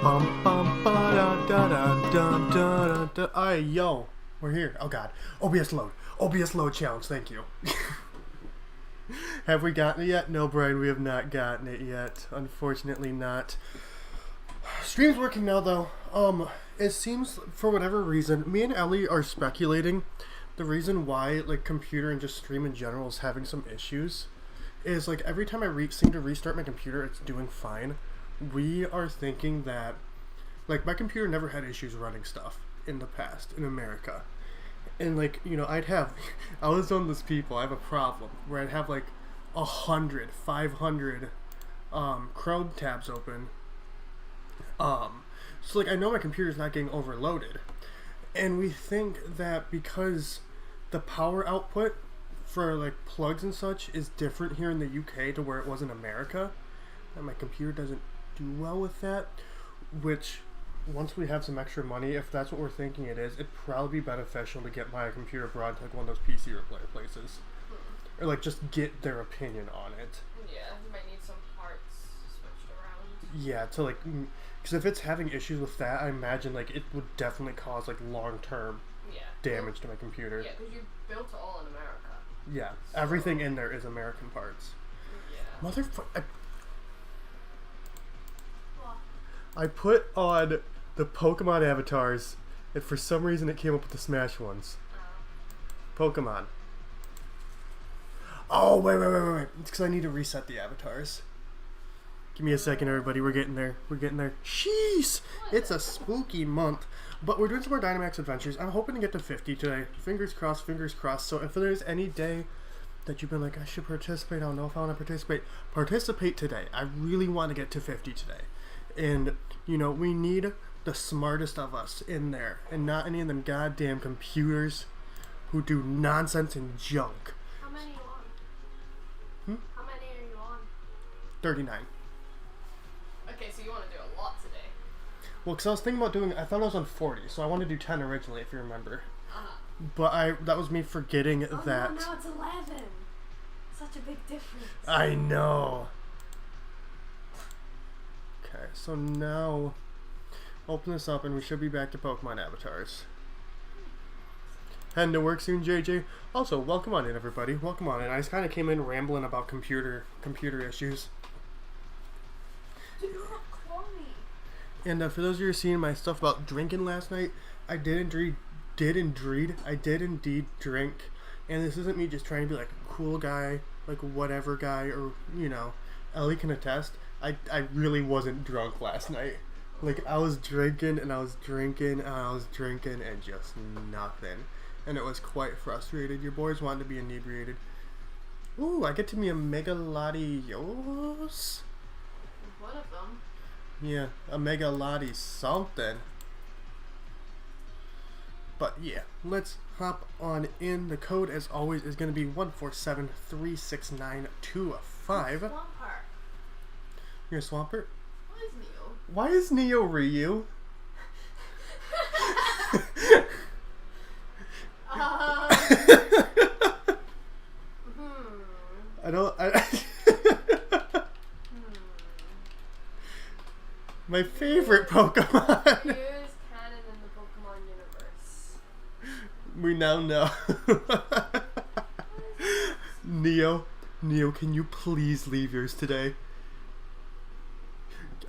Bum bum ba da da da da da da. Alright, yo, we're here. Oh god, OBS load, OBS load challenge. Thank you. Have we gotten it yet? No, Brian, we have not gotten it yet. Unfortunately, not. Stream's working now, though. It seems for whatever reason, me and Ellie are speculating. The reason why, like, computer and just stream in general is having some issues is, like, every time I seem to restart my computer, it's doing fine. We are thinking that, like, my computer never had issues running stuff in the past in America. And, like, you know, I was one of those people, I have a problem where I'd have, like, 100, 500 Chrome tabs open. So, like, I know my computer's not getting overloaded. And we think that because the power output for, like, plugs and such is different here in the UK to where it was in America, that my computer doesn't do well with that, which, once we have some extra money, if that's what we're thinking it is, it'd probably be beneficial to get my computer brought to, like, one of those PC repair places. Or, like, just get their opinion on it. Yeah, you might need some parts switched around. Yeah, to, like, because if it's having issues with that, I imagine, like, it would definitely cause, like, long-term damage to my computer. Yeah, because you built it all in America. Yeah, so everything in there is American parts. Yeah. Motherfucker. I put on the Pokemon avatars, and for some reason it came up with the Smash ones. Pokemon. Oh, wait. It's because I need to reset the avatars. Give me a second, everybody. We're getting there. Jeez! It's a spooky month. But we're doing some more Dynamax adventures. I'm hoping to get to 50 today. Fingers crossed, fingers crossed. So if there's any day that you've been like, I should participate, I don't know if I want to participate, participate today. I really want to get to 50 today. And, you know, we need the smartest of us in there. And not any of them goddamn computers who do nonsense and junk. How many are you on? How many are you on? 39. Okay, so you want to do a lot today. Well, because I was thinking about I thought I was on 40, so I wanted to do 10 originally, if you remember. But that was me forgetting that. No, now it's 11. Such a big difference. I know. Okay, so now open this up and we should be back to Pokemon avatars. Heading to work soon, JJ. Also, welcome on in, everybody. Welcome on in. I just kind of came in rambling about computer issues. Do not call me. And for those of you who are seeing my stuff about drinking last night, I did indeed drink. And this isn't me just trying to be like a cool guy, like whatever guy, or, you know, Ellie can attest. I really wasn't drunk last night. Like, I was drinking and just nothing. And it was quite frustrated. Your boys wanted to be inebriated. Ooh, I get to be a Megaladios. One of them. Yeah, a Megaladi something. But yeah, let's hop on in. The code, as always, is going to be 1473692 5. Swampert. You're a Swampert? What is Neo? Why is Neo Ryu? My favorite Pokemon. Here's canon in the Pokemon universe. We now know. Neo, can you please leave yours today?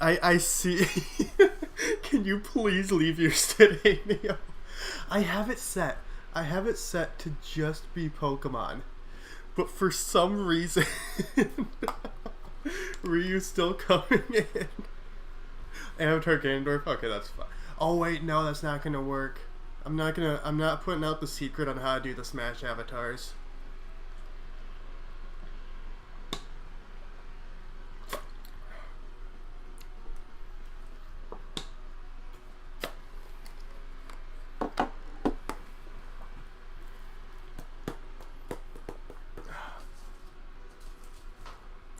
I see. Can you please leave yours today, Neo? I have it set to just be Pokemon. But for some reason, Ryu's still coming in. Avatar Ganondorf? Okay, that's fine. Oh wait, no, that's not gonna work. I'm not putting out the secret on how to do the Smash avatars.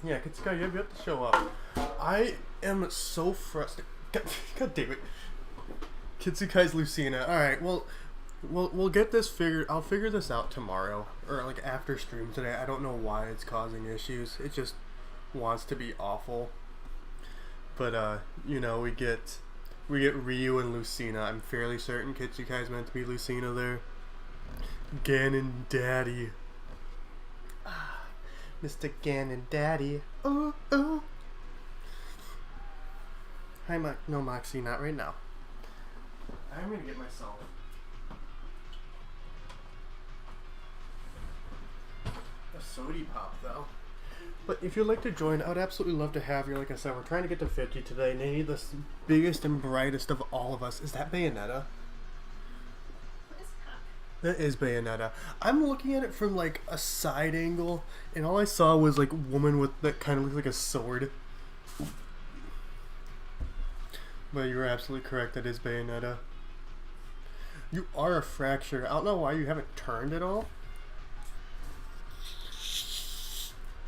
Yeah, Kitsukai, you have to show up. I am so frustrated. God damn it. Kitsukai's Lucina. Alright, well, we'll get this figured. I'll figure this out tomorrow. Or, like, after stream today. I don't know why it's causing issues. It just wants to be awful. But, you know, we get We get Ryu and Lucina. I'm fairly certain Kitsukai's meant to be Lucina there. Ganon Daddy. Ah, Mr. Ganon Daddy. Oh, oh. Hi, no, Moxie, not right now. I'm gonna get myself a sody pop, though. But if you'd like to join, I would absolutely love to have you. Like I said, we're trying to get to 50 today, and I need the biggest and brightest of all of us. Is that Bayonetta? That is Bayonetta. I'm looking at it from like a side angle, and all I saw was like a woman with that kind of looks like a sword. But you're absolutely correct. That is Bayonetta. You are a Fracture. I don't know why you haven't turned at all.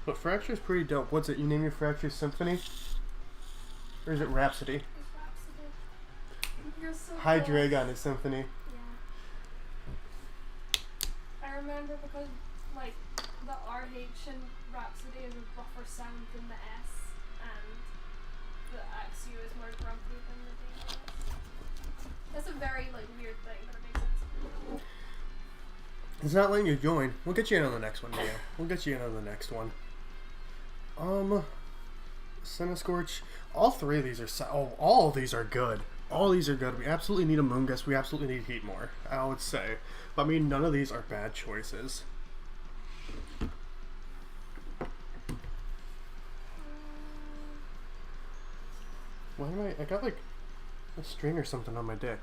But Fracture's pretty dope. What's it? You name your Fracture Symphony? Or is it Rhapsody? It's Rhapsody. You're so High close. Dragon is Symphony. Yeah. I remember because, like, the RH in Rhapsody is a rougher sound than the S, and the XU is more grumpy than the D. That's a very, like, weird thing, but it makes sense. It's not letting you join. We'll get you in on the next one, Mia. We'll get you in on the next one. Cinescorch. All three of these are all of these are good. All these are good. We absolutely need a Moongus. We absolutely need Heatmore, I would say. But I mean, none of these are bad choices. Why am I got like a string or something on my dick.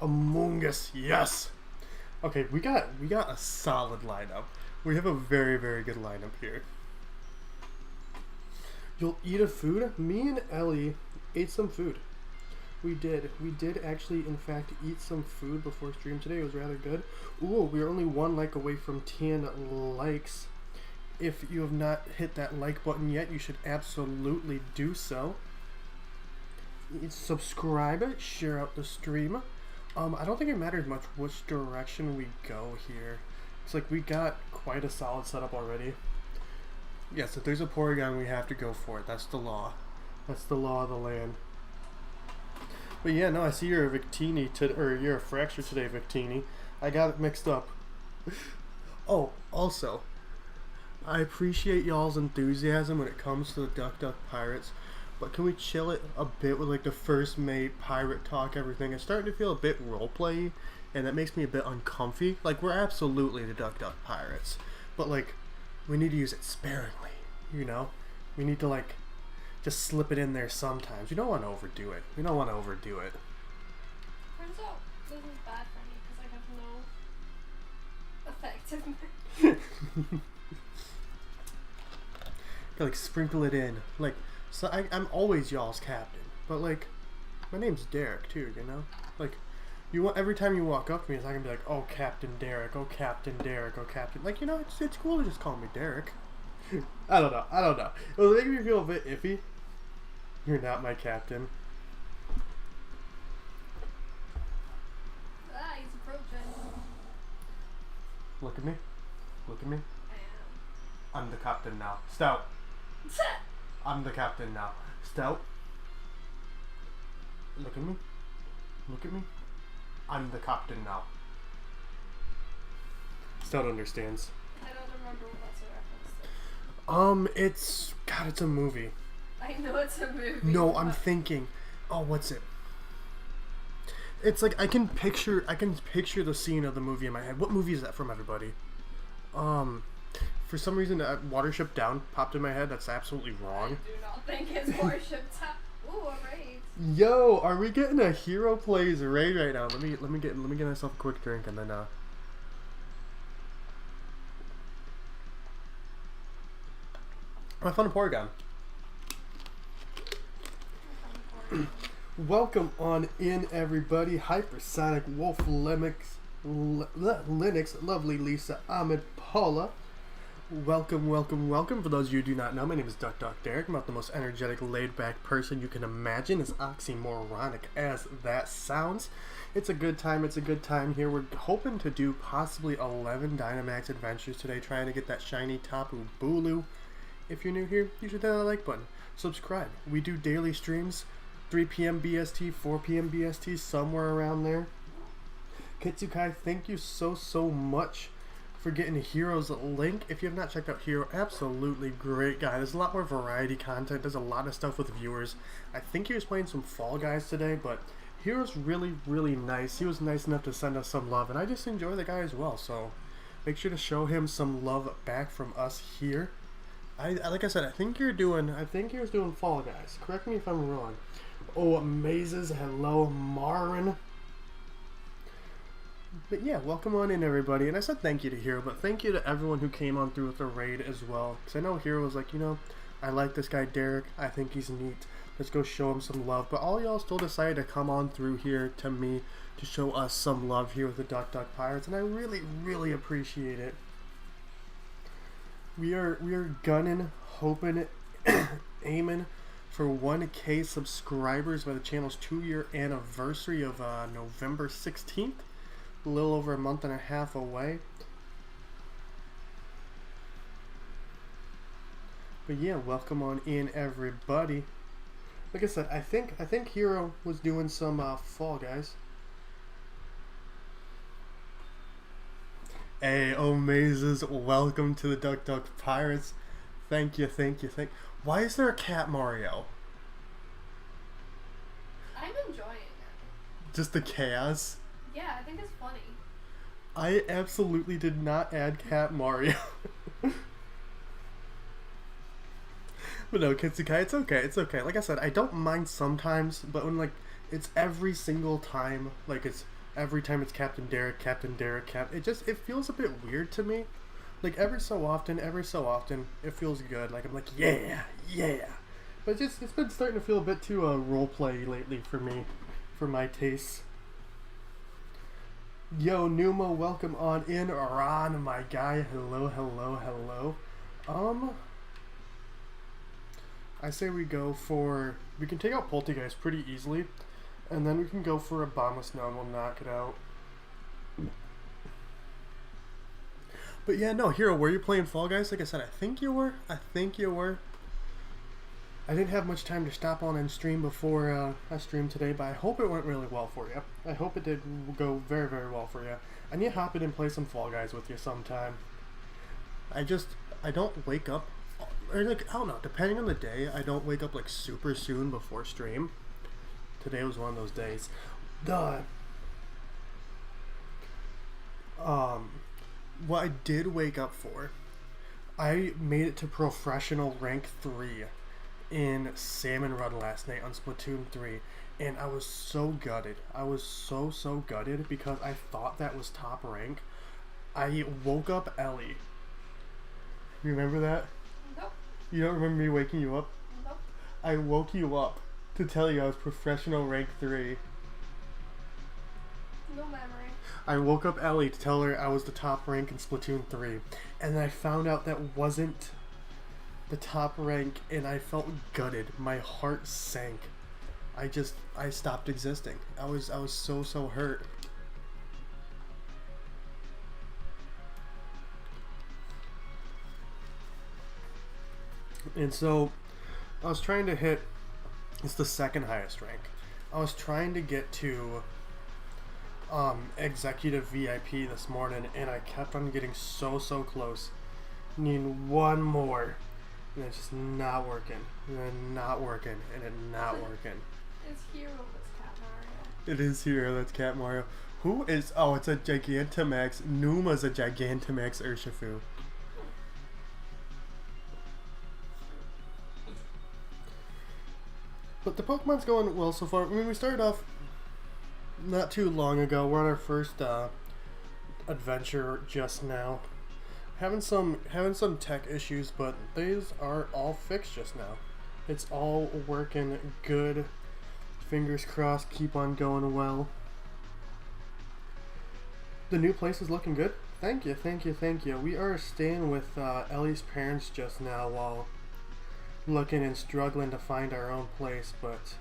A Moongus, yes! Okay, we got a solid lineup. We have a very, very good lineup here. You'll eat a food? Me and Ellie ate some food. We did. We did actually, in fact, eat some food before stream today. It was rather good. Ooh, we are only 1 like away from 10 likes. If you have not hit that like button yet, you should absolutely do so. Subscribe, share out the stream. I don't think it matters much which direction we go here. It's like we got quite a solid setup already. Yes, if there's a Porygon, we have to go for it. That's the law. That's the law of the land. But yeah, no, I see you're a Victini, or you're a Fracture today, Victini. I got it mixed up. Oh, also, I appreciate y'all's enthusiasm when it comes to the Duck Duck Pirates, but can we chill it a bit with like the first mate pirate talk, everything? It's starting to feel a bit roleplay, and that makes me a bit uncomfy. Like, we're absolutely the Duck Duck Pirates, but like, we need to use it sparingly, you know? We need to like, just slip it in there sometimes. You don't want to overdo it. We don't want to overdo it. Turns out this is bad for me because I have no effective. Like, sprinkle it in. Like, so I'm always y'all's captain, but like, my name's Derek too, you know? Like, you want, every time you walk up to me, it's not gonna be like, oh, Captain Derek, oh, Captain Derek, oh, Captain. Like, you know, it's cool to just call me Derek. I don't know. It was making me feel a bit iffy. You're not my captain. Ah, he's approaching. Look at me. Look at me. I I'm the captain now. Stout. am. I'm the captain now. Stout. Look at me. Look at me. I'm the captain now. Stout understands. I don't remember what that's a reference to. It's a movie. I know it's a movie. No, I'm thinking. Oh, what's it? It's like I can picture the scene of the movie in my head. What movie is that from, everybody? For some reason, Watership Down popped in my head. That's absolutely wrong. I do not think it's Watership Down. Ooh, a raid. Yo, are we getting a Hero Plays raid right now? Let me get myself a quick drink and then I found a Porygon. Welcome on in, everybody. Hypersonic, Wolf, Linux, lovely Lisa, Ahmed, Paula. Welcome. For those of you who do not know, my name is Duck Derek. I'm not the most energetic, laid-back person you can imagine, as oxymoronic as that sounds. It's a good time here. We're hoping to do possibly 11 Dynamax adventures today, trying to get that shiny TAPU BULU. If you're new here, you should hit that like button. Subscribe. We do daily streams. 3 p.m. BST, 4 p.m. BST, somewhere around there. Kitsukai, thank you so much for getting Hero's link. If you have not checked out Hero, absolutely great guy. There's a lot more variety content. There's a lot of stuff with viewers. I think he was playing some Fall Guys today, but Hero's really nice. He was nice enough to send us some love, and I just enjoy the guy as well. So make sure to show him some love back from us here. Like I said, I think he was doing Fall Guys. Correct me if I'm wrong. Oh, Mazes, hello, Marin. But yeah, welcome on in, everybody. And I said thank you to Hero, but thank you to everyone who came on through with the raid as well. Because I know Hero was like, you know, I like this guy Derek. I think he's neat. Let's go show him some love. But all y'all still decided to come on through here to me to show us some love here with the Duck Pirates. And I really appreciate it. We are gunning, hoping, aiming for 1K subscribers by the channel's 2-year anniversary of November 16th. A little over a month and a half away. But yeah, welcome on in, everybody. Like I said, I think Hero was doing some Fall Guys. Hey, Mazes, welcome to the Duck Pirates. Thank you. Why is there a Cat Mario? I'm enjoying it. Just the chaos? Yeah, I think it's funny. I absolutely did not add Cat Mario. But no, Kitsukai, it's okay. Like I said, I don't mind sometimes, but when, like, it's every single time, like, it's every time it's Captain Derek, it feels a bit weird to me. Like, every so often, it feels good. Like, I'm like, yeah. But it's been starting to feel a bit too roleplay lately for me, for my tastes. Yo, Numa, welcome on in. Ron, my guy, hello. I say we can take out Poltergeist pretty easily, and then we can go for a Abominus now and we'll knock it out. But yeah, no, Hero, were you playing Fall Guys? Like I said, I think you were. I didn't have much time to stop on and stream before I streamed today, but I hope it went really well for you. I hope it did go very well for you. I need to hop in and play some Fall Guys with you sometime. I don't wake up, or like, I don't know, depending on the day, I don't wake up like super soon before stream. Today was one of those days. What I did wake up for, I made it to professional rank 3 in Salmon Run last night on Splatoon 3, and I was so gutted. I was so gutted because I thought that was top rank. I woke up Ellie. You remember that? Nope. You don't remember me waking you up? Nope. I woke you up to tell you I was professional rank 3. No memory. I woke up Ellie to tell her I was the top rank in Splatoon 3, and then I found out that wasn't the top rank, and I felt gutted. My heart sank. I stopped existing. I was so hurt. And so I was trying to hit, it's the second highest rank. I was trying to get to executive VIP this morning, and I kept on getting so close. Need one more. And it's just not working. And not working. It's Hero that's Cat Mario. It is Hero that's Cat Mario. Who is... Oh, it's a Gigantamax. Numa's a Gigantamax Urshifu. But the Pokemon's going well so far. I mean, we started off not too long ago. We're on our first adventure just now. Having some tech issues, but these are all fixed just now. It's all working good. Fingers crossed, keep on going well. The new place is looking good. Thank you. We are staying with Ellie's parents just now while looking and struggling to find our own place, but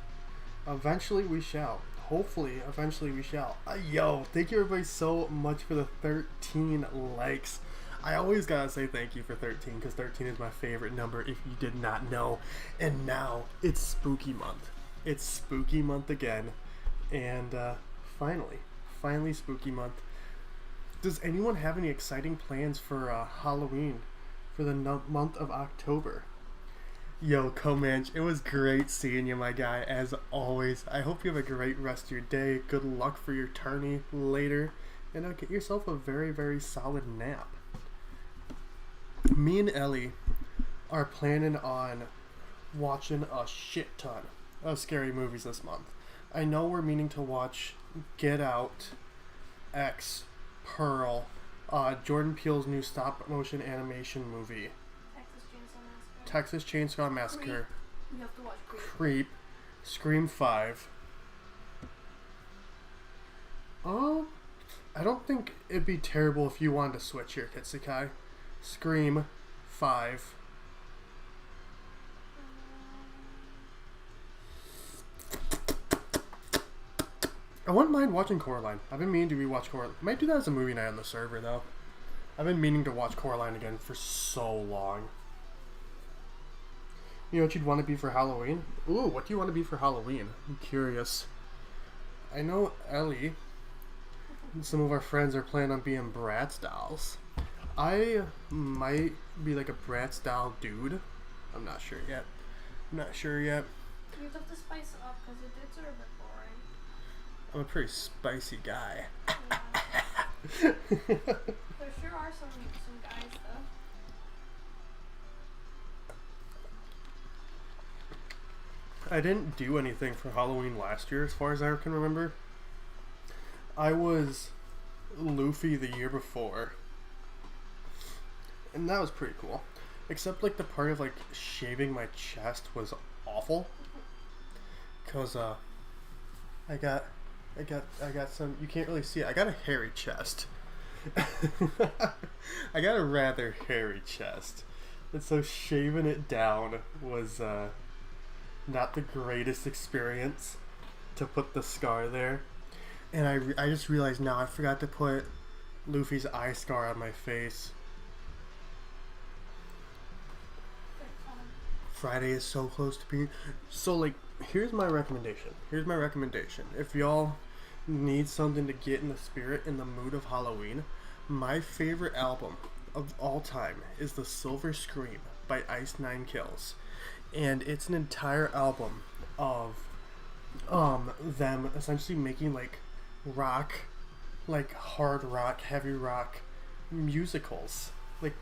eventually we shall. Hopefully, eventually we shall. Yo, thank you everybody so much for the 13 likes. I always gotta say thank you for 13, because 13 is my favorite number if you did not know. And now, it's spooky month. It's spooky month again, and finally spooky month. Does anyone have any exciting plans for Halloween for the month of October? Yo, Comanche, it was great seeing you, my guy, as always. I hope you have a great rest of your day. Good luck for your tourney later, and get yourself a very, very solid nap. Me and Ellie are planning on watching a shit ton of scary movies this month. I know we're meaning to watch Get Out, X, Pearl, Jordan Peele's new stop motion animation movie, Texas Chainsaw Massacre, You have to watch Creep, Scream 5. I don't think it'd be terrible if you wanted to switch here, Kitsukai. Scream 5. I wouldn't mind watching Coraline. I've been meaning to rewatch Coraline. Might do that as a movie night on the server, though. I've been meaning to watch Coraline again for so long. You know what you'd want to be for Halloween? Ooh, what do you want to be for Halloween? I'm curious. I know Ellie and some of our friends are planning on being Bratz dolls. I might be like a Bratz doll dude. I'm not sure yet. You have to spice it up because the dudes are a bit boring. I'm a pretty spicy guy. Yeah. There sure are some guys though. I didn't do anything for Halloween last year, as far as I can remember. I was Luffy the year before, and that was pretty cool. Except like the part of like shaving my chest was awful, cause I got some. You can't really see it. I got a hairy chest. I got a rather hairy chest, and so shaving it down was not the greatest experience to put the scar there. And I just realized now I forgot to put Luffy's eye scar on my face. Friday is so close to being... So, like, here's my recommendation. If y'all need something to get in the spirit, in the mood of Halloween, my favorite album of all time is The Silver Scream by Ice Nine Kills. And it's an entire album of them essentially making, like, rock, like, hard rock, heavy rock musicals. Like,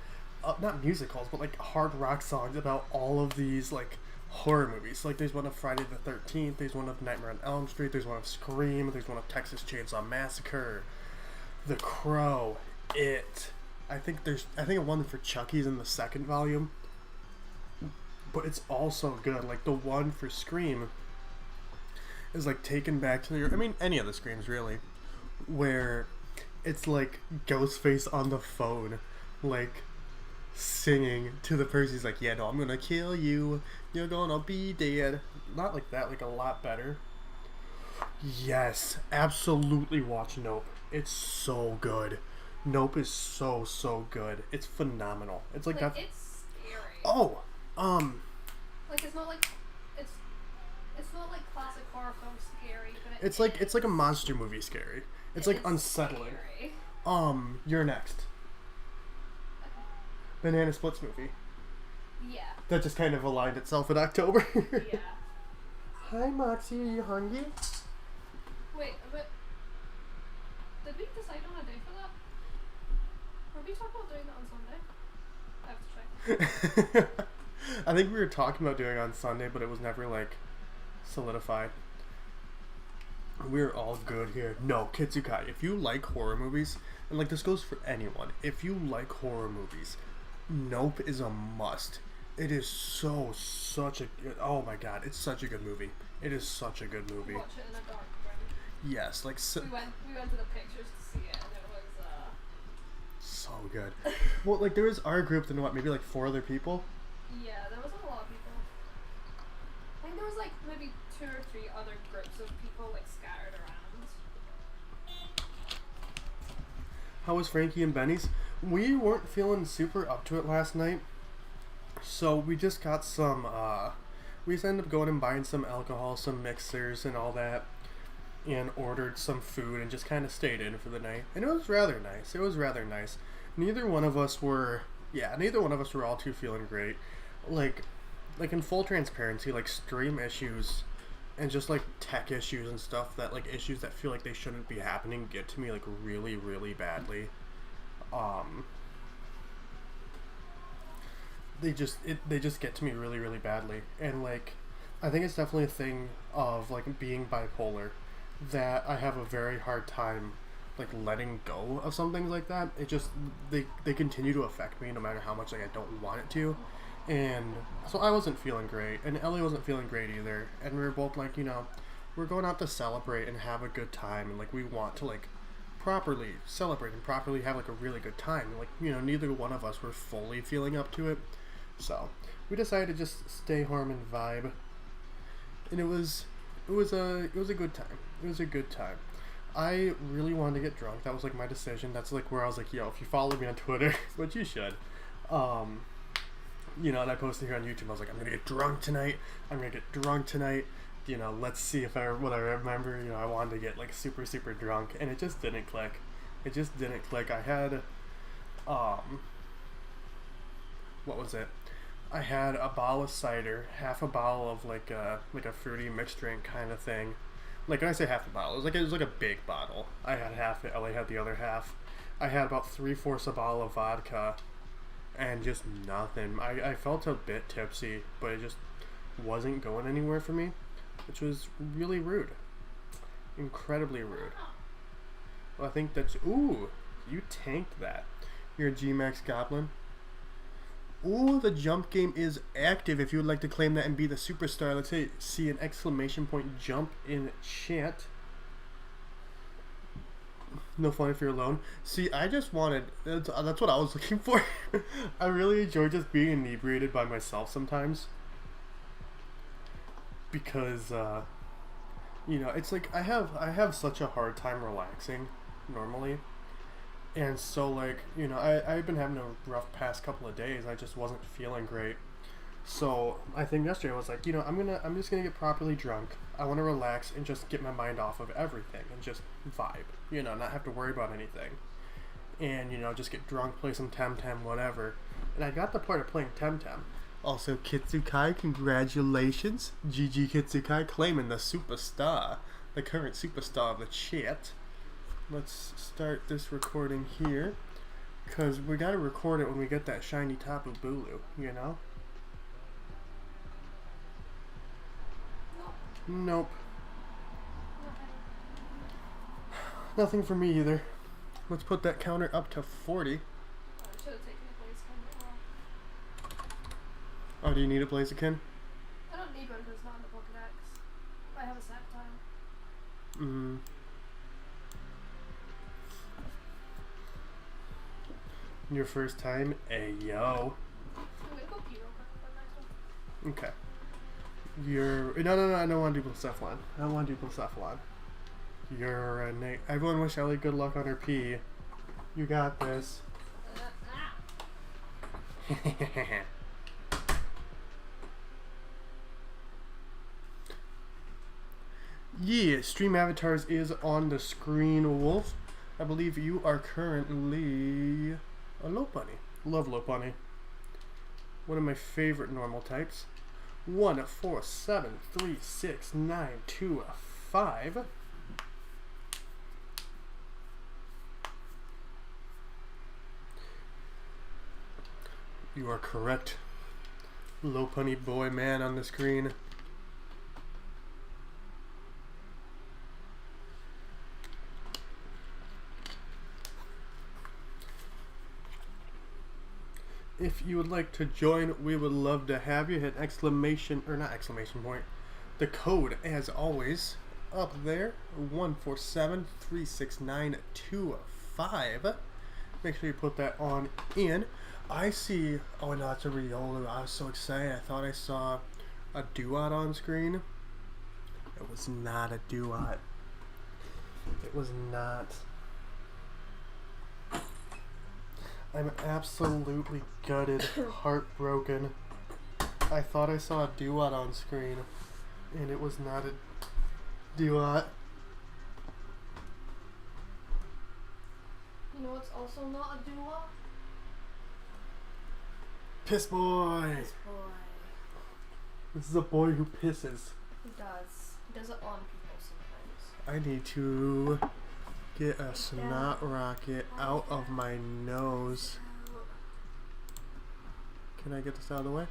not musicals, but like hard rock songs about all of these like horror movies. So, like, there's one of Friday the 13th, there's one of Nightmare on Elm Street, there's one of Scream, there's one of Texas Chainsaw Massacre, The Crow, It. I think one for Chucky's in the second volume, but it's also good. Like, the one for Scream is like taken back to any of the Screams really, where it's like Ghostface on the phone, like, singing to the person. He's like, yeah, no, I'm gonna kill you, you're gonna be dead. Not like that, like a lot better. Yes, absolutely watch Nope. It's so good. Nope is so good. It's phenomenal. It's like that. It's scary. Oh, like it's not like classic horror film scary, but it's like a monster movie scary. It's like unsettling. Scary. You're next. Banana Splits movie. Yeah. That just kind of aligned itself in October. Yeah. Hi, Moxie. Are you hungry? Wait, but did we decide on a day for that? Were we talking about doing that on Sunday? I have to check. I think we were talking about doing it on Sunday, but it was never, like, solidified. We're all good here. No, Kitsukai, if you like horror movies, and, like, this goes for anyone, if you like horror movies, Nope is a must. It is such a good... Oh, my God. It's such a good movie. It is such a good movie. Watch it in a dark room. Yes, like... We went to the pictures to see it, and it was, so good. Well, like, there was our group, then what, maybe, like, 4 other people? Yeah, there wasn't a lot of people. I think there was, like, maybe 2 or 3 other groups of people, like, scattered around. How was Frankie and Benny's? We weren't feeling super up to it last night, so we just got some we just ended up going and buying some alcohol, some mixers, and all that, and ordered some food and just kind of stayed in for the night. And it was rather nice. It was rather nice. Neither one of us were all too feeling great. Like in full transparency, like stream issues and just like tech issues and stuff that like issues that feel like they shouldn't be happening get to me like really, really badly. They just get to me really, really badly. And like I think it's definitely a thing of like being bipolar that I have a very hard time like letting go of some things like that. It just they continue to affect me no matter how much like I don't want it to. And so I wasn't feeling great, and Ellie wasn't feeling great either. And we were both like, we're going out to celebrate and have a good time, and like we want to like properly celebrate and properly have like a really good time. And, like, neither one of us were fully feeling up to it. So we decided to just stay home and vibe. And it was a good time. It was a good time. I really wanted to get drunk. That was like my decision. That's like where I was like, yo, if you follow me on Twitter, which you should, and I posted here on YouTube. I was like, I'm gonna get drunk tonight. Let's see if what I remember. I wanted to get like super, super drunk, and it just didn't click. I had, what was it? I had a bottle of cider, half a bottle of like a fruity mixed drink kind of thing. Like, when I say half a bottle, it was like a big bottle. I had half it, Ellie had the other half. I had about 3/4 a bottle of vodka, and just nothing. I felt a bit tipsy, but it just wasn't going anywhere for me, which was really rude. Incredibly rude. Well, I think that's... Ooh, you tanked that. You're a G-Max Goblin. Ooh, the jump game is active. If you would like to claim that and be the superstar, let's see an exclamation point jump in chat. No fun if you're alone. See, I just wanted... That's what I was looking for. I really enjoy just being inebriated by myself sometimes. Because, it's like I have such a hard time relaxing normally. And so, like, I've been having a rough past couple of days. I just wasn't feeling great. So, I think yesterday I was like, I'm just gonna get properly drunk. I want to relax and just get my mind off of everything and just vibe. Not have to worry about anything. And, just get drunk, play some Temtem, whatever. And I got the part of playing Temtem. Also, Kitsukai, congratulations. GG Kitsukai claiming the superstar. The current superstar of the chat. Let's start this recording here, because we gotta record it when we get that shiny TAPU BULU, Nope. Nothing for me either. Let's put that counter up to 40. I should have taken a place Oh, do you need a Blaziken? I don't need one because it's not in the Pokedex. I have a set time. Mm-hmm. Your first time? Hey, yo. I'm gonna go pee real quick for the next one. Okay. No, I don't want to do Blacephalon. You're a Nate. Everyone wish Ellie good luck on her pee. You got this. Yeah, Stream Avatars is on the screen, Wolf. I believe you are currently a Lopunny. Love Lopunny. One of my favorite normal types. 1, 4, 7, 3, 6, 9, 2, 5. You are correct. Lopunny boy man on the screen. If you would like to join, we would love to have you. Hit exclamation, or not exclamation point, the code, as always, up there, 147369225. Make sure you put that on in. I see, oh no, it's a Riolu. I was so excited. I thought I saw a Duat on screen. It was not a Duat. It was not. I'm absolutely gutted, heartbroken. I thought I saw a duot on screen, and it was not a duot. You know what's also not a duo? Piss boy. This boy. This is a boy who pisses. He does. He does it on people sometimes. I need to get a snot rocket out of my nose. Can I get this out of the way?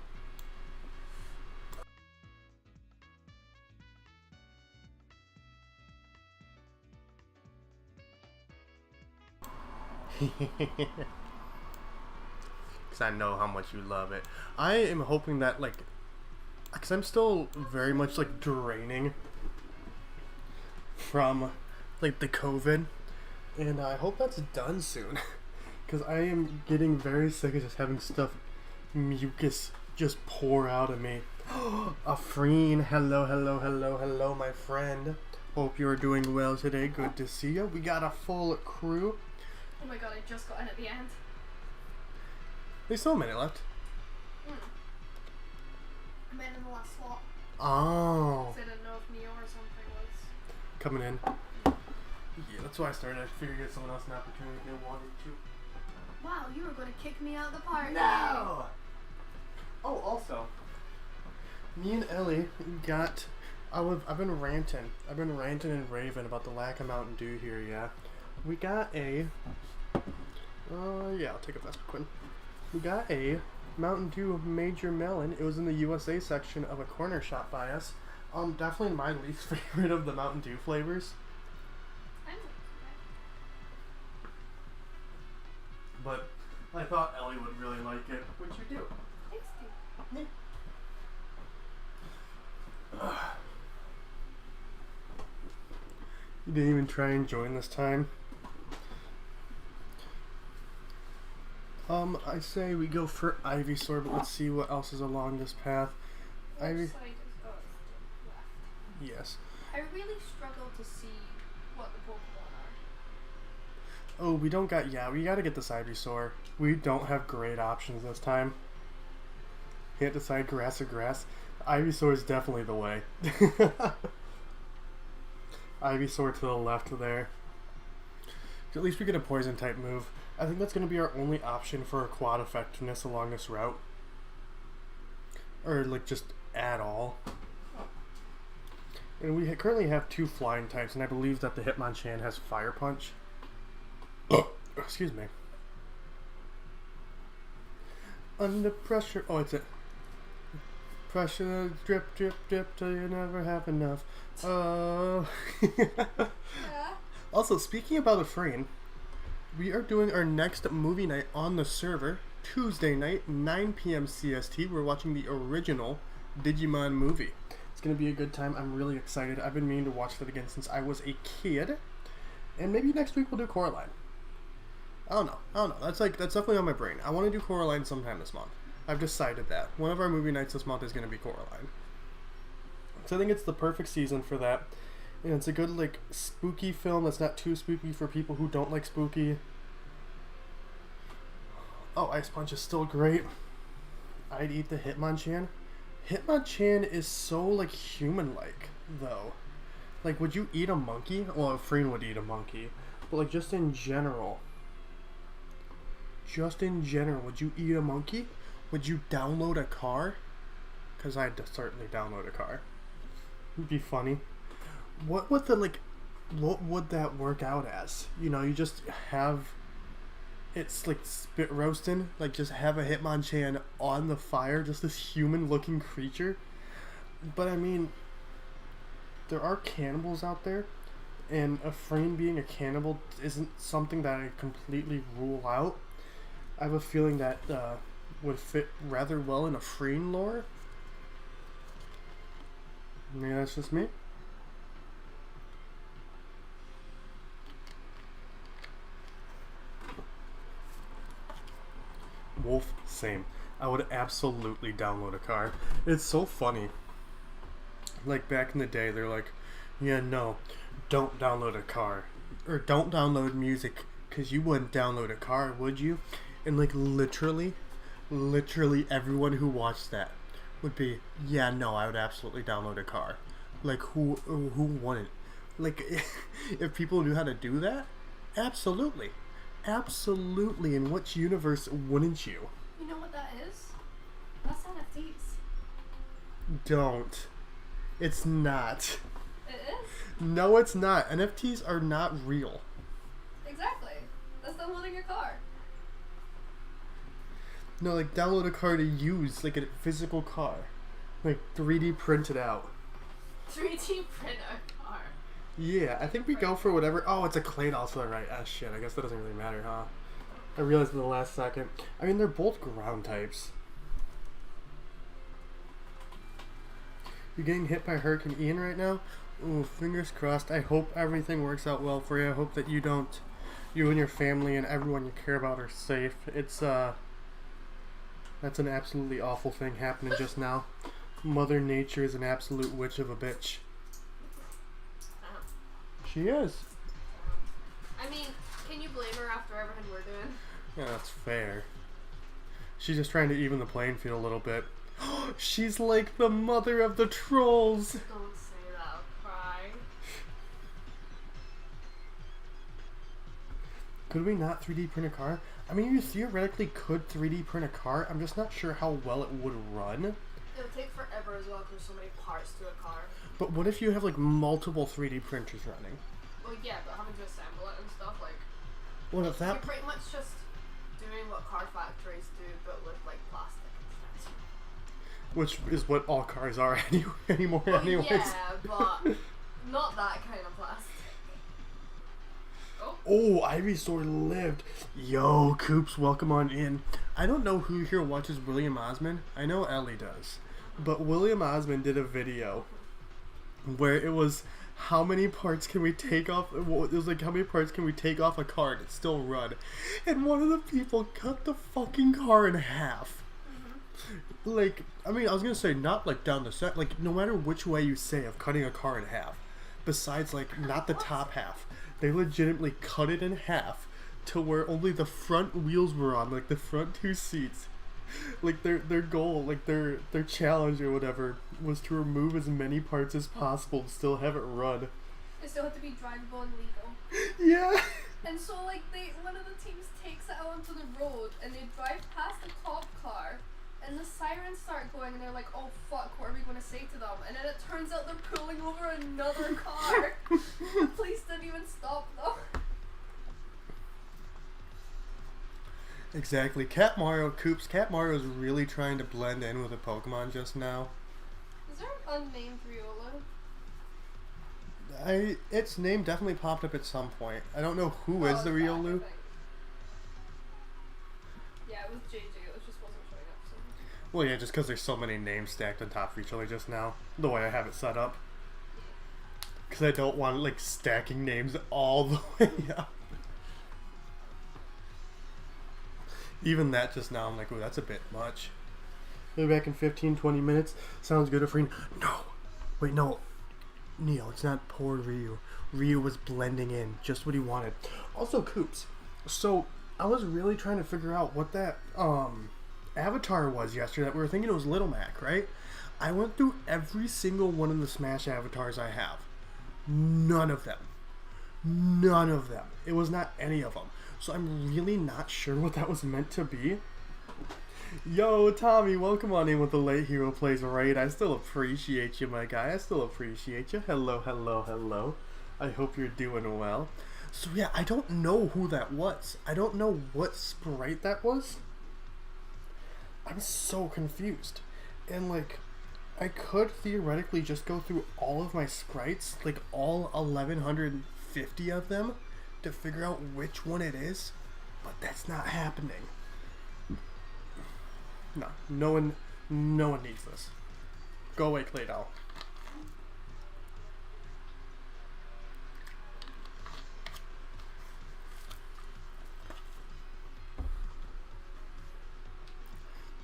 Because I know how much you love it. I am hoping that, like, because I'm still very much, like, draining from, like, the COVID. And I hope that's done soon. Because I am getting very sick of just having stuff, mucus, just pour out of me. Afreen, hello, hello, hello, hello, my friend. Hope you're doing well today. Good to see you. We got a full crew. Oh my god, I just got in at the end. There's still a minute left. I'm in the last slot. Oh. So I didn't know if Neo or something was. Coming in. Yeah, that's why I started. I figured get someone else an opportunity if they wanted to. Wow, you were going to kick me out of the party. No! Oh, also, me and Ellie got. I've been ranting. I've been ranting and raving about the lack of Mountain Dew here, yeah. We got a. Yeah, I'll take a Vespa Quinn. We got a Mountain Dew Major Melon. It was in the USA section of a corner shop by us. Definitely my least favorite of the Mountain Dew flavors. I don't know. But I thought Ellie would really like it, which you do. Thanks, dude. Yeah. You didn't even try and join this time. I say we go for Ivysaur, but let's see what else is along this path. Which Ivy. side is left? Yes. I really struggle to see what the Pokemon are. Oh, we don't got. Yeah, we gotta get this Ivysaur. We don't have great options this time. Can't decide grass or grass. Ivysaur is definitely the way. Ivysaur to the left there. At least we get a poison type move. I think that's going to be our only option for quad effectiveness along this route. Or, like, just at all. And we currently have 2 flying types, and I believe that the Hitmonchan has Fire Punch. Excuse me. Under pressure. Oh, it's it. Pressure, drip, drip, drip, till you never have enough. Oh. Yeah. Also, speaking about Afreen, we are doing our next movie night on the server, Tuesday night, 9 p.m. CST. We're watching the original Digimon movie. It's going to be a good time. I'm really excited. I've been meaning to watch that again since I was a kid. And maybe next week we'll do Coraline. I don't know. That's definitely on my brain. I want to do Coraline sometime this month. I've decided that. One of our movie nights this month is going to be Coraline. So I think it's the perfect season for that. And it's a good, like, spooky film that's not too spooky for people who don't like spooky. Oh, Ice Punch is still great. I'd eat the Hitmonchan. Hitmonchan is so, like, human-like, though. Like, would you eat a monkey? Well, a friend would eat a monkey. But, like, just in general. Would you eat a monkey? Would you download a car? Because I'd certainly download a car. It'd be funny. What would that work out as? You know, you just have, it's like spit roasting, like just have a Hitmonchan on the fire, just this human looking creature. But I mean, there are cannibals out there, and Afreen being a cannibal isn't something that I completely rule out. I have a feeling that would fit rather well in Afreen lore. Maybe that's just me. Wolf, same. I would absolutely download a car. It's so funny. Like back in the day, they're like, yeah, no, don't download a car. Or don't download music, because you wouldn't download a car, would you? And like literally everyone who watched that would be, yeah, no, I would absolutely download a car. Like, who wouldn't? Like, if people knew how to do that, absolutely. Absolutely. In which universe wouldn't you? You know what that is? That's NFTs. Don't. It's not. It is? No, it's not. NFTs are not real. Exactly. That's downloading your car. No, like, download a car to use, like a physical car. Like, 3D print it out. 3D print a car. Yeah, I think we go for whatever. Oh, it's a clay doll, so right. Ah, shit, I guess that doesn't really matter, huh? I realized in the last second. I mean, they're both ground types. You're getting hit by Hurricane Ian right now? Ooh, fingers crossed. I hope everything works out well for you. I hope that you and your family and everyone you care about are safe. It's, that's an absolutely awful thing happening just now. Mother Nature is an absolute witch of a bitch. She is. I mean, can you blame her after everything we're doing? Yeah, that's fair. She's just trying to even the playing field a little bit. She's like the mother of the trolls. Don't say that, I'll cry. Could we not 3D print a car? I mean, you theoretically could 3D print a car. I'm just not sure how well it would run. It would take forever as well because there's so many parts to a car. But what if you have like multiple 3D printers running? Well, yeah, but having to assemble it and stuff, like... Well, if You're that... pretty much just doing what car factories do, but with, like, plastic instead. Which is what all cars are anymore Well, anyways. yeah, but not that kind of plastic. Oh, Ivysaur lived. Yo, Coops, welcome on in. I don't know who here watches William Osmond. I know Ellie does. But William Osmond did a video where it was how many parts can we take off. It was like how many parts can we take off a car and it still run. And one of the people cut the fucking car in half. Like, I mean, I was gonna say not like down the set. Like, no matter which way you say of cutting a car in half, besides like not the top half. They legitimately cut it in half to where only the front wheels were on, like the front two seats. Like their goal, like their challenge or whatever, was to remove as many parts as possible to still have it run. It still had to be drivable and legal. Yeah. And so like one of the teams takes it out onto the road and they drive past the cop car and the sirens start going and they're like, oh fuck, what are we going to say to them? And then it turns out they're pulling over another car. The police didn't even stop them. Exactly. Cat Mario, Coops, Cat Mario is really trying to blend in with a Pokemon just now. Is there an unnamed Riolu? Its name definitely popped up at some point. I don't know who is the it's back, I Riolu. think. Yeah, it was JJ. It just wasn't showing up. So. Well, yeah, just because there's so many names stacked on top of each other just now. The way I have it set up. Because I don't want, like, stacking names all the way up. Even that just now, I'm like, oh, that's a bit much. We'll be back in 15, 20 minutes. Sounds good, Afreen. No. Wait, no. Neo, it's not poor Ryu. Ryu was blending in. Just what he wanted. Also, Coops. So, I was really trying to figure out what that, avatar was yesterday. We were thinking it was Little Mac, right? I went through every single one of the Smash avatars I have. None of them. None of them. It was not any of them. So I'm really not sure what that was meant to be. Yo, Tommy, welcome on in with the Late Hero Plays Raid. I still appreciate you, my guy. I still appreciate you. Hello, hello, hello. I hope you're doing well. So yeah, I don't know who that was. I don't know what sprite that was. I'm so confused. And like, I could theoretically just go through all of my sprites, like all 1150 of them, to figure out which one it is, but that's not happening. No one needs this. Go away, Clay Doll.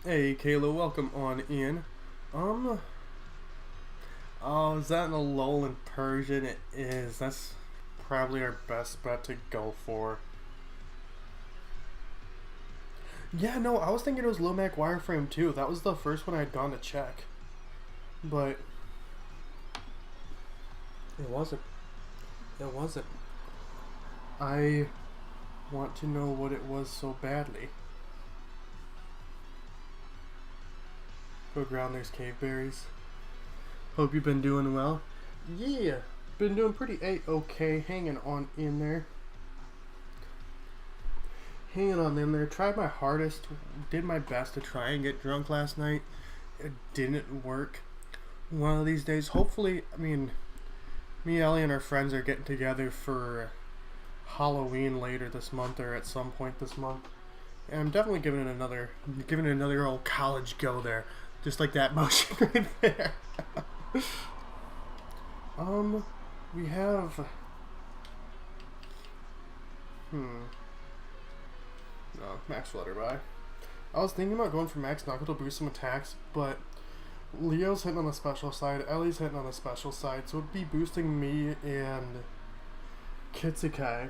Hey, Kayla, welcome on in. Oh, is that an Alolan Persian? It is. That's probably our best bet to go for. Yeah, no, I was thinking it was low Mac wireframe too. That was the first one I'd gone to check. But it wasn't. It wasn't. I want to know what it was so badly. Go ground, there's cave berries. Hope you've been doing well. Yeah, been doing pretty okay, hanging on in there. Hanging on in there. Tried my hardest, did my best to try and get drunk last night. It didn't work. One of these days, hopefully, I mean, me, Ellie, and our friends are getting together for Halloween later this month or at some point this month. And I'm definitely giving it another old college go there. Just like that motion right there. We have... No, Max Flutterby. I was thinking about going for Max Knuckle to boost some attacks, but Leo's hitting on the special side, Ellie's hitting on the special side, so it'd be boosting me and Kitsukai.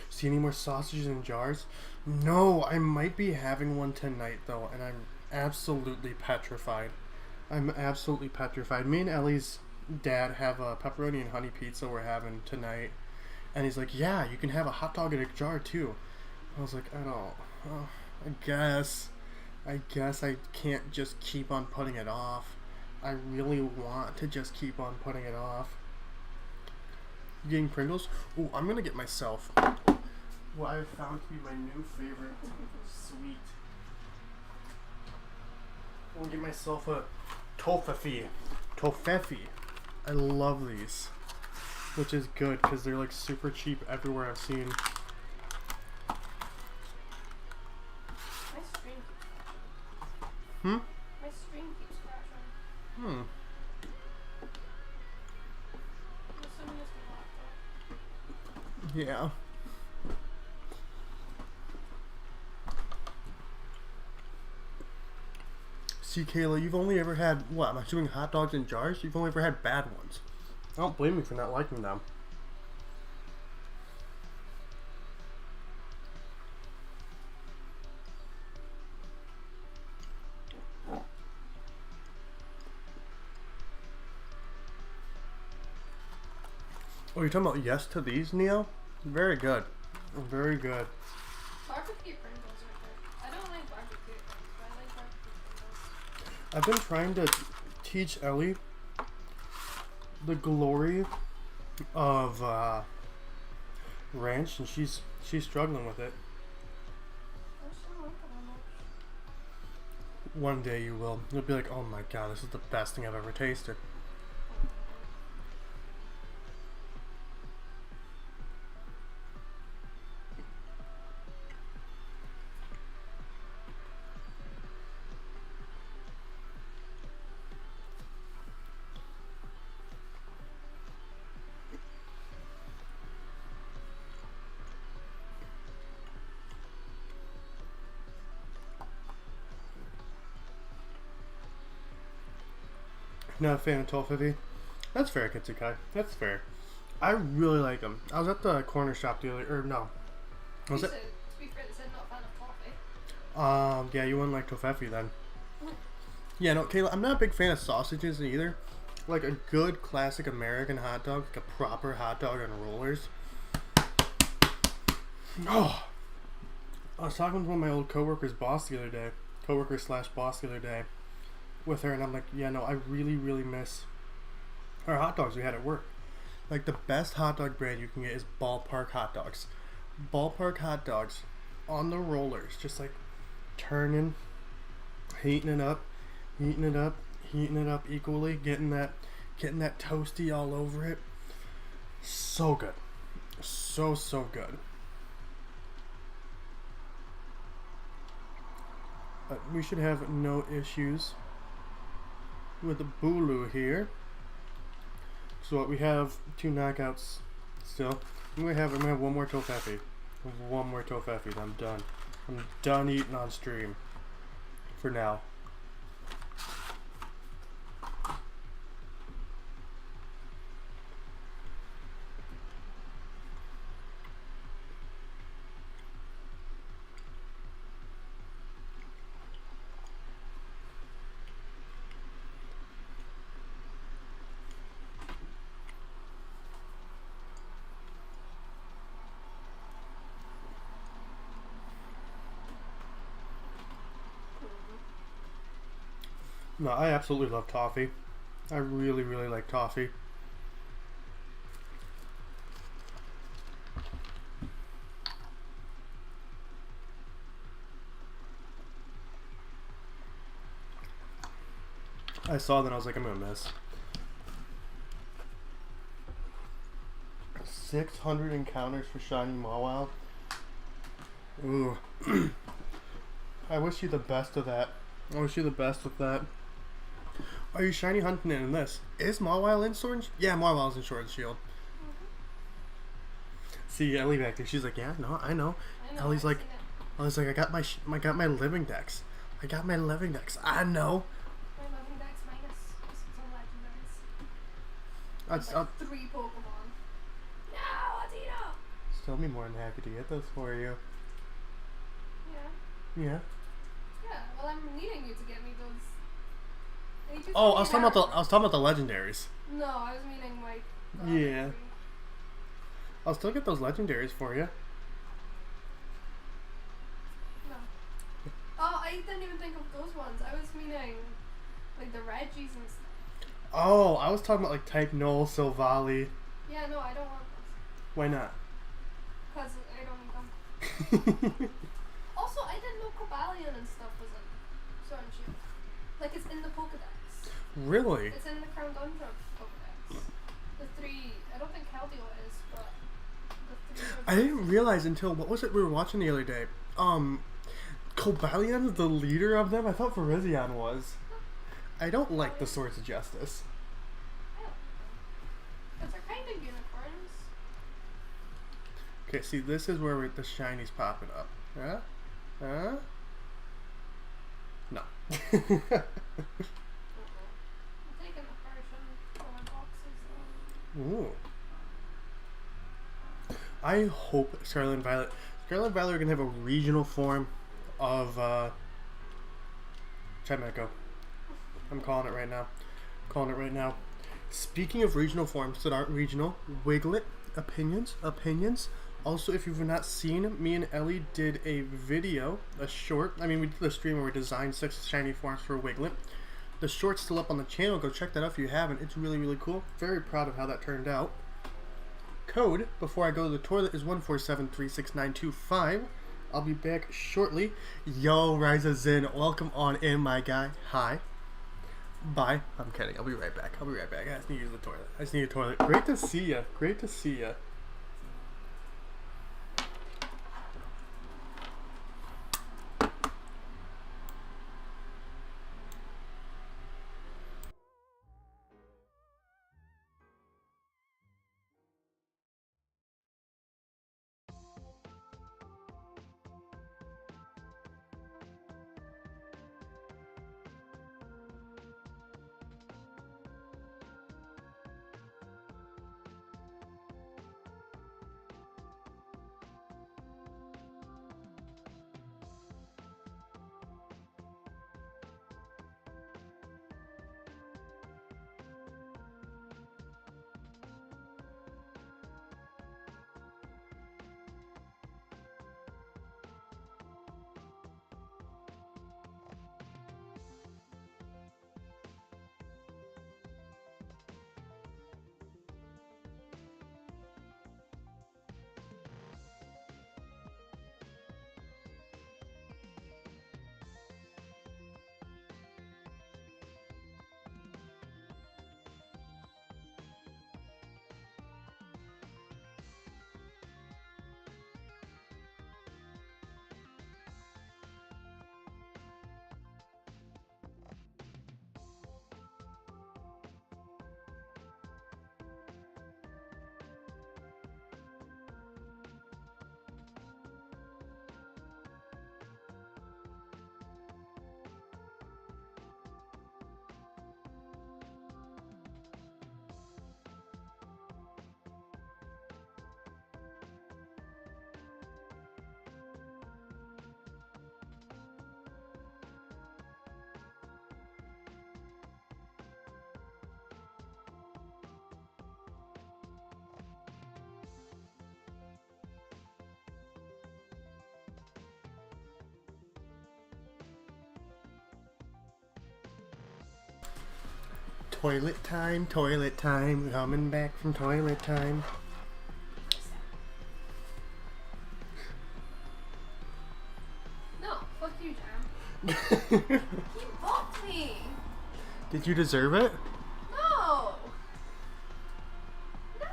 See any more sausages in jars? No, I might be having one tonight though, and I'm absolutely petrified. I'm absolutely petrified. Me and Ellie's dad have a pepperoni and honey pizza we're having tonight, and he's like, yeah, you can have a hot dog in a jar too. I was like, I don't, I guess I can't just keep on putting it off. I really want to just keep on putting it off. You getting Pringles? Ooh, I'm gonna get myself what I've found to be my new favorite sweet. I'm gonna get myself a Toffee. I love these, which is good because they're like super cheap everywhere I've seen. My screen keeps crashing. Hmm? My screen keeps crashing. I'm assuming it's my laptop. Yeah. See, Kayla, you've only ever had, what, am I doing hot dogs in jars? You've only ever had bad ones. I don't blame you for not liking them. Oh, you're talking about yes to these, Neo? Very good. Very good. Barbecue Pringles are good. I don't like barbecue things, but I like barbecue Pringles. I've been trying to teach Ellie the glory of ranch, and she's struggling with it. I just don't like it that much. One day you will. You'll be like, oh my god, this is the best thing I've ever tasted. Not a fan of Toffee. That's fair, Kitsukai. That's fair. I really like them. I was at the corner shop the other, or no. Was it? To be fair, they said not a fan of coffee. Yeah, you wouldn't like Toffee then. Yeah, no, Kayla, I'm not a big fan of sausages either. Like a good classic American hot dog, like a proper hot dog on rollers. Oh, I was talking to one of my old coworkers' boss the other day, coworker/boss the other day, with her, and I'm like, yeah, no, I really, really miss our hot dogs we had at work. Like the best hot dog brand you can get is Ballpark hot dogs. Ballpark hot dogs on the rollers, just like turning, heating it up equally, getting that toasty all over it. So good. So good. But we should have no issues with the BULU here. So what, we have 2 knockouts still. I'm gonna have one more Toffee. One more Toffee, then I'm done. I'm done eating on stream. For now. No, I absolutely love toffee. I really, really like toffee. I saw that, I was like, I'm gonna miss. 600 encounters for shiny Mawile. Ooh. I wish you the best of that. I wish you the best with that. Are you shiny hunting in this? Is Mawile in Sword and Yeah, Mawile's in Sword and Shield. See Ellie back there. She's like, yeah, no, I know. Ellie's like, I got I got my living decks. I got my living decks. I know. My living dex minus some legendaries. I'll 3 Pokemon. No, Adina! still be more than happy to get those for you. Yeah. Yeah. Yeah, well, I'm needing you to get me those. Oh, I was talking about the legendaries. No, I was meaning like. Yeah. I'll still get those legendaries for you. No. Oh, I didn't even think of those ones. I was meaning like the Reggies and stuff. Oh, I was talking about like Type Null, Silvally. Yeah, no, I don't want those. Why not? Because I don't need them. Also, I didn't know Cobalion and stuff was in Sword and Shield. Like, it's in the Pokedex. Really? It's in the Crown Tundra Pokedex. The 3, I don't think Keldeo is, but the 3 I didn't realize until, what was it we were watching the other day? Cobalion's the leader of them? I thought Virizion was. I don't like the Swords of Justice. I don't know. Because they're kind of unicorns. Okay, see, this is where the shiny's popping up. Huh? Huh? No. I'm taking the version for my boxes though. Ooh. I hope Scarlet and Violet are gonna have a regional form of Chimecho. I'm calling it right now. Speaking of regional forms that aren't regional, Wiglet opinions. Also, if you've not seen, me and Ellie did a video, we did a stream where we designed 6 shiny forms for Wiglet. The short's still up on the channel. Go check that out if you haven't. It's really, really cool. Very proud of how that turned out. Code, before I go to the toilet, is 147366925. I'll be back shortly. Yo, Ryza Zin, welcome on in, my guy. Hi. Bye. I'm kidding. I'll be right back. I just need to use the toilet. Great to see ya. Toilet time, coming back from toilet time. No, fuck you, Jam. He bumped me. Did you deserve it? No. No.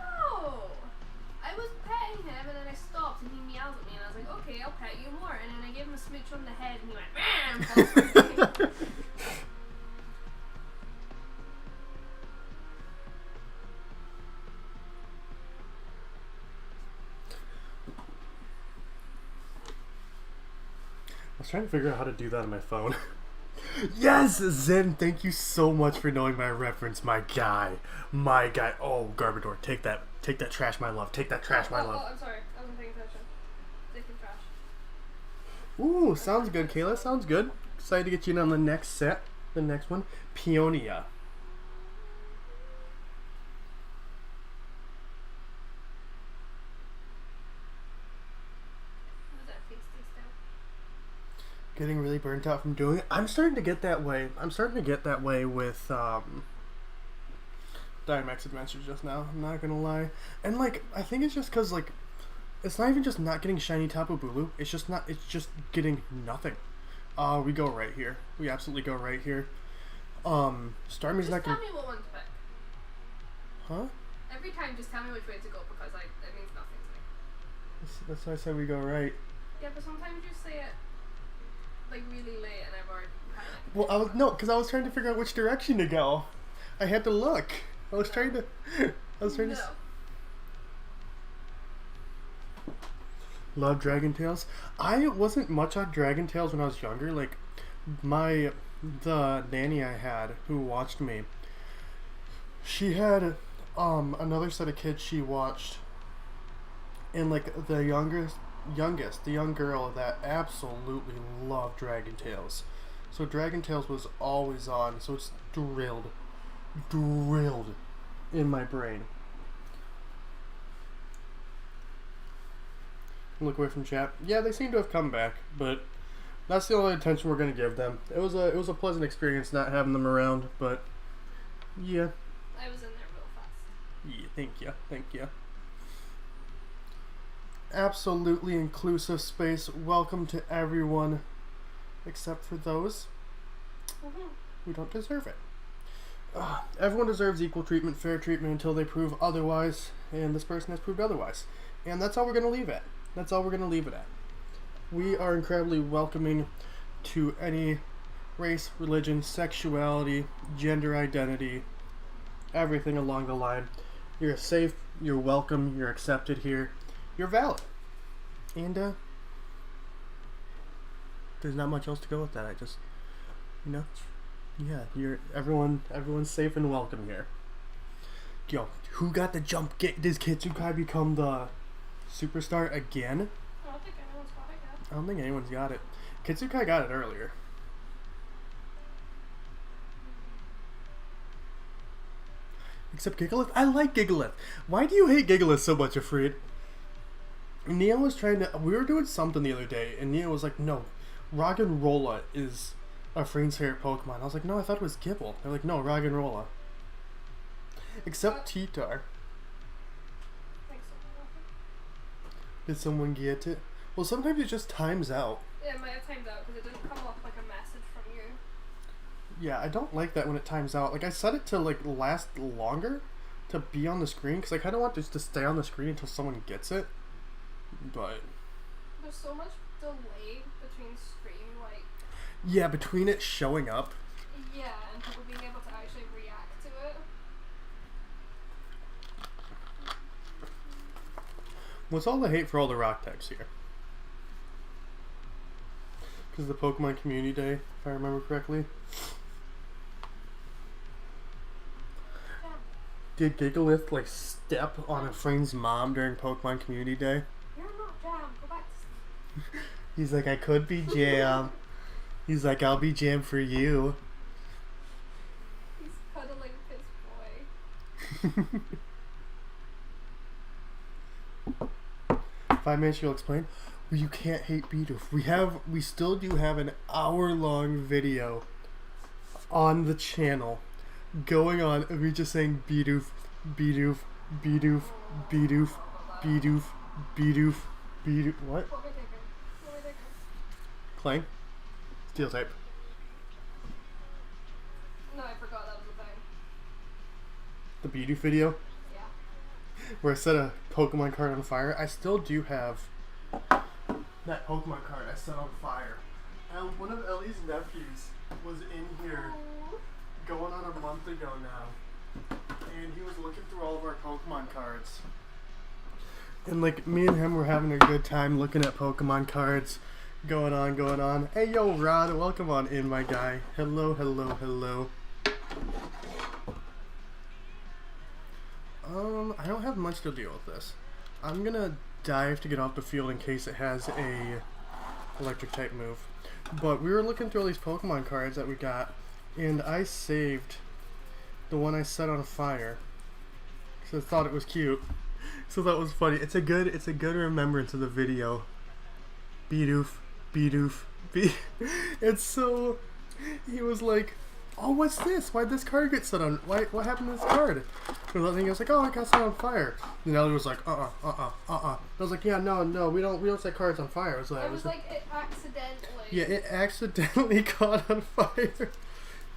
I was petting him and then I stopped and he meows at me and I was like, okay, I'll pet you more. And then I gave him a smooch on the head and he went, man. I was trying to figure out how to do that on my phone. Yes, Zen, thank you so much for knowing my reference, my guy. My guy. Oh, Garbador, take that trash, my love. Take that trash, my love. Oh, I'm sorry. I wasn't paying attention. Taking trash. Ooh, sounds good, Kayla. Sounds good. Excited to get you in on the next set. The next one, Peonia. What does that face taste out? Getting really burnt out from doing it. I'm starting to get that way. I'm starting to get that way with Dynamax Adventures just now. I'm not gonna lie. And like, I think it's just because like, it's not even just not getting shiny TAPU BULU. It's just not. It's just getting nothing. We go right here. We absolutely go right here. Starmie's Just not tell gonna. me what one to pick. Huh? Every time, just tell me which way to go because it means nothing to me. That's why I said we go right. Yeah, but sometimes you say it like really late and I've already panicked. Well, because I was trying to figure out which direction to go. I had to look. I was trying to. No. Love Dragon Tales. I wasn't much on Dragon Tales when I was younger. Like, the nanny I had who watched me, she had another set of kids she watched, and like the youngest, the young girl that absolutely loved Dragon Tales. So Dragon Tales was always on. So it's drilled in my brain. Look away from chat. Yeah, they seem to have come back, but that's the only attention we're gonna give them. It was a pleasant experience not having them around, but yeah. I was in there real fast. Yeah, thank you. Absolutely inclusive space. Welcome to everyone, except for those who don't deserve it. Everyone deserves equal treatment, fair treatment until they prove otherwise, and this person has proved otherwise. And that's all we're gonna leave it. That's all we're going to leave it at. We are incredibly welcoming to any race, religion, sexuality, gender identity, everything along the line. You're safe, you're welcome, you're accepted here, you're valid. And there's not much else to go with that. I just, everyone's safe and welcome here. Yo, who got the jump? Does Kitsukai become the superstar again? I don't think anyone's got it yet. I don't think anyone's got it. Kitsukai got it earlier. Except Gigalith. I like Gigalith. Why do you hate Gigalith so much, Afraid? Nia was trying to. We were doing something the other day, and Nia was like, no, Roggenrola is Afraid's favorite Pokemon. I was like, no, I thought it was Gible. They're like, no, Roggenrola. Except Titar. Did someone get it? Well, sometimes it just times out. Yeah, it might have timed out because it didn't come up like a message from you. Yeah, I don't like that when it times out. Like, I set it to, like, last longer to be on the screen because I kind of want this to stay on the screen until someone gets it. But there's so much delay between stream, like... Yeah, between it showing up. Yeah, and people being able to actually react to it. What's all the hate for all the rock types here? Because of the Pokemon Community Day, if I remember correctly. Yeah. Did Gigalith, like, step on a friend's mom during Pokemon Community Day? You're not Jam, go back to sleep. He's like, I could be Jam. He's like, I'll be Jam for you. He's cuddling his boy. 5 minutes, you'll explain. Well, you can't hate Bidoof. We still do have an hour-long video on the channel going on of me just saying Bidoof, Bidoof, Bidoof, Bidoof, Bidoof, Bidoof, Bidoof. What? What am I taking? What am I taking? Clang? Steel type. No, I forgot that was a thing. The Bidoof video Yeah. where I set a Pokemon card on fire. I still do have that Pokemon card I set on fire. One of Ellie's nephews was in here going on a month ago now, and he was looking through all of our Pokemon cards. And like me and him were having a good time looking at Pokemon cards, going on. Hey yo, Rod, welcome on in, my guy. Hello, hello, hello. I don't have much to deal with this. I'm gonna dive to get off the field in case it has a electric type move. But we were looking through all these Pokemon cards that we got, and I saved the one I set on fire. So I thought it was cute. So that was funny. It's a good remembrance of the video. Bidoof, Bidoof, It's so, he was like, oh, what's this? Why'd this card get set on? What happened to this card? And I was like, oh, I got set on fire. And Ellie was like, I was like, yeah, no, we don't set cards on fire. I was like, it accidentally. Yeah, it accidentally caught on fire.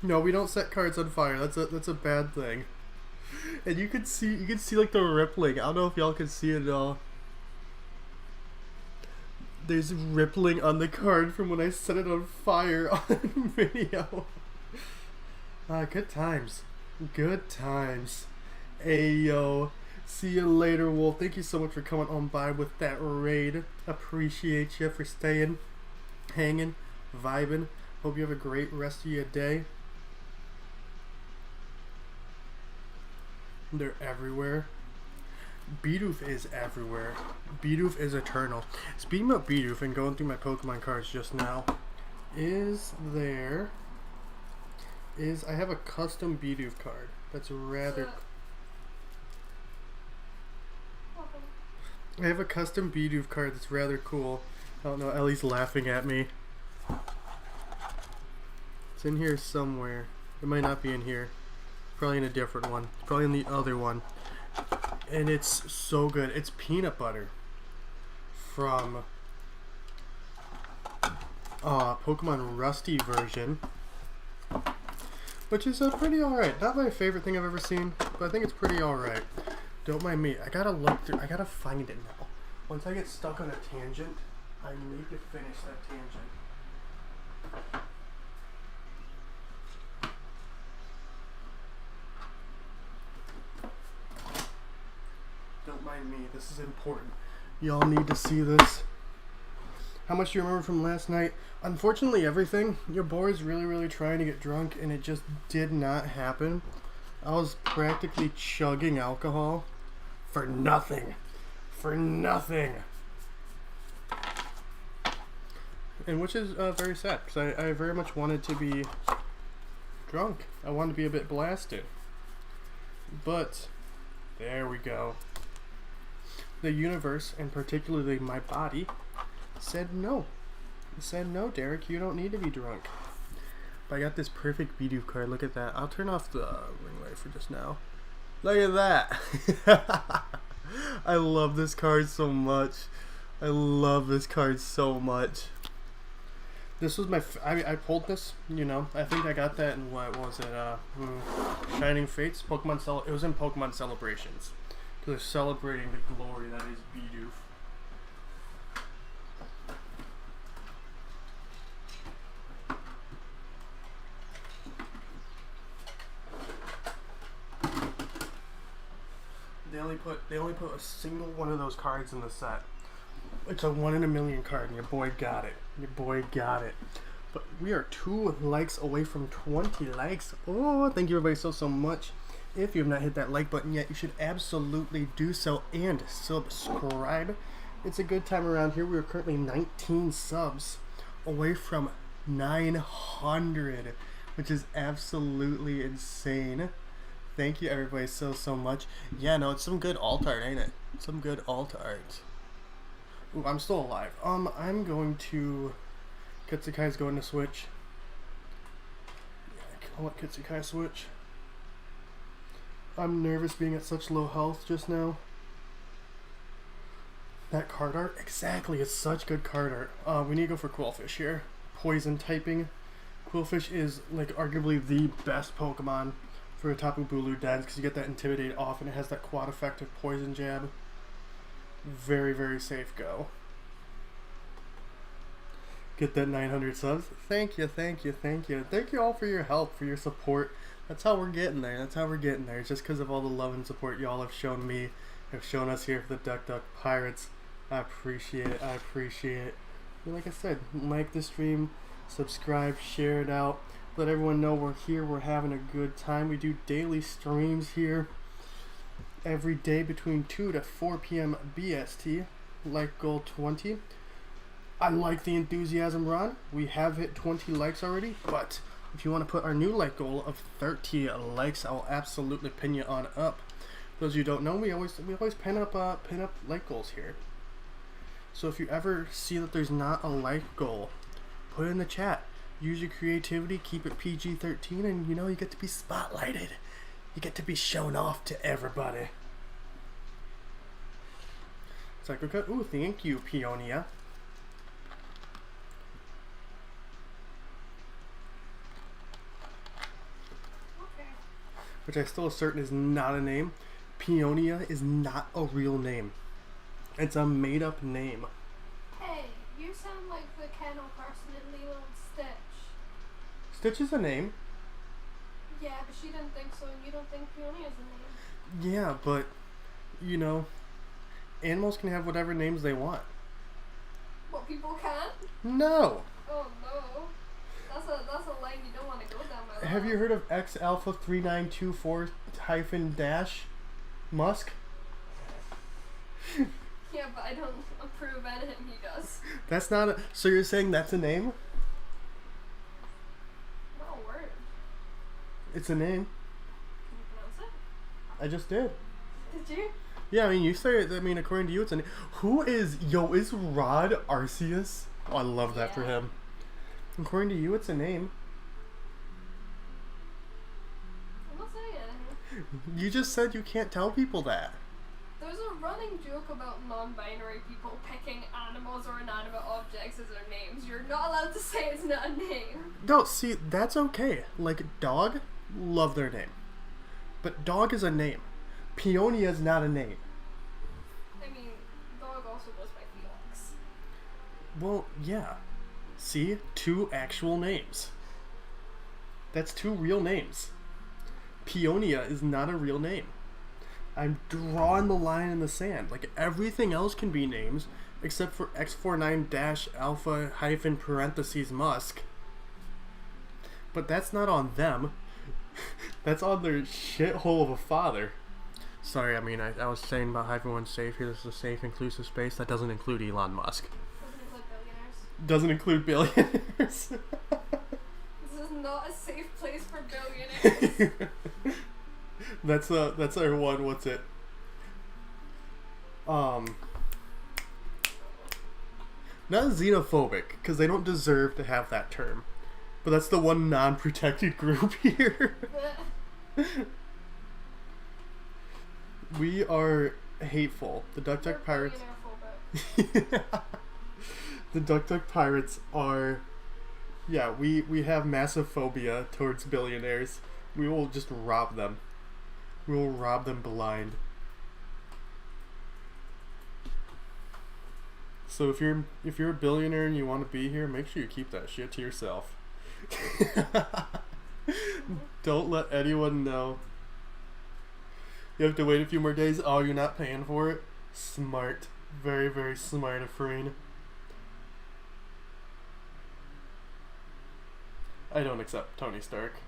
No, we don't set cards on fire. That's a bad thing. And you could see like the rippling. I don't know if y'all can see it at all. There's rippling on the card from when I set it on fire on video. Good times. Good times. Ayo. See you later, Wolf. Thank you so much for coming on by with that raid. Appreciate you for staying, hanging, vibing. Hope you have a great rest of your day. They're everywhere. Bidoof is everywhere. Bidoof is eternal. Speaking about Bidoof and going through my Pokemon cards just now, I have a custom Bidoof card that's rather... I have a custom Bidoof card that's rather cool. I don't know, Ellie's laughing at me. It's in here somewhere. It might not be in here. Probably in a different one. Probably in the other one. And it's so good. It's peanut butter from Pokemon Rusty version, which is pretty alright. Not my favorite thing I've ever seen, but I think it's pretty alright. Don't mind me. I gotta look through. I gotta find it now. Once I get stuck on a tangent, I need to finish that tangent. Don't mind me. This is important. Y'all need to see this. How much do you remember from last night? Unfortunately, everything. Your boy's really trying to get drunk, and it just did not happen. I was practically chugging alcohol for nothing. For nothing. And which is very sad, because I very much wanted to be drunk. I wanted to be a bit blasted. But, there we go. The universe, and particularly my body, said no. It said, no, Derek, you don't need to be drunk. But I got this perfect Bidoof card. Look at that. I'll turn off the ring light for just now. Look at that. I love this card so much. I love this card so much. This was my... I pulled this, you know. I think I got that in, what was it? Shining Fates? It was in Pokemon Celebrations. Because they're celebrating the glory that is Bidoof. They only put a single one of those cards in the set. It's a 1 in a million card, and your boy got it. Your boy got it. But we are 2 likes away from 20 likes. Oh, thank you everybody so much. If you have not hit that like button yet, you should absolutely do so and subscribe. It's a good time around here. We are currently 19 subs away from 900, which is absolutely insane. Thank you everybody so much. Yeah, no, it's some good alt art, ain't it? Some good alt art. Ooh, I'm still alive. I'm going to... Kitsukai's going to switch. Yeah, I'll let Kitsukai switch. I'm nervous being at such low health just now. That card art? Exactly, it's such good card art. We need to go for Quillfish here. Poison typing. Quillfish is like arguably the best Pokemon for a TAPU BULU dens because you get that Intimidate off and it has that quad effective Poison Jab. Very, very safe go. Get that 900 subs. Thank you, thank you, thank you. Thank you all for your help, for your support. That's how we're getting there. That's how we're getting there. It's just because of all the love and support y'all have shown me, have shown us here for the Duck Duck Pirates. I appreciate it. I appreciate it. And like I said, like the stream, subscribe, share it out. Let everyone know we're here. We're having a good time. We do daily streams here every day between 2 to 4 p.m. BST. Like goal 20. I like the enthusiasm, Ron. We have hit 20 likes already, but if you want to put our new like goal of 30 likes, I'll absolutely pin you on up. For those of you who don't know, we always pin up like goals here. So if you ever see that there's not a like goal, put it in the chat. Use your creativity, keep it PG-13, and you know you get to be spotlighted. You get to be shown off to everybody. Psycho Cut. Ooh, thank you, Peonia. Which I still assert is not a name. Peonia is not a real name. It's a made-up name. Hey, you sound like the kennel person in Lilo and Stitch. Stitch is a name. Yeah, but she didn't think so, and you don't think Peonia is a name. Yeah, but, you know, animals can have whatever names they want. What, people can't? No! Oh, no. That's a line you don't want to go down my Have you heard of X Alpha 3924-dash Musk? Yeah, but I don't approve anything he does. That's not a... So you're saying that's a name? Not a word. It's a name. Can you pronounce it? I just did. Did you? Yeah, I mean, you say it, I mean, according to you, it's a name. Who is... Yo, is Rod Arceus? Oh, I love that for him. According to you, it's a name. I'm not saying anything. You just said you can't tell people that. There's a running joke about non-binary people picking animals or inanimate objects as their names. You're not allowed to say it's not a name. No, see, that's okay. Like, dog, love their name. But dog is a name. Peonia is not a name. I mean, dog also goes by Felix. Well, yeah. See? 2 actual names. That's 2 real names. Peonia is not a real name. I'm drawing the line in the sand. Like, everything else can be names, except for X49-alpha-Musk. But that's not on them. That's on their shithole of a father. Sorry, I mean, I was saying about how everyone's safe here. This is a safe, inclusive space. That doesn't include Elon Musk. Doesn't include billionaires. Doesn't include billionaires. This is not a safe place for billionaires. That's our one. What's it? Not xenophobic, because they don't deserve to have that term. But that's the one non-protected group here. We are hateful. The Duck Duck Pirates. The Duck Duck Pirates are. Yeah, we have massive phobia towards billionaires. We will just rob them. We will rob them blind. So if you're a billionaire and you want to be here, make sure you keep that shit to yourself. Don't let anyone know. You have to wait a few more days. Oh, you're not paying for it? Smart. Very, very smart, Afreen. I don't accept Tony Stark.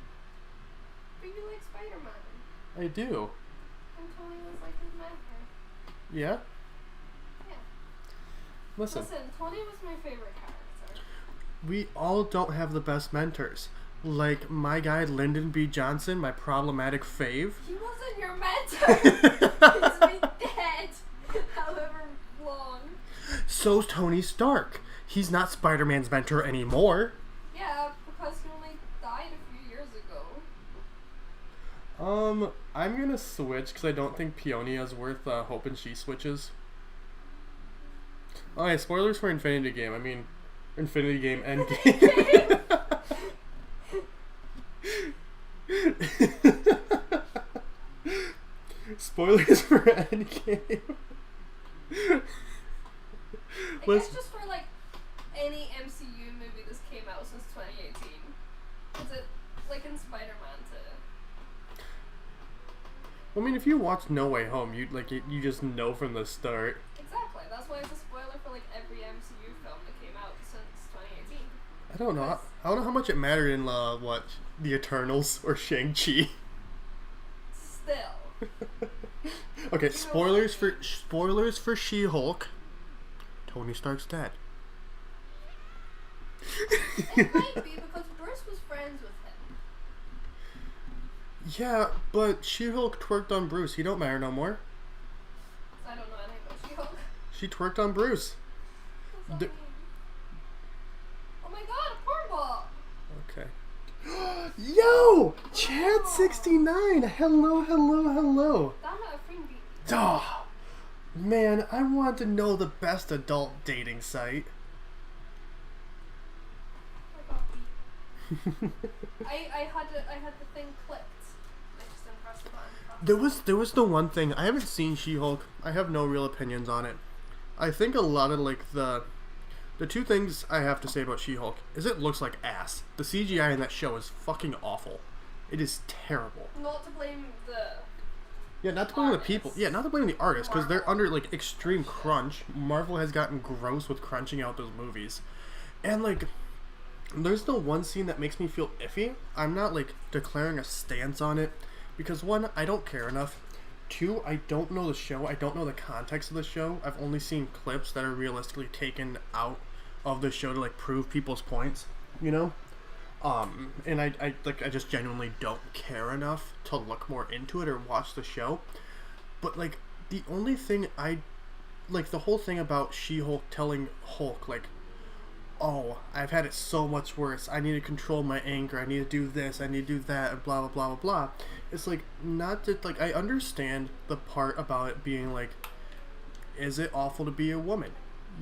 But you like Spider-Man. I do. And Tony was like his mentor. Yeah? Yeah. Listen, Tony was my favorite character. we all don't have the best mentors. Like my guy Lyndon B. Johnson, my problematic fave. He wasn't your mentor. He's been dead however long. So's Tony Stark. He's not Spider-Man's mentor anymore. Yeah, because he only died a few years ago. I'm gonna switch because I don't think Peonia is worth hoping she switches. Oh yeah, spoilers for Infinity Game. I mean, Infinity Game Endgame. Spoilers for Endgame. I guess just for like any MCU movie that's came out since 2018. Is it like in Spider-Man too? Well, I mean, if you watch No Way Home, you just know from the start. Exactly. That's why it's a spoiler for like every MCU film that came out since 2018. I don't know. I don't know how much it mattered in what the Eternals or Shang-Chi. Still. Okay, spoilers for She-Hulk. Tony Stark's dead. It might be because Bruce was friends with him. Yeah, but She-Hulk twerked on Bruce. He don't matter no more. I don't know anything about She-Hulk. She twerked on Bruce. What's that mean? Oh my god, a porn ball! Okay. Yo! Chad69! Hello. Damn it, a freaking beat. Oh, man, I want to know the best adult dating site. I got beat. I had the thing clicked. I just didn't press the button. There was the one thing. I haven't seen She-Hulk. I have no real opinions on it. I think a lot of the two things I have to say about She-Hulk is it looks like ass. The CGI in that show is fucking awful. It is terrible. Not to blame the... Yeah, not to blame the people. Yeah, not to blame the artists, because they're under, extreme crunch. Marvel has gotten gross with crunching out those movies. And, there's no one scene that makes me feel iffy. I'm not, declaring a stance on it. Because, one, I don't care enough. Two, I don't know the show. I don't know the context of the show. I've only seen clips that are realistically taken out of the show to, prove people's points. You know? And I just genuinely don't care enough to look more into it or watch the show. But, the only thing the whole thing about She-Hulk telling Hulk, oh, I've had it so much worse. I need to control my anger. I need to do this. I need to do that, and blah, blah, blah, blah, blah. It's, not that, I understand the part about it being, is it awful to be a woman?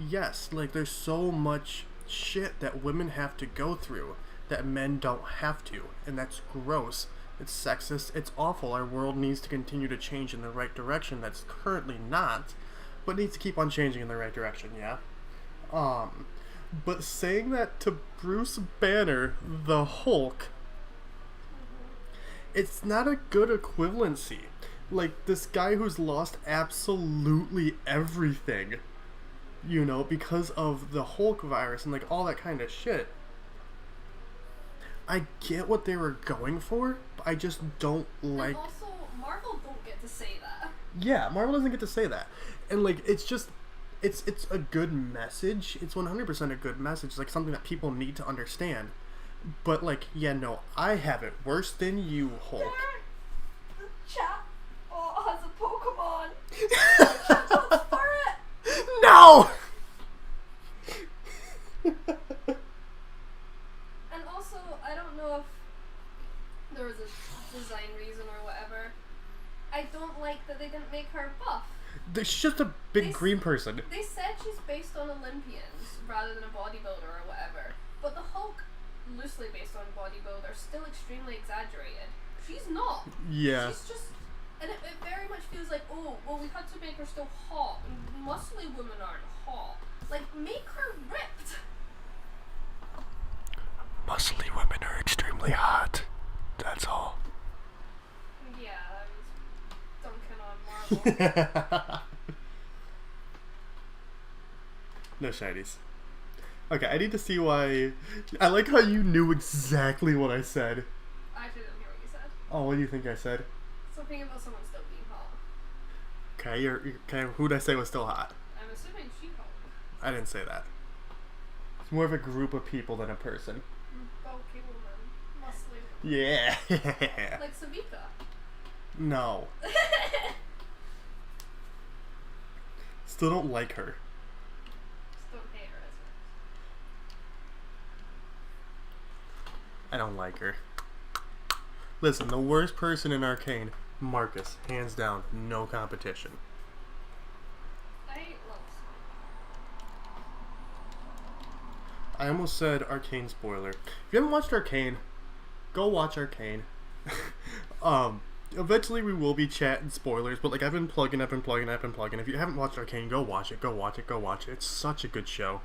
Yes. There's so much shit that women have to go through that men don't have to, and that's gross. It's sexist. It's awful. Our world needs to continue to change in the right direction. That's currently not, but needs to keep on changing in the right direction, yeah? But saying that to Bruce Banner, the Hulk, it's not a good equivalency. This guy who's lost absolutely everything, because of the Hulk virus and, all that kind of shit. I get what they were going for, but I just don't like... And also, Marvel don't get to say that. Yeah, Marvel doesn't get to say that. And, it's just... It's a good message. It's 100% a good message. Something that people need to understand. But, yeah, no, I have it worse than you, Hulk. The chat has a Pokemon. Chat votes for it. No! And also, I don't know if there was a design reason or whatever. I don't like that they didn't make her buff. She's just a big green person. They said she's based on Olympians rather than a bodybuilder or whatever. But the Hulk, loosely based on bodybuilder, still extremely exaggerated. She's not. Yeah. She's just... And it very much feels like, oh, well, we had to make her still hot. And muscly women aren't hot. Make her ripped. Muscly women are extremely hot. That's all. Yeah, I was dunking on Marvel. No shinies. Okay, I need to see why... I like how you knew exactly what I said. I actually didn't hear what you said. Oh, what do you think I said? Something about someone still being hot. Okay, who'd I say was still hot? I'm assuming She-Hulk. I didn't say that. It's more of a group of people than a person. Bulky woman. Muscly. Yeah. Like Savika. No. Still don't like her. Just don't hate her as much. I don't like her. Listen, the worst person in Arcane, Marcus, hands down, no competition. I love I almost said Arcane spoiler. If you haven't watched Arcane, go watch Arcane. Eventually we will be chatting spoilers, but like I've been plugging. If you haven't watched Arcane, go watch it. It's such a good show.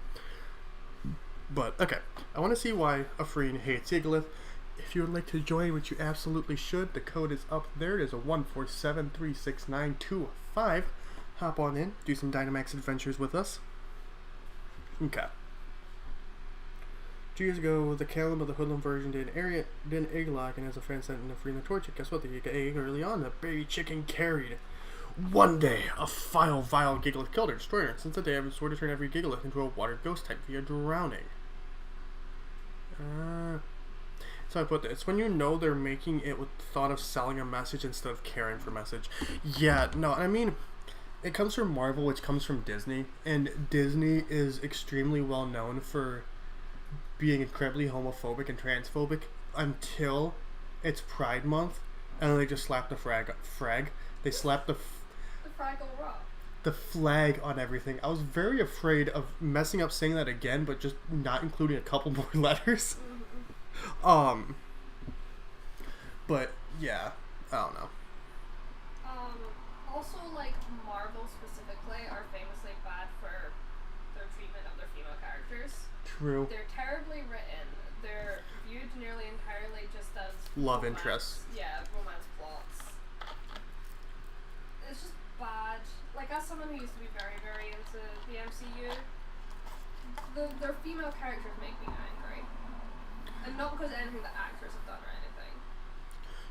But okay, I want to see why Afreen hates Igalith. If you would like to join, which you absolutely should, the code is up there. It is a 147369205. Hop on in, do some Dynamax adventures with us. Okay. 2 years ago, the Callum of the Hoodlum version did egg lock, and as a friend sent in a free torch. Guess what? The egg early on, the baby chicken carried. One day, a vile Gigalith killed her, destroyed her. Since that day, I've been sworn to turn every Gigalith into a water ghost type via drowning. So I put this. When you know they're making it with the thought of selling a message instead of caring for message. Yeah, no, I mean, it comes from Marvel, which comes from Disney, and Disney is extremely well known for being incredibly homophobic and transphobic until it's Pride Month, and then they just slap the frag. They slap the Fraggle Rock. The flag on everything. I was very afraid of messing up saying that again, but just not including a couple more letters. But yeah, I don't know. Also, like, Marvel specifically are famously bad for their treatment of their female characters. True. They're terribly written. They're viewed nearly entirely just as Love romance. interests. Yeah, romance plots. It's just bad. Like, as someone who used to be very, very into the MCU, their female characters make me angry. And not because of anything the actors have done or anything.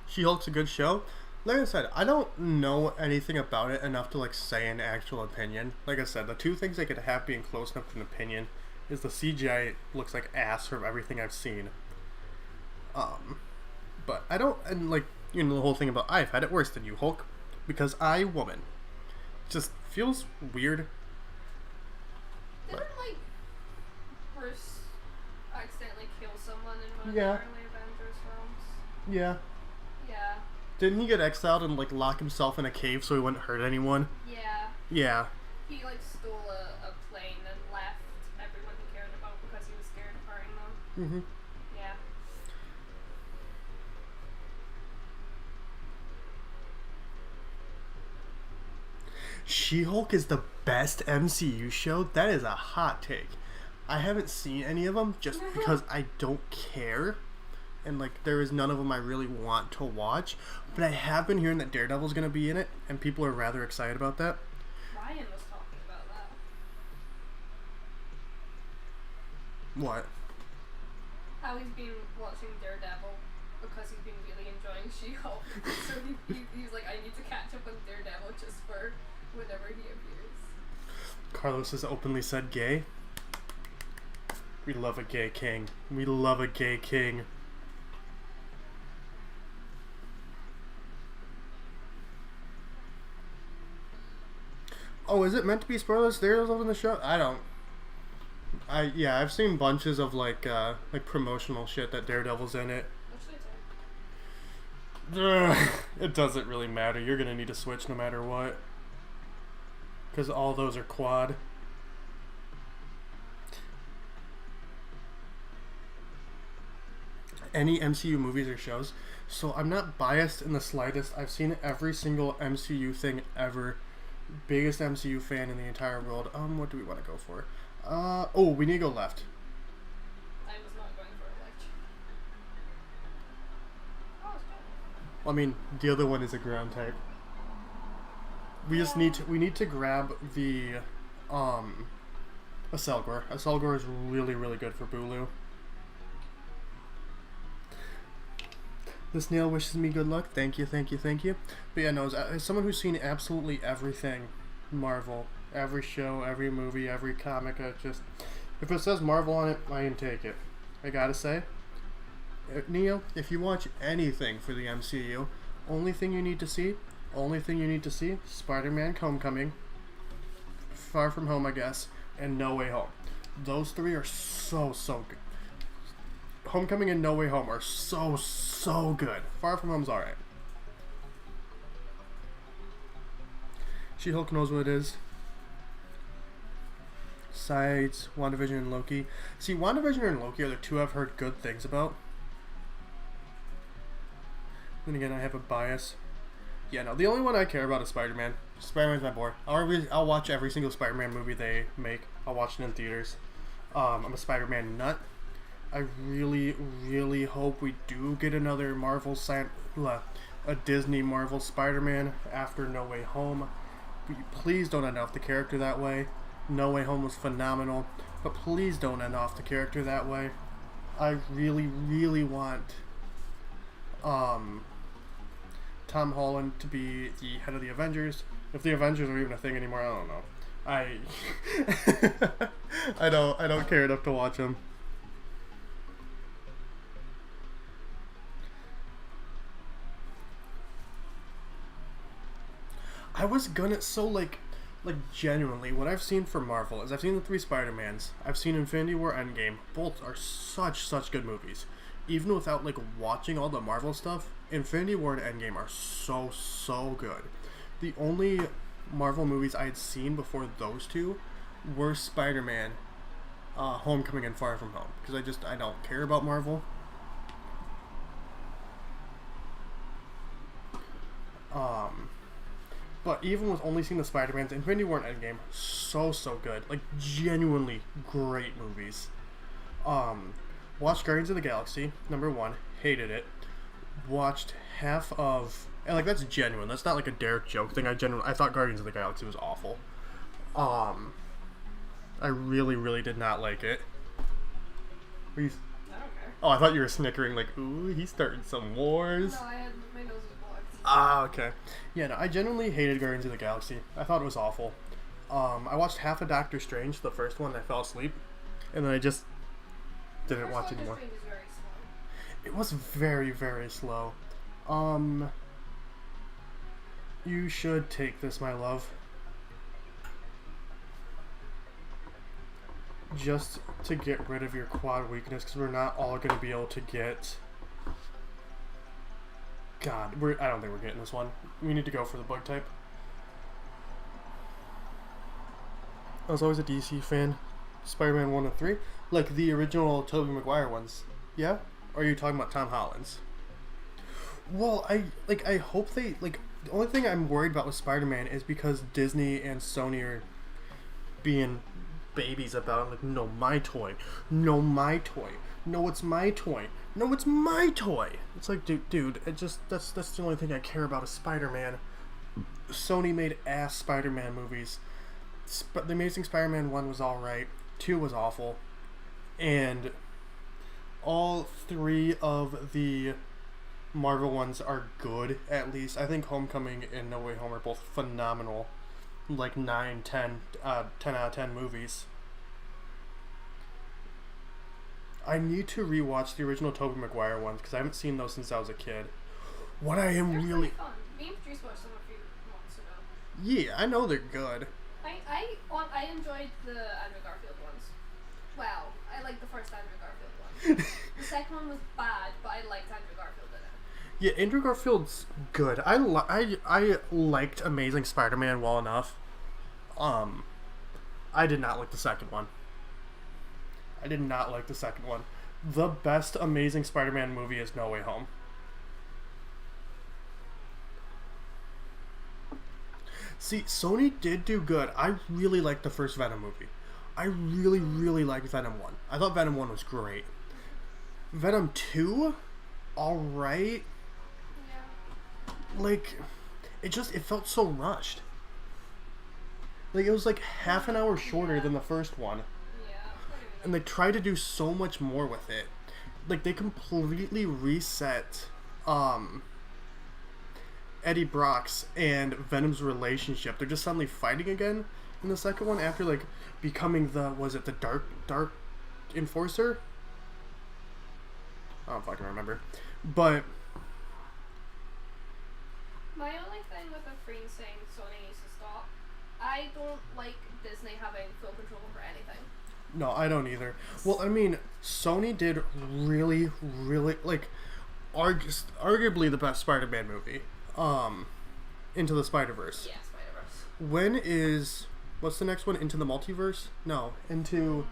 She-Hulk's a good show. Like I said, I don't know anything about it enough to like say an actual opinion. Like I said, the two things I could have being close enough to an opinion is the CGI looks like ass from everything I've seen. But I don't, and like, you know, the whole thing about I've had it worse than you, Hulk, because I, woman, just feels weird. Didn't, like, Bruce accidentally kill someone in one of Yeah. the early Avengers films? Yeah. Yeah. Didn't he get exiled and like lock himself in a cave so he wouldn't hurt anyone? Yeah. Yeah. He, like, stole a plane and left everyone he cared about because he was scared of hurting them. Mm-hmm. Yeah. She-Hulk is the best MCU show? That is a hot take. I haven't seen any of them just because I don't care. And, like, there is none of them I really want to watch. But I have been hearing that Daredevil's going to be in it, and people are rather excited about that. Ryan was talking about that. What? How he's been watching Daredevil because he's been really enjoying She-Hulk. So he was like, I need to catch up on Daredevil just for whenever he appears. Carlos has openly said gay. We love a gay king. We love a gay king. Oh, is it meant to be spoilers? Daredevil's in the show? I don't. Yeah, I've seen bunches of like promotional shit that Daredevil's in it. What should I take? It doesn't really matter. You're gonna need to switch no matter what. Because all those are quad. Any MCU movies or shows. So I'm not biased in the slightest. I've seen every single MCU thing ever. Biggest MCU fan in the entire world. What do we want to go for? Oh, we need to go left. I was not going for a lecture. Oh, it's fine. I mean, the other one is a ground type. We just need to grab the Aselgor. Aselgor is really, really good for BULU. The snail wishes me good luck. Thank you. But yeah, no, as someone who's seen absolutely everything Marvel, every show, every movie, every comic, if it says Marvel on it, I can take it. I gotta say, Neo, if you watch anything for the MCU, only thing you need to see, Spider-Man Homecoming, Far From Home, I guess, and No Way Home. Those three are so good. Homecoming and No Way Home are so good. Far From Home's alright. She-Hulk knows what it is. Besides WandaVision and Loki. See, WandaVision and Loki are the two I've heard good things about. Then again, I have a bias. Yeah, no, the only one I care about is Spider-Man. Spider-Man's my boy. I'll watch every single Spider-Man movie they make. I'll watch it in theaters. I'm a Spider-Man nut. I really, really hope we do get another a Disney Marvel Spider-Man after No Way Home. Please don't end off the character that way. No Way Home was phenomenal, but please don't end off the character that way. I really, really want Tom Holland to be the head of the Avengers. If the Avengers are even a thing anymore, I don't know. I don't care enough to watch them. I was gonna genuinely, what I've seen for Marvel is I've seen the 3 Spider-Mans. I've seen Infinity War, Endgame. Both are such good movies. Even without watching all the Marvel stuff, Infinity War and Endgame are so good. The only Marvel movies I had seen before those two were Spider-Man, Homecoming, and Far From Home, because I don't care about Marvel. But even with only seeing the Spider-Mans, Infinity War and Endgame, so good. Genuinely great movies. Watched Guardians of the Galaxy, number 1. Hated it. Watched half of... And, that's genuine. That's not, a Derek joke thing. I thought Guardians of the Galaxy was awful. I really did not like it. Were you... I don't care. Oh, I thought you were snickering, ooh, he's starting some wars. No, my nose was blocked. Ah, okay. Yeah, no, I genuinely hated Guardians of the Galaxy. I thought it was awful. I watched half of Doctor Strange, the first one, and I fell asleep. And then I just didn't watch anymore. Doctor Strange is very slow. It was very slow. You should take this, my love. Just to get rid of your quad weakness, because we're not all going to be able to get... God, I don't think we're getting this one. We need to go for the bug type. I was always a DC fan. Spider-Man 1 and 3. The original Tobey Maguire ones. Yeah? Or are you talking about Tom Holland's? Well, I hope they... the only thing I'm worried about with Spider-Man is because Disney and Sony are being babies about it. No, my toy. No, my toy. No, it's my toy. No, it's my toy. It's dude, that's the only thing I care about is Spider-Man. Sony made ass Spider-Man movies. The Amazing Spider-Man 1 was alright. 2 was awful. And all 3 of the Marvel ones are good, at least. I think Homecoming and No Way Home are both phenomenal. 9, 10 out of 10 movies. I need to rewatch the original Tobey Maguire ones because I haven't seen those since I was a kid. What I am They're really... fun. Me and Patrice watched them a few months ago. Yeah, I know they're good. I enjoyed the Andrew Garfield ones. Well, I liked the first Andrew Garfield one. The second one was bad, but I liked Andrew Garfield in it. Yeah, Andrew Garfield's good. I liked Amazing Spider-Man well enough. I did not like the second one. The best Amazing Spider-Man movie is No Way Home. See, Sony did do good. I really liked the first Venom movie. I really liked Venom 1. I thought Venom 1 was great. Venom 2? Alright. Yeah. It felt so rushed. It was half an hour shorter than the first one. Yeah. And they tried to do so much more with it. They completely reset Eddie Brock's and Venom's relationship. They're just suddenly fighting again in the second one after becoming the dark enforcer? I don't fucking remember. But my only thing with the Freen saying Sony needs to stop, I don't like Disney having full control over anything. No, I don't either. Well, I mean, Sony did really arguably the best Spider-Man movie. Into the Spider-Verse. Yeah, Spider-Verse. When is what's the next one? Into the Multiverse? No, into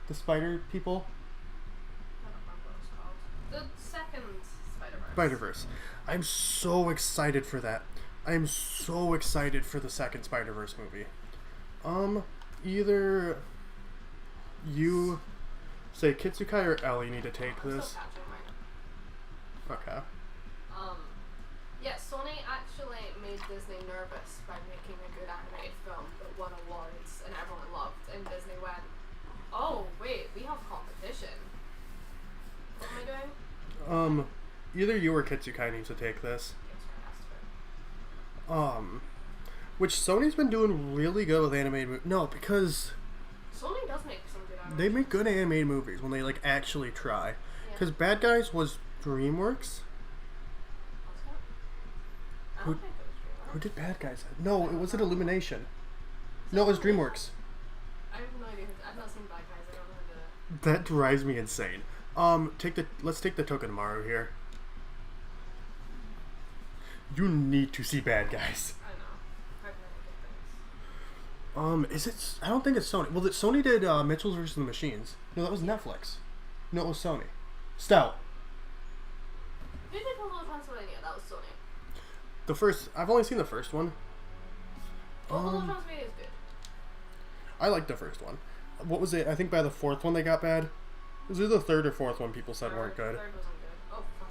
the Spider People. I don't remember what it's called. The second Spider-Verse. Spider-Verse. I'm so excited for that. I'm so excited for the second Spider-Verse movie. Either you say Kitsukai or Ellie need to take I'm this. still catching mine. Okay. Yeah, Sony actually made Disney nervous by making a good animated film that won awards and everyone loved, and Disney went, oh, wait, we have competition. What am I doing? Either you or Kitsukai needs to take this. Yes, I asked for Which Sony's been doing really good with animated No, because it. Sony does make some good animated they make good animated movies when they, like, actually try. Yeah. Because Bad Guys was DreamWorks. I Who- don't think it was Who did Bad Guys? No, it wasn't Illumination. No, it was DreamWorks. I have no idea. I've not seen Bad Guys. I don't know who did it. That drives me insane. Let's take the Tokenomaru here. You need to see Bad Guys. I know. I've never good things. Is it? I don't think it's Sony. Well, Sony did Mitchell's vs. the Machines. No, that was Netflix. No, it was Sony. Stout. Who did Hotel Transylvania? That was Sony. The first. I've only seen the first one. Hotel Transylvania is good. I liked the first one. What was it? I think by the fourth one they got bad. Was it the third or fourth one people said weren't good? Third wasn't good. Oh, fuck.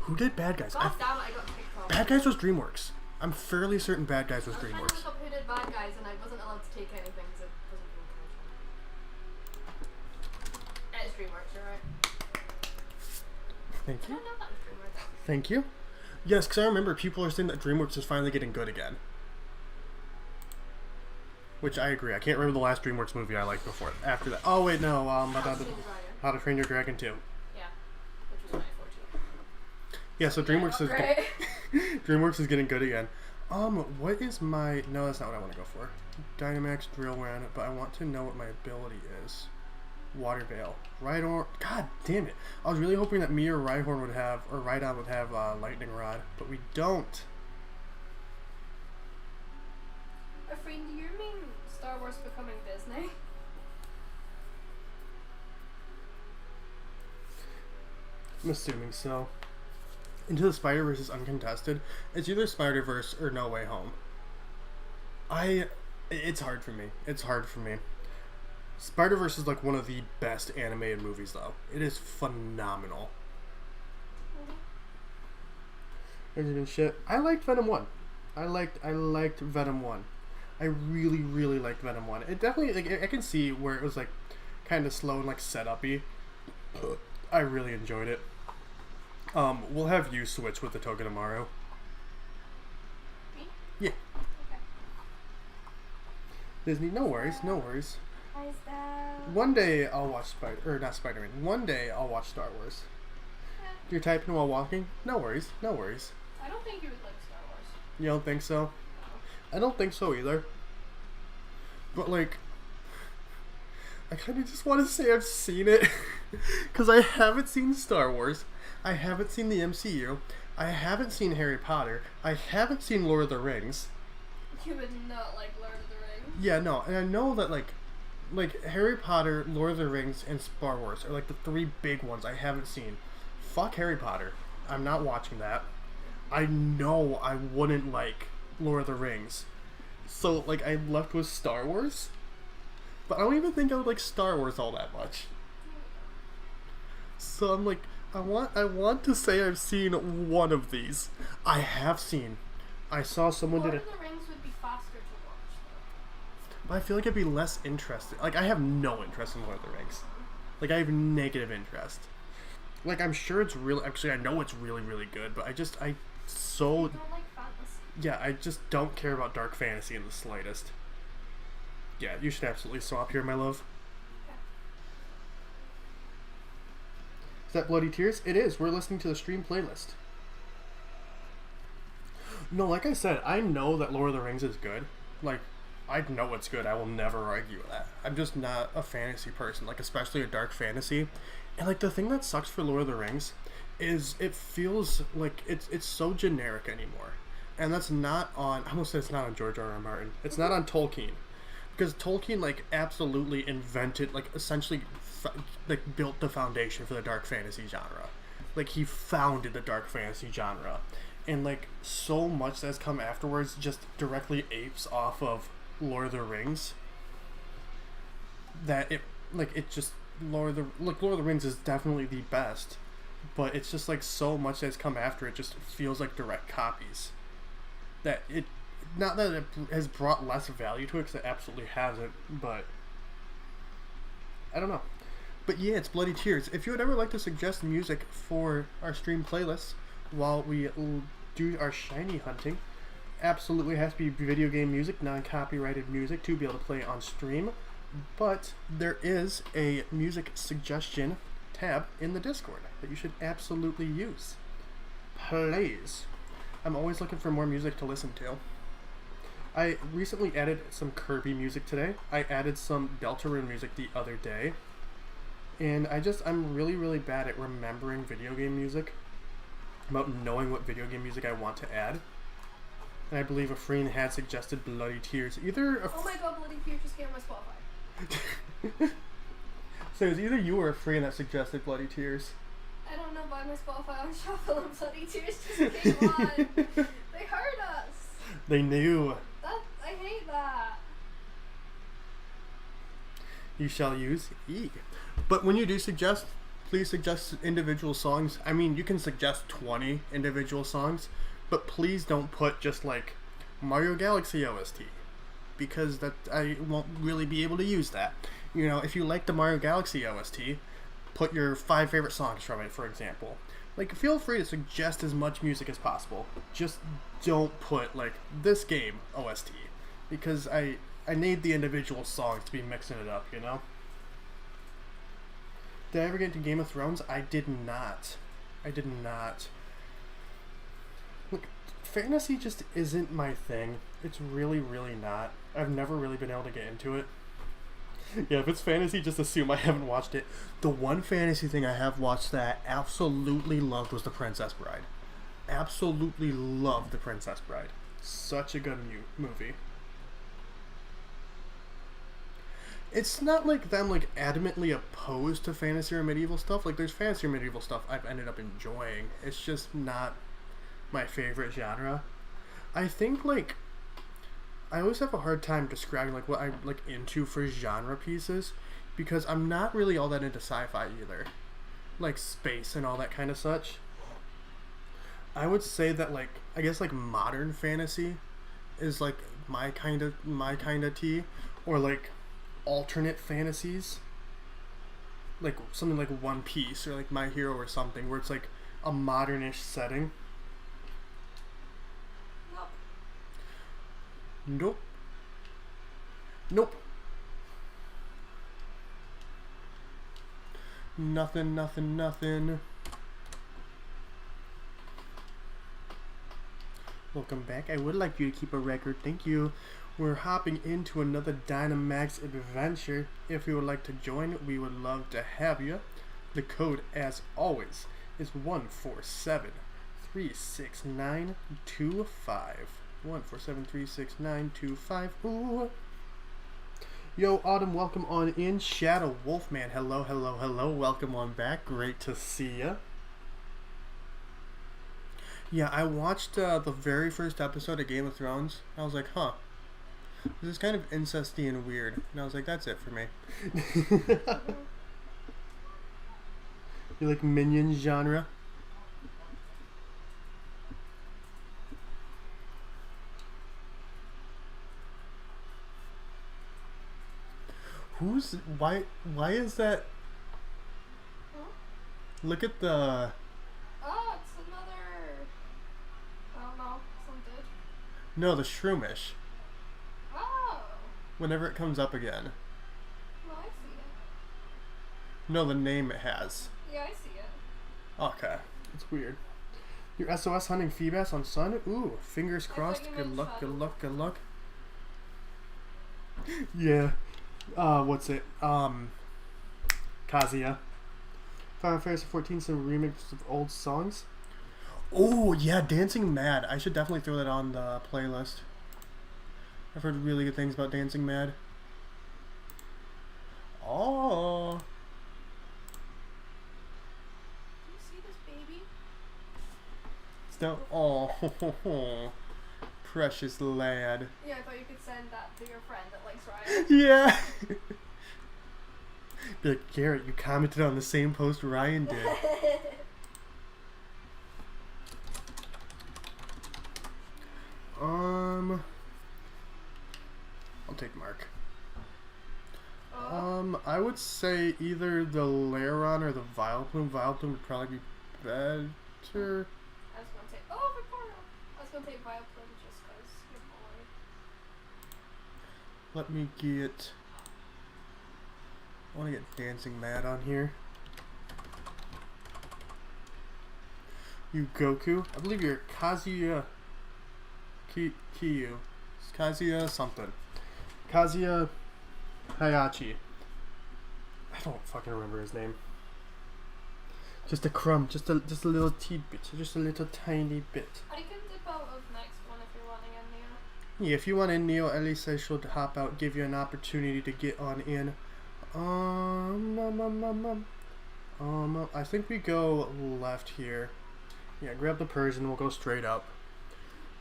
Who did Bad Guys? God damn it, I got kicked off. Bad Guys was DreamWorks. I'm fairly certain Bad Guys was I was trying to DreamWorks. look up who did Bad Guys and I wasn't allowed to take anything because it wasn't being commissioned. It's DreamWorks, you're right. Thank I you. don't know if that was DreamWorks. Thank you. Yes, because I remember people are saying that DreamWorks is finally getting good again. Which I agree. I can't remember the last DreamWorks movie I liked before. After that. Oh, wait, no. How to Train Your Dragon 2. Yeah, which was 2014. Yeah, so DreamWorks is Great. DreamWorks is getting good again. What is my... No, that's not what I want to go for. Dynamax, Drill Run, but I want to know what my ability is. Water Veil. Rhydon... God damn it. I was really hoping that me or Rhyhorn would have... Or Rhydon would have Lightning Rod, but we don't. Friend, do you mean Star Wars becoming Disney? I'm assuming so. Into the Spider-Verse is uncontested. It's either Spider-Verse or No Way Home. It's hard for me. It's hard for me. Spider-Verse is like one of the best animated movies, though. It is phenomenal. There's even shit. I liked Venom 1. I liked Venom 1. I really, really liked Venom 1. It definitely, like, I can see where it was, like, kind of slow and, like, set-up-y. I really enjoyed it. We'll have you switch with the Tokenomaru. Me? Yeah. Okay. Disney, no worries, no worries. Hi, Steph. One day I'll watch not Spider-Man. One day I'll watch Star Wars. You're typing while walking? No worries, no worries. I don't think you would like Star Wars. You don't think so? No. I don't think so either. But, like, I kind of just want to say I've seen it. Because I haven't seen Star Wars. I haven't seen the MCU. I haven't seen Harry Potter. I haven't seen Lord of the Rings. You would not like Lord of the Rings. Yeah, no. And I know that, like Harry Potter, Lord of the Rings, and Star Wars are, like, the three big ones I haven't seen. Fuck Harry Potter. I'm not watching that. I know I wouldn't like Lord of the Rings. So, like, I'm left with Star Wars. But I don't even think I would like Star Wars all that much. So I'm like, I want to say I've seen one of these. I have seen. I saw someone Lord did of it. the Rings would be faster to watch, though. But I feel like I'd be less interested. Like, I have no interest in Lord of the Rings. Like, I have negative interest. Like, I'm sure it's really... Actually, I know it's really, really good, but I You don't like fantasy. Yeah, I just don't care about dark fantasy in the slightest. Yeah, you should absolutely swap here, my love. Okay. Is that Bloody Tears? It is. We're listening to the stream playlist. No, like I said, I know that Lord of the Rings is good. Like, I know it's good. I will never argue with that. I'm just not a fantasy person, like, especially a dark fantasy. And, like, the thing that sucks for Lord of the Rings is it feels like it's so generic anymore. And that's not on, I almost said it's not on George R. R. Martin. It's not on Tolkien. Because Tolkien, like, absolutely invented, like, essentially, like, built the foundation for the dark fantasy genre. Like, he founded the dark fantasy genre. And, like, so much that's come afterwards just directly apes off of Lord of the Rings. That it, like, it just, Lord of the Rings is definitely the best. But it's just, like, so much that's come after it just feels like direct copies. That it, not that it has brought less value to it, because it absolutely hasn't, but I don't know. But yeah, it's Bloody Tears. If you would ever like to suggest music for our stream playlists while we do our shiny hunting, absolutely has to be video game music, non-copyrighted music to be able to play on stream. But there is a music suggestion tab in the Discord that you should absolutely use. Please. I'm always looking for more music to listen to. I recently added some Kirby music today. I added some Deltarune music the other day. And I'm really, really bad at remembering video game music. About knowing what video game music I want to add. And I believe a friend had suggested Bloody Tears. Oh my god, Bloody Tears just came on my Spotify. So it was either you or a friend that suggested Bloody Tears. I don't know why my Spotify on shuffle and Bloody Tears just came on. They heard us. They knew. I hate that. You shall use E. But when you do suggest, please suggest individual songs. I mean, you can suggest 20 individual songs, but please don't put just like Mario Galaxy OST, because that I won't really be able to use that. You know, if you like the Mario Galaxy OST, put your 5 favorite songs from it, for example. Like, feel free to suggest as much music as possible. Just don't put, like, this game OST. Because I need the individual songs to be mixing it up, you know? Did I ever get into Game of Thrones? I did not. Look, fantasy just isn't my thing. It's really, really not. I've never really been able to get into it. Yeah, if it's fantasy, just assume I haven't watched it. The one fantasy thing I have watched that I absolutely loved was The Princess Bride. Absolutely loved The Princess Bride. Such a good movie. It's not like that I'm like adamantly opposed to fantasy or medieval stuff. Like, there's fantasy or medieval stuff I've ended up enjoying. It's just not my favorite genre. I think, like, I always have a hard time describing like what I'm like into for genre pieces, because I'm not really all that into sci-fi either, like space and all that kind of such. I would say that, like, I guess like modern fantasy is like my kind of tea, or like alternate fantasies, like something like One Piece or like My Hero or something, where it's like a modernish setting. Nope. Nothing. Welcome back. I would like you to keep a record. Thank you. We're hopping into another Dynamax adventure. If you would like to join, we would love to have you. The code, as always, is 147369255. 147369255. Ooh. Yo, Autumn, welcome on in. Shadow Wolfman, hello. Welcome on back. Great to see ya. Yeah, I watched the very first episode of Game of Thrones. I was like, huh. This is kind of incesty and weird. And I was like, that's it for me. You like Minions genre? Why is that? Huh? Look at the... Oh, it's another... I don't know, some dude. No, the Shroomish. Oh! Whenever it comes up again. No, I see it. No, the name it has. Yeah, I see it. Okay. It's weird. You're SOS hunting Feebas on Sun? Ooh, fingers crossed. Good luck. Yeah. What's it? Kazuya. Final Fantasy 14, some remix of old songs. Oh, yeah, Dancing Mad. I should definitely throw that on the playlist. I've heard really good things about Dancing Mad. Oh. Do you see this baby? It's no. Oh. Precious lad. Yeah, I thought you could send that to your friend that likes Ryan. Yeah. Be like, Garrett, you commented on the same post Ryan did. I'll take Mark. I would say either the Laron or the Vileplume. Vileplume would probably be better. I was gonna say, oh, Victoria! I was gonna take Vileplume just because you're bored. Let me get... I want to get Dancing Mad on here. You Goku. I believe you're Kazuya... Kiyu. It's Kazuya something. Kazuya Hayachi. I don't fucking remember his name. Just a crumb, just a little tidbit, just a little tiny bit. I can dip out of next one if you're running in Neo. Yeah, if you want in Neo, at least I should hop out, give you an opportunity to get on in. I think we go left here. Yeah, grab the Persian, we'll go straight up.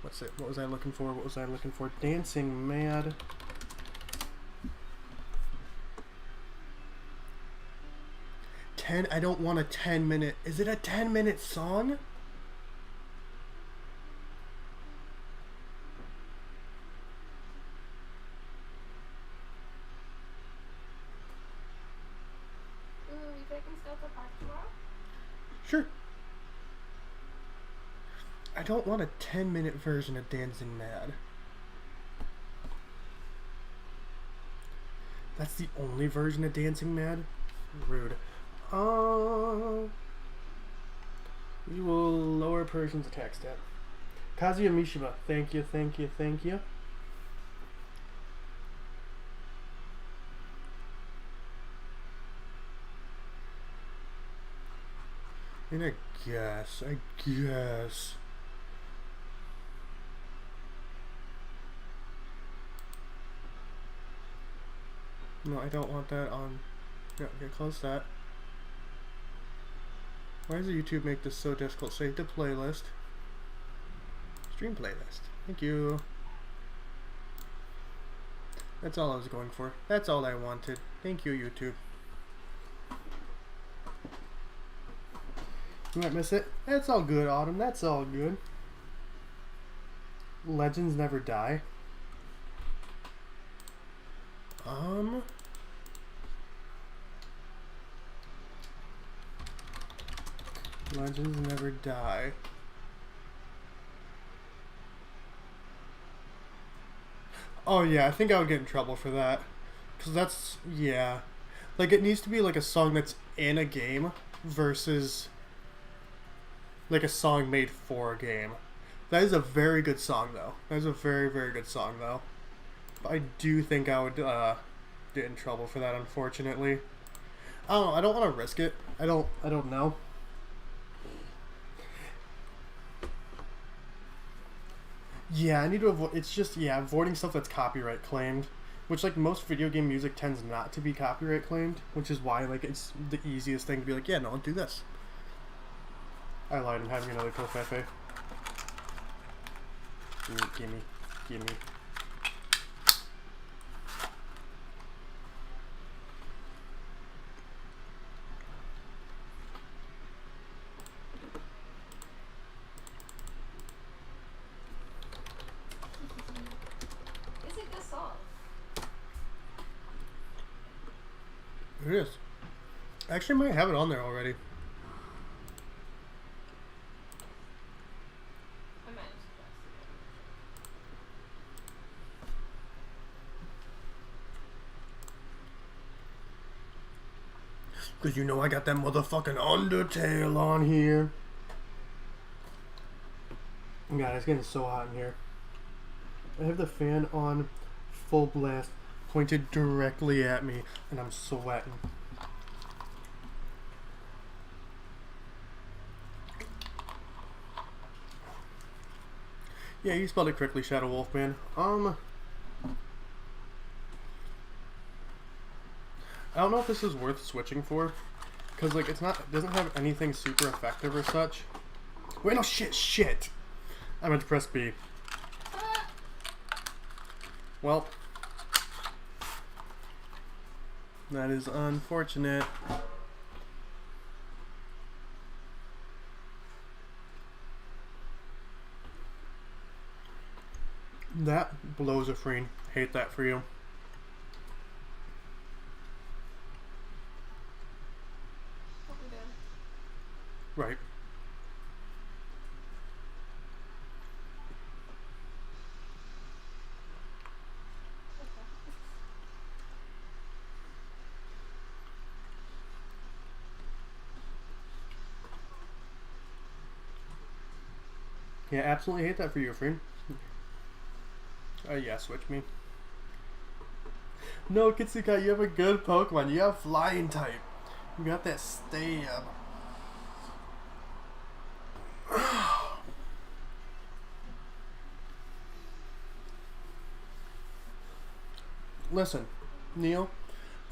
What's it? What was I looking for? What was I looking for? Dancing Mad. I don't want a 10-minute. Is it a 10-minute song? You taking stuff to park tomorrow? Sure. I don't want a 10-minute version of Dancing Mad. That's the only version of Dancing Mad? Rude. We will lower Persian's attack stat. Kazuya Mishima, thank you, thank you, thank you. And I guess. No, I don't want that on. Yeah, okay, close that. Why does YouTube make this so difficult? Save to playlist. Stream playlist. Thank you. That's all I was going for. That's all I wanted. Thank you, YouTube. You might miss it. That's all good, Autumn. That's all good. Legends never die. Legends never die. Oh yeah, I think I would get in trouble for that. Cause that's, yeah. Like it needs to be like a song that's in a game versus like a song made for a game. That is a very good song though. That is a very, very good song though. But I do think I would get in trouble for that, unfortunately. I don't know, I don't want to risk it. I don't know. Yeah, I need to avoid. It's just, yeah, avoiding stuff that's copyright claimed, which like most video game music tends not to be copyright claimed, which is why like it's the easiest thing to be like, yeah, no, I'll do this. I lied. I'm having another Covfefe. Gimme. Is it this song? It is. I actually might have it on there already. I might have suggested it. Because you know I got that motherfucking Undertale on here. God, it's getting so hot in here. I have the fan on full blast, pointed directly at me, and I'm sweating. Yeah, you spelled it correctly, Shadow Wolfman. I don't know if this is worth switching for, because like it doesn't have anything super effective or such. Wait, no, shit. I meant to press B. Well, that is unfortunate. That blows a freen. Hate that for you. What we doing? Right. Yeah, absolutely hate that for you, friend. Yeah, switch me. No, Kitsuka, you have a good Pokemon. You have Flying type. You got that stab. Listen, Neil,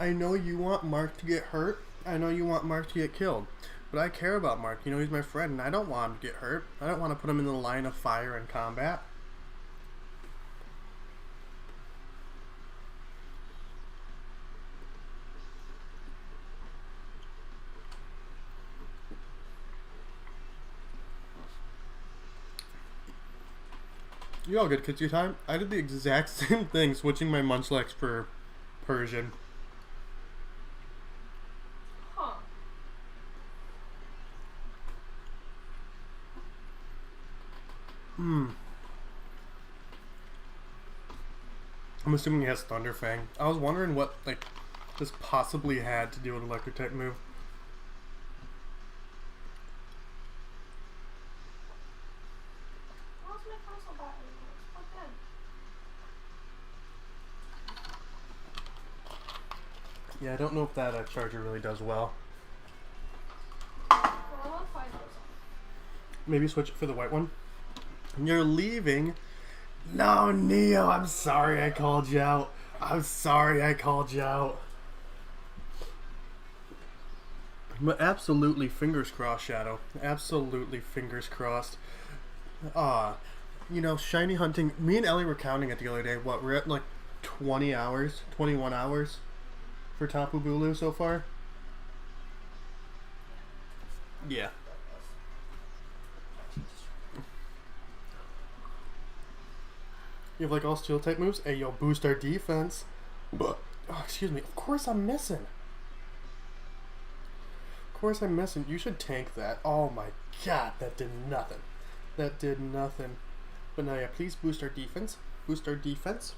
I know you want Mark to get hurt. I know you want Mark to get killed. But I care about Mark. You know, he's my friend, and I don't want him to get hurt. I don't want to put him in the line of fire in combat. You all good, Kitsu time? I did the exact same thing, switching my Munchlax for Persian. Huh. I'm assuming he has Thunderfang. I was wondering what, like, this possibly had to do with Electric type move. How's my console battery? It's plugged in. Yeah, I don't know if that charger really does well. Well, I'm on 5%. Maybe switch it for the white one. You're leaving? No, Neo, I'm sorry I called you out. I'm sorry I called you out. But absolutely fingers crossed, Shadow. Absolutely fingers crossed. You know, shiny hunting. Me and Ellie were counting it the other day. What, we're at like 20 hours, 21 hours for TAPU BULU so far? Yeah. You have like all steel type moves? Hey, yo, boost our defense. Oh, excuse me. Of course I'm missing. Of course I'm missing. You should tank that. Oh my god, that did nothing. That did nothing. But now, yeah, please boost our defense. Boost our defense.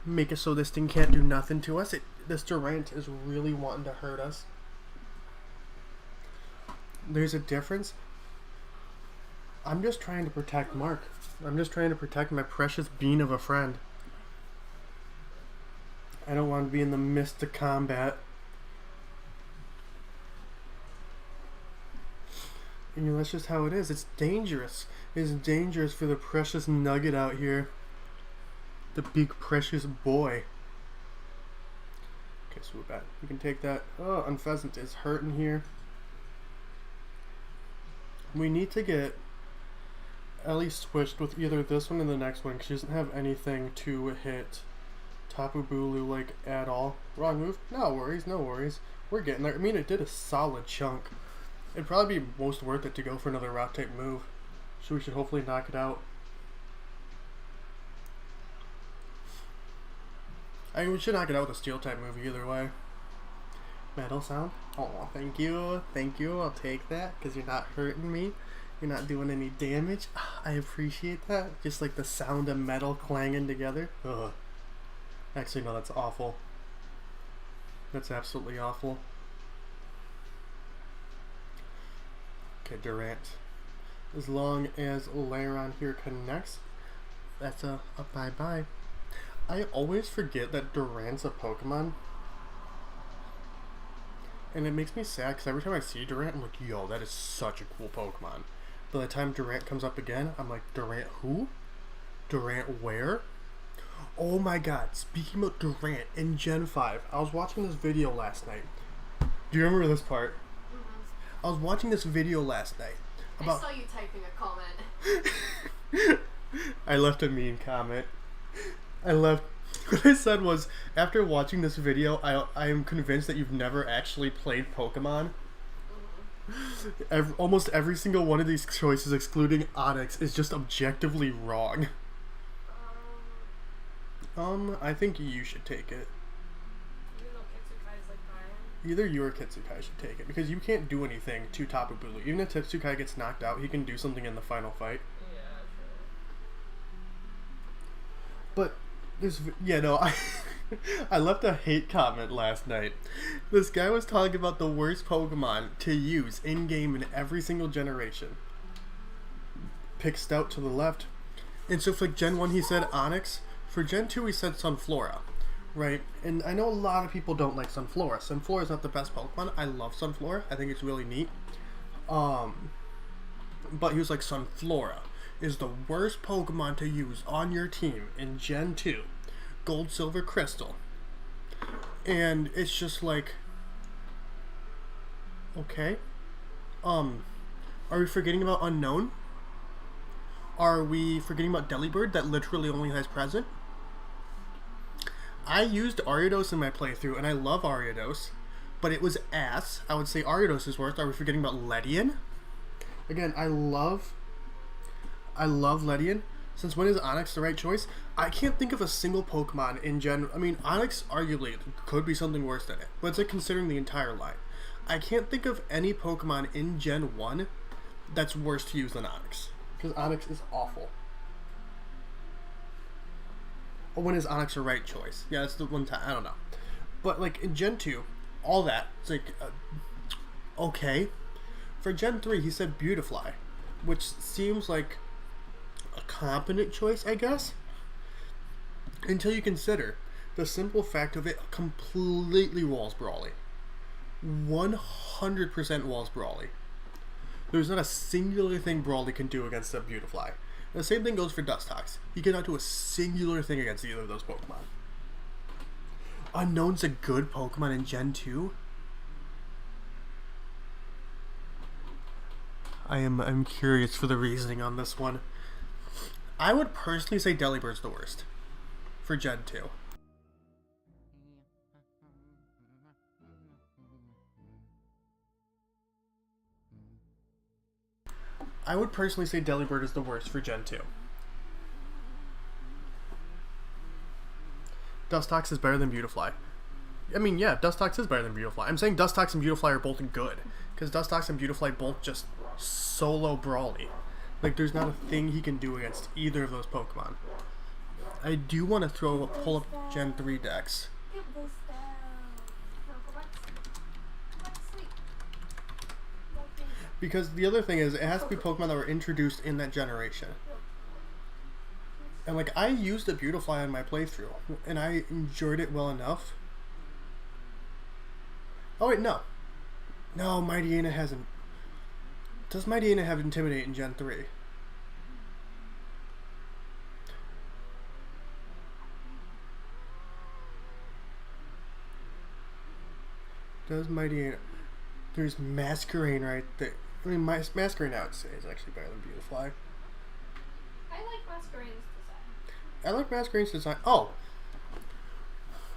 Make it so this thing can't do nothing to us. This Durant is really wanting to hurt us. There's a difference. I'm just trying to protect Mark. I'm just trying to protect my precious bean of a friend. I don't want to be in the midst of combat. You know, that's just how it is. It's dangerous. It's dangerous for the precious nugget out here. The big precious boy. Okay, swoop back. You can take that. Oh, Unpheasant is hurting here. We need to get Ellie switched with either this one or the next one, because she doesn't have anything to hit TAPU BULU like at all. Wrong move? No worries, no worries. We're getting there. I mean, it did a solid chunk. It'd probably be most worth it to go for another rock type move. So we should hopefully knock it out. I mean, we should knock it out with a steel type move either way. Metal sound? Oh, thank you. Thank you. I'll take that because you're not hurting me. You're not doing any damage. I appreciate that. Just like the sound of metal clanging together. Ugh. Actually, no, that's awful. That's absolutely awful. Okay, Durant. As long as Lairon here connects, that's a bye-bye. I always forget that Durant's a Pokemon. And it makes me sad because every time I see Durant, I'm like, yo, that is such a cool Pokemon. By the time Durant comes up again, I'm like, Durant who? Durant where? Oh my god, speaking about Durant in Gen 5, I was watching this video last night. Do you remember this part? I was watching this video last night. I saw you typing a comment. I left a mean comment. What I said was, after watching this video, I am convinced that you've never actually played Pokemon. Almost every single one of these choices, excluding Onyx, is just objectively wrong. I think you should take it. Even though Kitsukai is like Brian. Either you or Kitsukai should take it, because you can't do anything to TAPU BULU. Even if Kitsukai gets knocked out, he can do something in the final fight. Yeah, But I left a hate comment last night. This guy was talking about the worst Pokemon to use in-game in every single generation. Pick Stout to the left. And so for Gen 1 he said Onyx. For Gen 2 he said Sunflora. Right? And I know a lot of people don't like Sunflora. Sunflora is not the best Pokemon. I love Sunflora. I think it's really neat. But he was like, Sunflora is the worst Pokemon to use on your team in Gen 2. Gold, Silver, Crystal. And it's just like, okay. Are we forgetting about Unknown? Are we forgetting about Delibird that literally only has Present? I used Ariados in my playthrough, and I love Ariados, but it was ass. I would say Ariados is worse. Are we forgetting about Ledian? Again, I love Ledian. Since when is Onyx the right choice? I can't think of a single Pokemon in Gen... I mean, Onyx arguably could be something worse than it, but it's like considering the entire line. I can't think of any Pokemon in Gen 1 that's worse to use than Onyx. Because Onyx is awful. Or when is Onyx the right choice? Yeah, that's the one time. I don't know. But like in Gen 2, all that, it's like... okay. For Gen 3, he said Beautifly, which seems like a competent choice, I guess, until you consider the simple fact of it completely walls Brawly. 100% walls Brawly. There's not a singular thing Brawly can do against a Beautifly. And the same thing goes for Dustox. He cannot do a singular thing against either of those Pokemon. Unknown's a good Pokemon in Gen 2? I'm curious for the reasoning on this one. I would personally say Delibird's the worst for Gen 2. I would personally say Delibird is the worst for Gen 2. Dustox is better than Beautifly. I mean, yeah, Dustox is better than Beautifly. I'm saying Dustox and Beautifly are both good, because Dustox and Beautifly both just solo Brawly. Like, there's not a thing he can do against either of those Pokemon. I do want to pull up Gen 3 decks. Because the other thing is, it has to be Pokemon that were introduced in that generation. And like, I used a Beautifly on my playthrough, and I enjoyed it well enough. Oh wait, no. No, Mightyena hasn't. Does Mightyena have Intimidate in Gen 3? Does Mightyena... There's Masquerain right there. I mean, Masquerain I would say is actually better than Beautifly. I like Masquerain's design. I like Masquerain's design. Oh!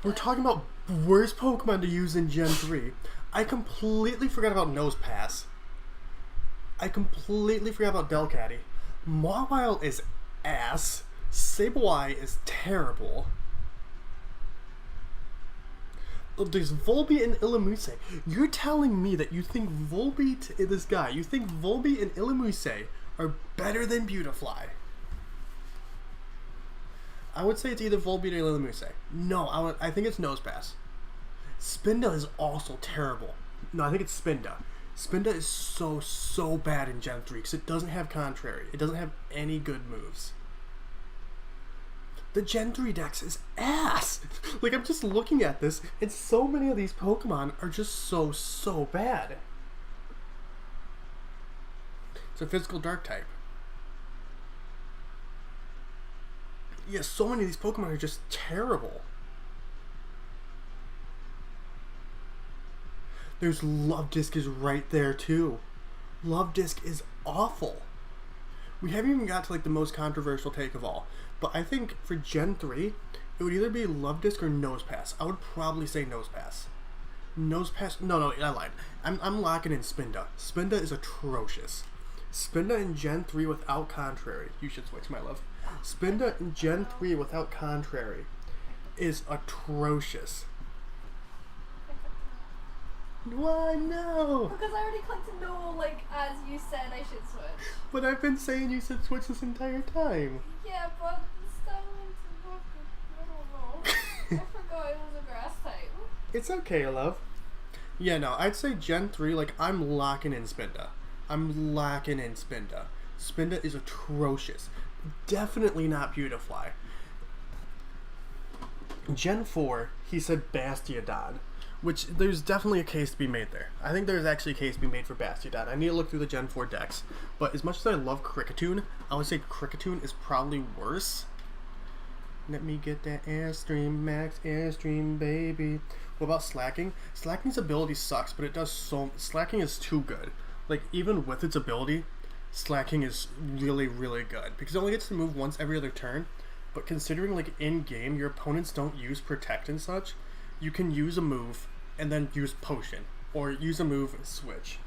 We're talking about worst Pokemon to use in Gen 3. I completely forgot about Nosepass. I completely forgot about Delcatty. Mawile is ass. Sableye is terrible. There's Volbeat and Illumise. You're telling me that you think Volbeat, this guy, you think Volbeat and Illumise are better than Beautifly? I would say it's either Volbeat or Illumise. No, I think it's Nosepass. Spinda is also terrible. No, I think it's Spinda. Spinda is so bad in Gen 3 because it doesn't have Contrary. It doesn't have any good moves. The Gen 3 dex is ass. Like, I'm just looking at this, and so many of these Pokemon are just so bad. It's a physical dark type. Yeah, so many of these Pokemon are just terrible. There's Love Disc is right there too. Love Disc is awful. We haven't even got to like the most controversial take of all. But I think for Gen 3, it would either be Love Disc or Nose Pass. I would probably say Nose Pass. Nose Pass. No, I lied. I'm locking in Spinda. Spinda is atrocious. Spinda in Gen 3 without Contrary. You should switch, my love. Spinda in Gen 3 without Contrary is atrocious. Why no? Because I already clicked no, like, as you said I should switch. But I've been saying you should switch this entire time. Yeah, but still, I don't know. I forgot it was a grass type. It's okay, love. Yeah, no, I'd say Gen 3, like, I'm locking in Spinda. I'm locking in Spinda. Spinda is atrocious. Definitely not Beautifly. Gen 4, he said Bastiodon. Which, there's definitely a case to be made there. I think there's actually a case to be made for Bastiodon. I need to look through the Gen 4 decks. But as much as I love Kricketune, I would say Kricketune is probably worse. Let me get that Airstream, Max Airstream, baby. What about Slacking? Slacking's ability sucks, but it does so... Slacking is too good. Like, even with its ability, Slacking is really, really good. Because it only gets to move once every other turn. But considering, like, in-game, your opponents don't use Protect and such, you can use a move and then use Potion. Or use a move and switch.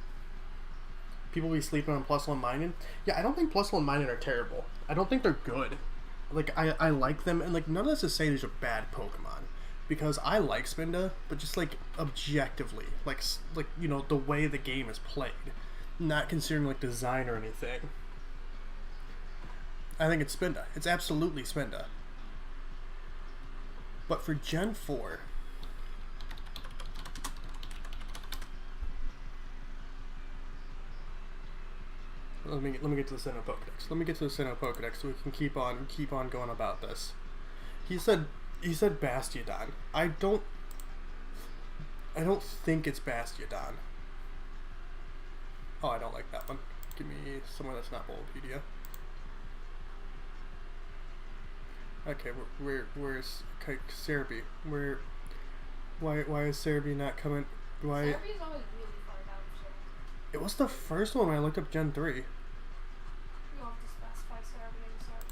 People be sleeping on +1 Minun. Yeah, I don't think +1 Minun are terrible. I don't think they're good. Like, I like them, and, like, none of this is saying these are bad Pokemon. Because I like Spinda, but just, like, objectively. Like, you know, the way the game is played. Not considering, like, design or anything. I think it's Spinda. It's absolutely Spinda. But for Gen 4... Let me get to the Sinnoh Pokedex. Let me get to the Sinnoh Pokedex so we can keep on going about this. He said Bastiodon. I don't think it's Bastiodon. Oh, I don't like that one. Give me somewhere that's not Bulbapedia. Okay, where's Cerebi? Why is Cerebi not coming? Why? Cerebi's always really far down, so It was the first one when I looked up Gen 3. you have to specify Cerebi in search.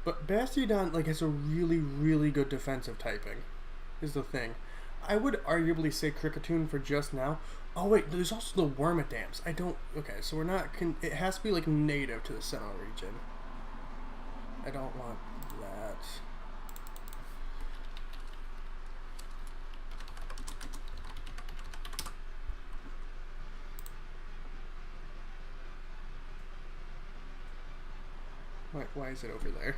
But Bastiodon, like, has a really, really good defensive typing, is the thing. I would arguably say Kricketune for just now. Oh wait, there's also the Wormadams. Okay, so we're not, it has to be, like, native to the Sinnoh region. I don't want that. Why is it over there?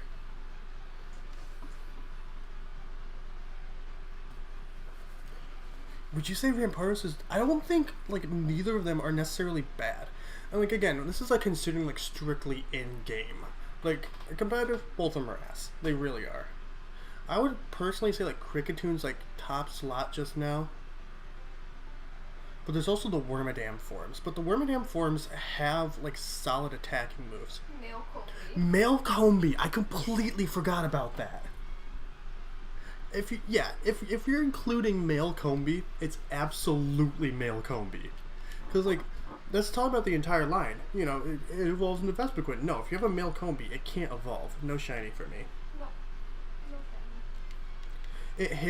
Would you say Rampardos is... I don't think, like, neither of them are necessarily bad. And, like, again, this is, like, considering, like, strictly in-game. Like, competitive, both of them are ass. They really are. I would personally say, like, Kricketune like, top slot just now. But there's also the Wormadam forms. But the Wormadam forms have, like, solid attacking moves. Mailcombi! I completely forgot about that. If you're including Mailcombi, it's absolutely Mailcombi. Because, like, let's talk about the entire line. You know, it evolves into Vespiquen. No, if you have a Mailcombi, it can't evolve. No shiny for me. No shiny.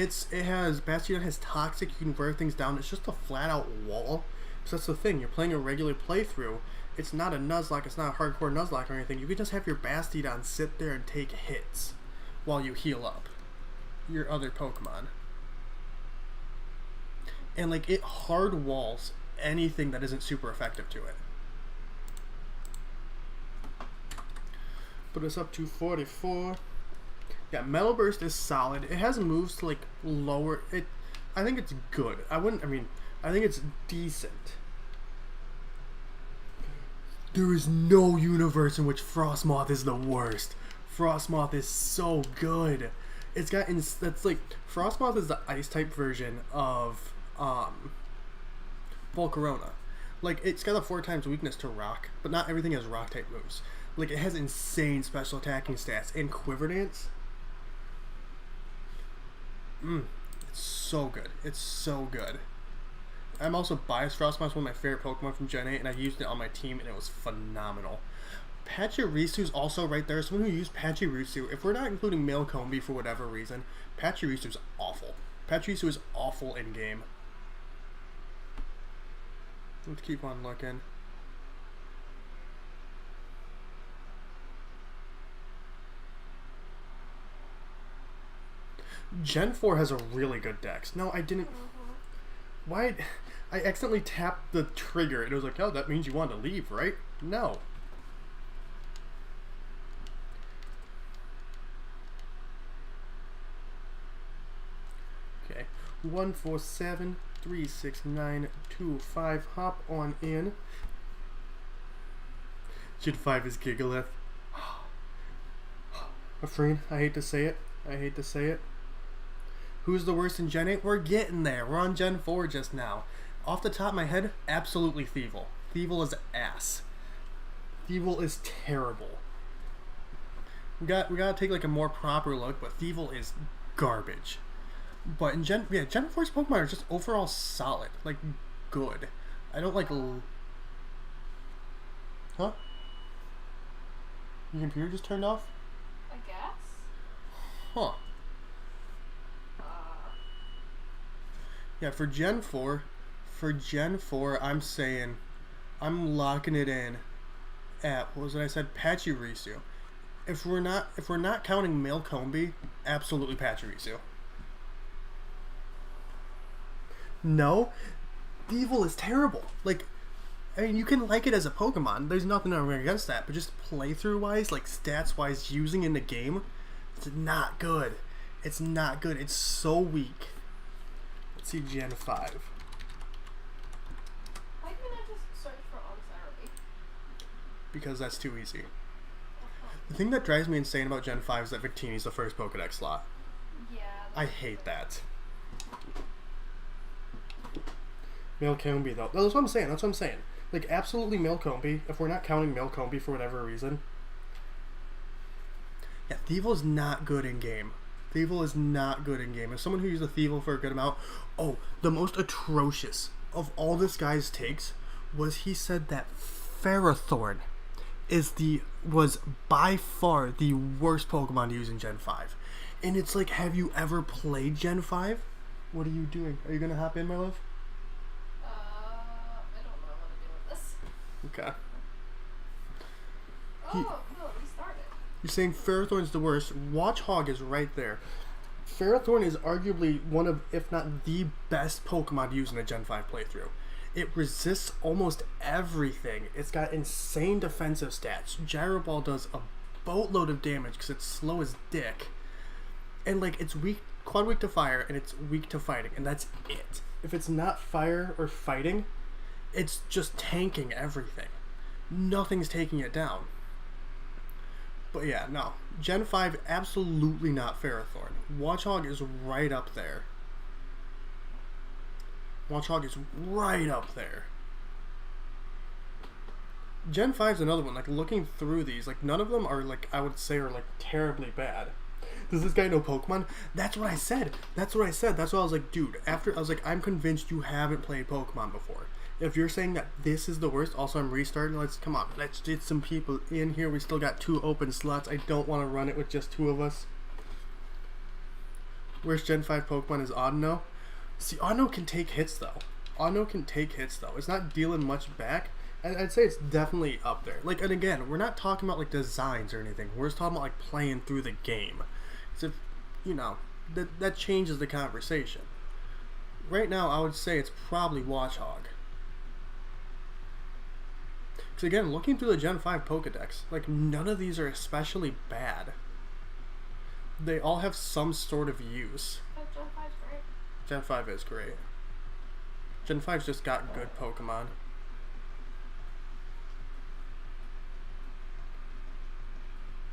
Bastiodon has Toxic, you can wear things down. It's just a flat out wall. So that's the thing, you're playing a regular playthrough. It's not a Nuzlocke, it's not a hardcore Nuzlocke or anything. You can just have your Bastiodon sit there and take hits while you heal up your other Pokemon. And, like, it hard walls anything that isn't super effective to it. But it's up to 44. Yeah, Metal Burst is solid. It has moves to, like, lower it. I think it's good. I think it's decent. There is no universe in which Frostmoth is the worst. Frostmoth is so good. It's got that's like Frostmoth is the ice type version of Volcarona. Like it's got a 4 times weakness to rock, but not everything has rock type moves. Like it has insane special attacking stats and Quiver Dance. It's so good. It's so good. I'm also biased. Frostmoth's one of my favorite Pokemon from Gen 8, and I used it on my team, and it was phenomenal. Pachyrisu's also right there. Someone who used Pachirisu, if we're not including Male Combi for whatever reason, Pachirisu's awful. Pachirisu is awful in game. Let's keep on looking. Gen 4 has a really good dex. No, I didn't... Why? I accidentally tapped the trigger and it was like, oh, that means you want to leave, right? No. Okay. 1473692 hop on in. Gen 5 is Gigalith. Afraid, I hate to say it. I hate to say it. Who's the worst in Gen 8? We're getting there. We're on Gen 4 just now. Off the top of my head, absolutely Thievul. Thievul is ass. Thievul is terrible. We gotta take like a more proper look, but Thievul is garbage. But in Gen 4's Pokemon are just overall solid. Like, good. I don't like... Huh? Your computer just turned off? I guess. Huh. Yeah, for Gen 4, I'm saying, I'm locking it in at, what was it I said? Pachirisu. If we're not counting Male Combi, absolutely Pachirisu. No, Thievul is terrible. Like, I mean, you can like it as a Pokemon. There's nothing against that. But just playthrough-wise, like stats-wise, using in the game, it's not good. It's not good. It's so weak. Let's see Gen 5. Why didn't I just search for on therapy? Because that's too easy. The thing that drives me insane about Gen 5 is that Victini's the first Pokedex slot. Yeah. I hate that. Male Combi, though. That's what I'm saying. That's what I'm saying. Like, absolutely Male Combi. If we're not counting Male Combi for whatever reason. Yeah, Thievul's not good in game. Thievul is not good in game. As someone who used a Thievul for a good amount, the most atrocious of all this guy's takes was he said that Ferrothorn was by far the worst Pokemon to use in Gen 5. And it's like, have you ever played Gen 5? What are you doing? Are you gonna hop in, my love? I don't know what to do with this. Okay. Oh, no, we started. You're saying Ferrothorn's the worst. Watchog is right there. Ferrothorn is arguably one of, if not the best Pokemon to use in a Gen 5 playthrough. It resists almost everything. It's got insane defensive stats. Gyro Ball does a boatload of damage because it's slow as dick. And like, it's quad weak to fire, and it's weak to fighting, and that's it. If it's not fire or fighting, it's just tanking everything. Nothing's taking it down. But yeah, no. Gen 5, absolutely not Ferrothorn. Watchog is right up there. Watchog is right up there. Gen 5's another one. Like, looking through these, like, none of them are, like, I would say are, like, terribly bad. Does this guy know Pokemon? That's what I said. That's what I said. That's what I was like, dude. After, I was like, I'm convinced you haven't played Pokemon before. If you're saying that this is the worst, also I'm restarting, let's get some people in here. We still got 2 open slots. I don't want to run it with just 2 of us. Worst Gen 5 Pokemon is Audino. See, Audino can take hits, though. It's not dealing much back. And I'd say it's definitely up there. Like, and again, we're not talking about, like, designs or anything. We're just talking about, like, playing through the game. So, you know, that changes the conversation. Right now, I would say it's probably Watchog. Because again, looking through the Gen 5 Pokedex, like, none of these are especially bad. They all have some sort of use. But Gen 5's great. Gen 5 is great. Gen 5's just got good Pokemon.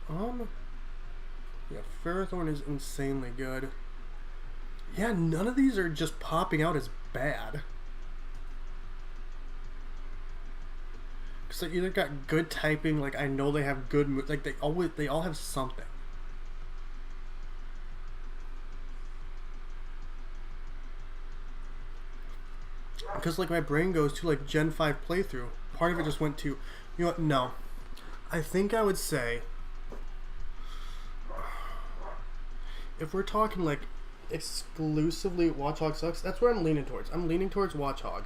Yeah, Ferrothorn is insanely good. Yeah, none of these are just popping out as bad. Because they either got good typing, like I know they have good, like they all have something. Because like my brain goes to like Gen 5 playthrough. Part of it just went to, you know what, no. I think I would say, if we're talking like exclusively Watchog sucks, that's where I'm leaning towards. I'm leaning towards Watchog.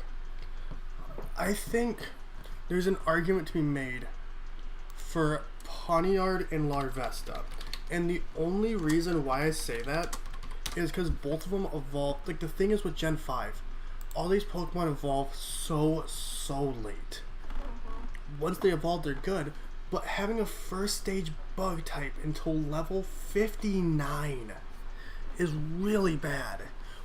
I think there's an argument to be made for Pawniard and Larvesta. And the only reason why I say that is because both of them evolved. Like, the thing is with Gen 5, all these Pokemon evolve so late. Once they evolve, they're good. But having a first stage bug type until level 59 is really bad.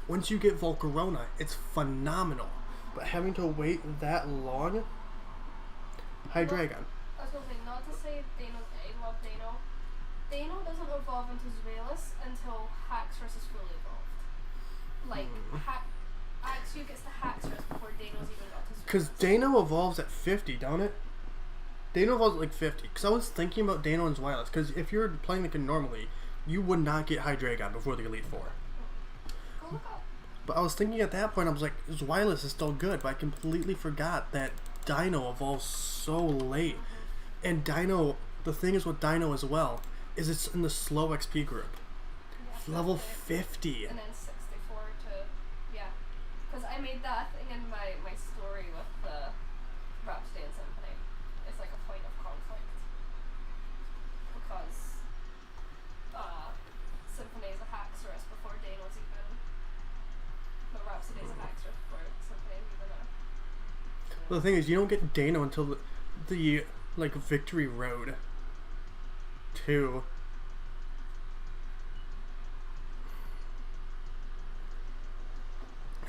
Once you get Volcarona, it's phenomenal. But having to wait that long... Hydreigon. I was going to say, not to say I love Dano. Dano doesn't evolve into Zweilous until Haxorus is fully evolved. Like, Axew gets to Haxorus before Dano's even got to Zweilous. Because Dano evolves at 50, don't it? Dano evolves at like 50. Because I was thinking about Dano and Zweilous. Because if you're playing like normally, you would not get Hydreigon before the Elite Four. Go look up. But I was thinking at that point, I was like, Zweilous is still good. But I completely forgot that Dino evolves so late. And Dino, the thing is with Dino as well, is it's in the slow XP group. Yeah, Level 50. And then 64 to, yeah. Because I made that thing in my story with the Rhapsody and Symphony. It's like a point of conflict. Because Symphony is a Haxorus before Dano's even. But Rhapsody is a Haxorus before Symphony is even a. Well, the thing is, you don't get Dano until the like Victory Road 2.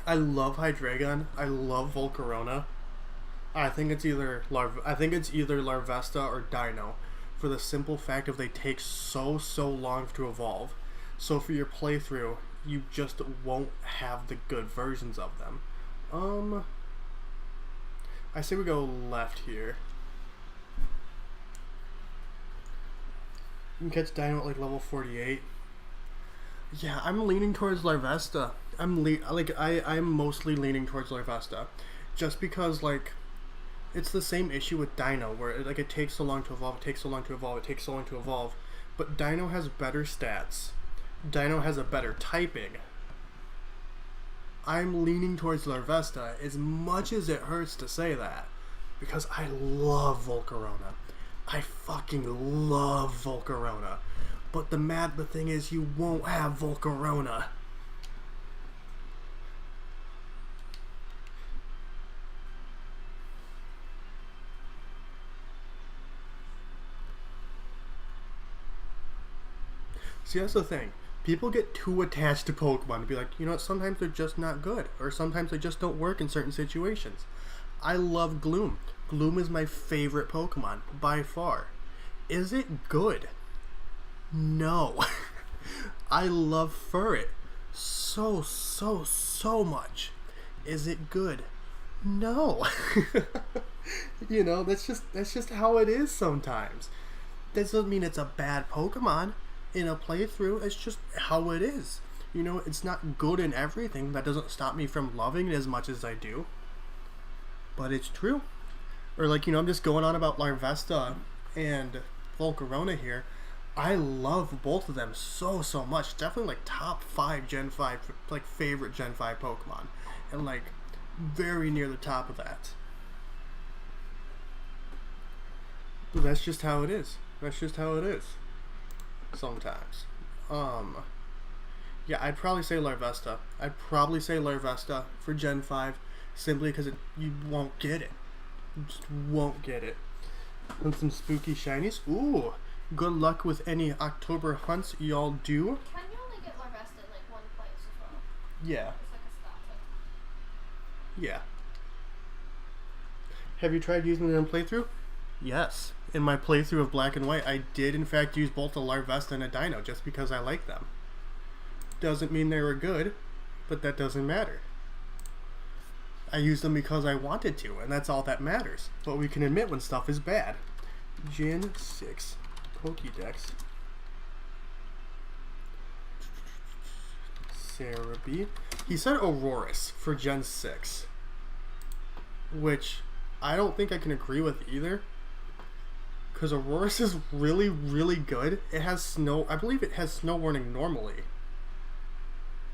I love Hydreigon. I love Volcarona. I think it's either Larvesta or Dino, for the simple fact of they take so long to evolve. So for your playthrough, you just won't have the good versions of them. I say we go left here. You can catch Dino at like level 48. Yeah, I'm leaning towards Larvesta. I'm mostly leaning towards Larvesta, just because like it's the same issue with Dino, where it takes so long to evolve, it takes so long to evolve, it takes so long to evolve. But Dino has better stats. Dino has a better typing. I'm leaning towards Larvesta, as much as it hurts to say that, because I love Volcarona. I fucking love Volcarona. But the thing is, you won't have Volcarona. See, that's the thing. People get too attached to Pokemon to be like, you know what, sometimes they're just not good, or sometimes they just don't work in certain situations. I love Gloom. Gloom is my favorite Pokemon, by far. Is it good? No. I love Furret so much. Is it good? No. You know, that's just how it is sometimes. That doesn't mean it's a bad Pokemon in a playthrough. It's just how it is. You know, it's not good in everything. That doesn't stop me from loving it as much as I do. But it's true. Or like, you know, I'm just going on about Larvesta and Volcarona here. I love both of them so much. Definitely like top 5 Gen 5, like favorite Gen 5 Pokemon. And like very near the top of that. But that's just how it is. That's just how it is. Sometimes. Yeah, I'd probably say Larvesta. I'd probably say Larvesta for Gen 5, simply because you won't get it. You just won't get it. And some spooky shinies. Ooh, good luck with any October hunts y'all do. Can you only get Larvesta in like one place as well? Yeah. It's like a static. Yeah. Have you tried using it in playthrough? Yes. In my playthrough of Black and White, I did in fact use both a Larvesta and a Dino just because I like them. Doesn't mean they were good, but that doesn't matter. I used them because I wanted to, and that's all that matters. But we can admit when stuff is bad. Gen 6 Pokédex. Sarah B. He said Aurorus for Gen 6. Which I don't think I can agree with either. Because Aurorus is really, really good. It has snow. I believe it has snow warning normally.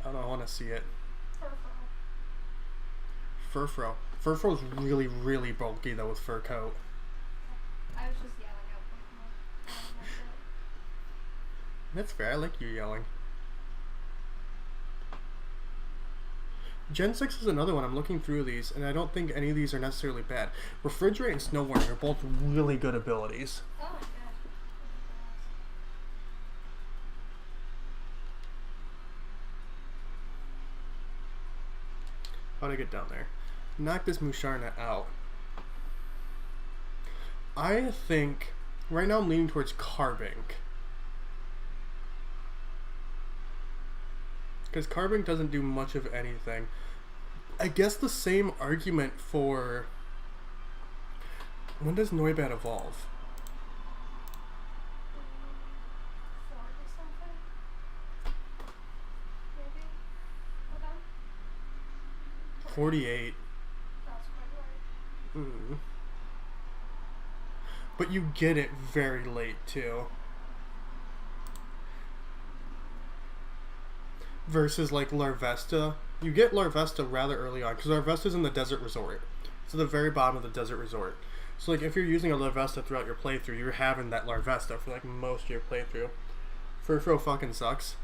I don't know. I want to see it. Furfro. Furfro's really, really bulky though with fur coat. I was just yelling out Pokemon. That's fair. I like you yelling. Gen 6 is another one. I'm looking through these, and I don't think any of these are necessarily bad. Refrigerate and Snow Warning are both really good abilities. Oh my god. How'd I get down there? Knock this Musharna out. I think right now I'm leaning towards Carbink. Because Carbink doesn't do much of anything. I guess the same argument for... When does Noibat evolve? 4 or something? Maybe? Hold on. 48. That's quite right. Mm. But you get it very late too. Versus like Larvesta. You get Larvesta rather early on because Larvesta's in the Desert Resort. It's at the very bottom of the Desert Resort. So like if you're using a Larvesta throughout your playthrough, you're having that Larvesta for like most of your playthrough. Furfro fucking sucks.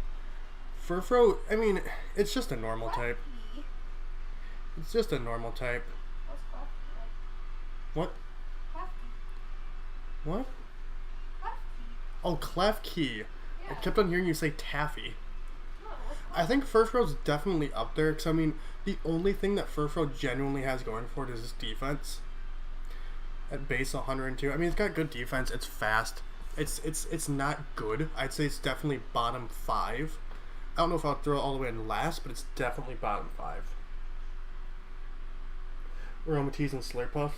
Furfro, I mean, it's just a normal type. Clefty. It's just a normal type. What's Clefty like? What? Clefty. What? Clefty. Oh, Klefki. Yeah. I kept on hearing you say Taffy. No, what's I think Furfro's definitely up there because I mean the only thing that Furfro genuinely has going for it is his defense. At base 102, I mean it's got good defense. It's fast. It's not good. I'd say it's definitely bottom 5. I don't know if I'll throw it all the way in last, but it's definitely bottom 5. Aromatisse and Slurpuff.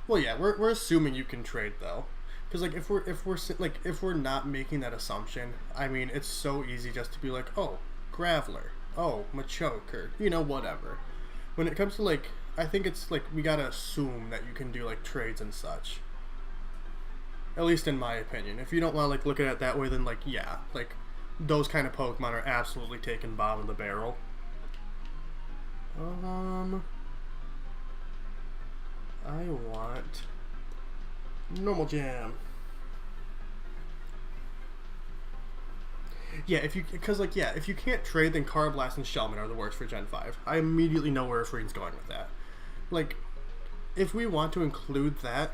Well, yeah, we're assuming you can trade though, because like if we're not making that assumption, I mean it's so easy just to be like, oh, Graveler, oh, Machoke, or you know whatever. When it comes to like, I think it's like we gotta assume that you can do like trades and such. At least in my opinion. If you don't want to like look at it that way, then like yeah, like those kind of Pokemon are absolutely taking bottom of the barrel. I want normal jam. Yeah, if you can't trade, then Carablast and Shellman are the worst for Gen 5. I immediately know where Efreen's going with that. Like, if we want to include that,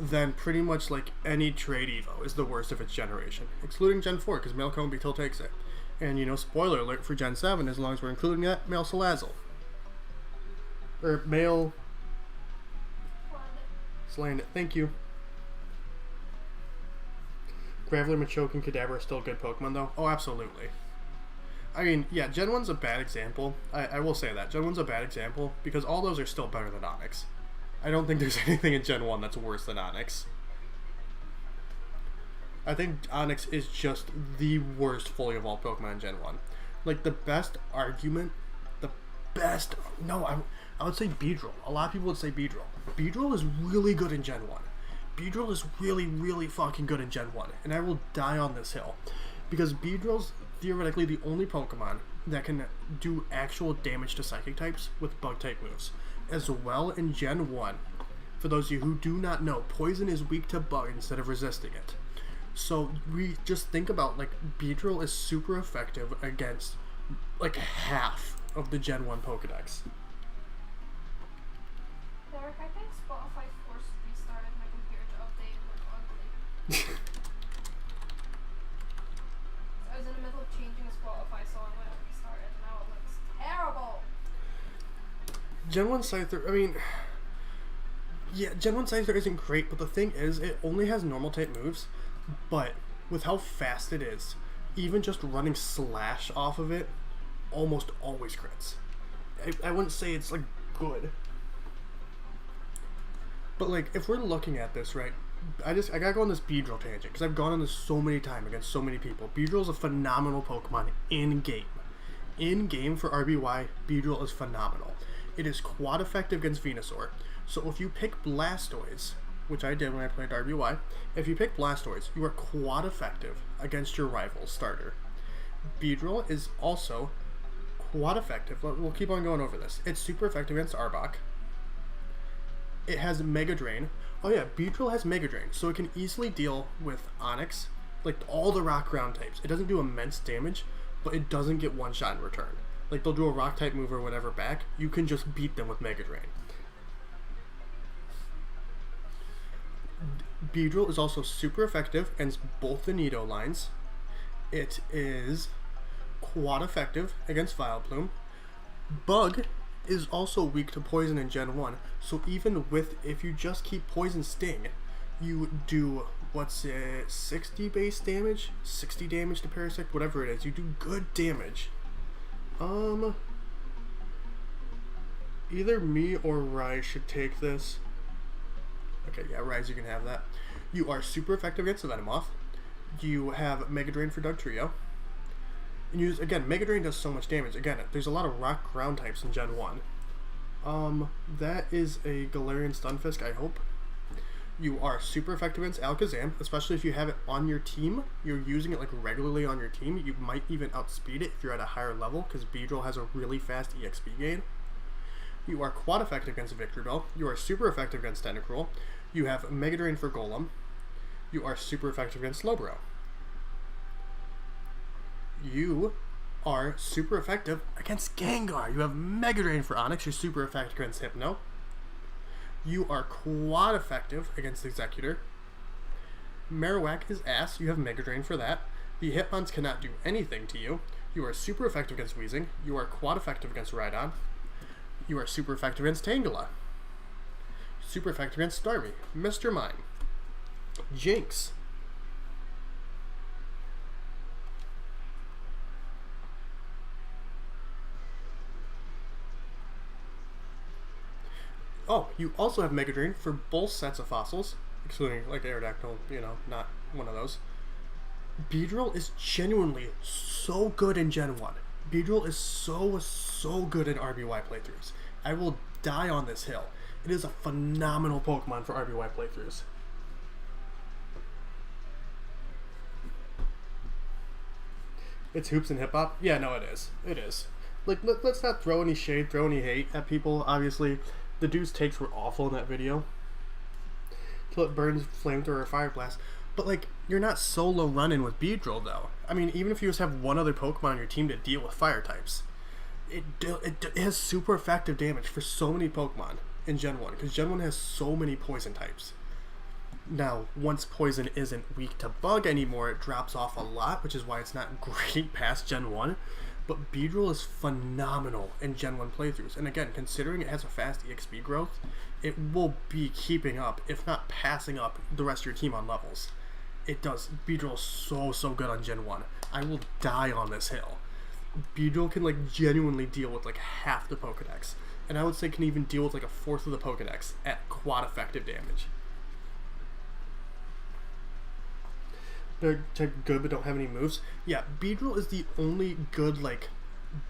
then pretty much like any trade Evo is the worst of its generation, excluding Gen 4 because Male Cone Beetle takes it. And you know, spoiler alert for Gen 7, as long as we're including that, Male Salazzle. Or Male Slaying it. Thank you. Graveler, Machoke, and Kadabra are still good Pokemon, though. Oh, absolutely. I mean, yeah, Gen 1's a bad example. I will say that. Gen 1's a bad example, because all those are still better than Onix. I don't think there's anything in Gen 1 that's worse than Onix. I think Onix is just the worst fully evolved Pokemon in Gen 1. Like, the best argument... I would say Beedrill. A lot of people would say Beedrill. Beedrill is really good in Gen 1. Beedrill is really, really fucking good in Gen 1. And I will die on this hill. Because Beedrill's theoretically the only Pokemon that can do actual damage to Psychic types with Bug-type moves. As well in Gen 1. For those of you who do not know, Poison is weak to Bug instead of resisting it. So we just think about, like, Beedrill is super effective against, like, half of the Gen 1 Pokedex. Derek, I think Spotify forced restarted my computer to update and look ugly. I was in the middle of changing a Spotify song when it restarted, and now it looks terrible. Gen 1 Scyther, I mean, Yeah, Gen 1 Scyther isn't great, but the thing is, it only has normal type moves, but with how fast it is, even just running Slash off of it almost always crits. I wouldn't say it's, like, good. But, like, if we're looking at this, right, I gotta go on this Beedrill tangent, because I've gone on this so many times against so many people. Beedrill is a phenomenal Pokemon in-game. In-game for RBY, Beedrill is phenomenal. It is quad effective against Venusaur. So if you pick Blastoise, which I did when I played RBY, if you pick Blastoise, you are quad effective against your rival starter. Beedrill is also quad effective. We'll keep on going over this. It's super effective against Arbok. It has Mega Drain. Oh yeah, Beedrill has Mega Drain, so it can easily deal with Onix, like all the rock ground types. It doesn't do immense damage, but it doesn't get one shot in return. Like they'll do a rock type move or whatever back, you can just beat them with Mega Drain. Beedrill is also super effective against both the Nido lines. It is quad effective against Vileplume. Bug is also weak to poison in Gen 1, so even with, if you just keep Poison Sting, you do, what's it, 60 base damage? 60 damage to Parasect, whatever it is, you do good damage. Either me or Rai should take this. Okay, yeah, Rise, you can have that. You are super effective against the Venomoth. You have Mega Drain for Dugtrio. And use, again, Mega Drain does so much damage. Again, there's a lot of rock ground types in Gen 1. That is a Galarian Stunfisk, I hope. You are super effective against Alakazam, especially if you have it on your team. You're using it like regularly on your team. You might even outspeed it if you're at a higher level, because Beedrill has a really fast EXP gain. You are quad effective against Victreebel. You are super effective against Tentacruel. You have Mega Drain for Golem. You are super effective against Slowbro. You are super effective against Gengar. You have Mega Drain for Onix. You're super effective against Hypno. You are quad effective against Executor. Marowak is ass. You have Mega Drain for that. The Hitmons cannot do anything to you. You are super effective against Weezing. You are quad effective against Rhydon. You are super effective against Tangela. Super effective against Starmie. Mr. Mime. Jinx. Oh, you also have Mega Drain for both sets of fossils, excluding like Aerodactyl, you know, not one of those. Beedrill is genuinely so good in Gen 1. Beedrill is so good in RBY playthroughs. I will die on this hill. It is a phenomenal Pokemon for RBY playthroughs. It's Hoops and Hip Hop? Yeah, no, it is. It is. Like, let's not throw any shade, throw any hate at people. Obviously, the dude's takes were awful in that video. Till it burns Flamethrower or Fire Blast. But, like, you're not solo running with Beedrill, though. I mean, even if you just have one other Pokemon on your team to deal with fire types, it has super effective damage for so many Pokemon in Gen 1, because Gen 1 has so many poison types. Now, once poison isn't weak to bug anymore, it drops off a lot, which is why it's not great past Gen 1. But Beedrill is phenomenal in Gen 1 playthroughs. And again, considering it has a fast EXP growth, it will be keeping up, if not passing up, the rest of your team on levels. It does. Beedrill is so good on Gen 1. I will die on this hill. Beedrill can, like, genuinely deal with, like, half the Pokedex. And I would say can even deal with, like, a fourth of the Pokedex at quad effective damage. They're type good but don't have any moves. Yeah, Beedrill is the only good, like,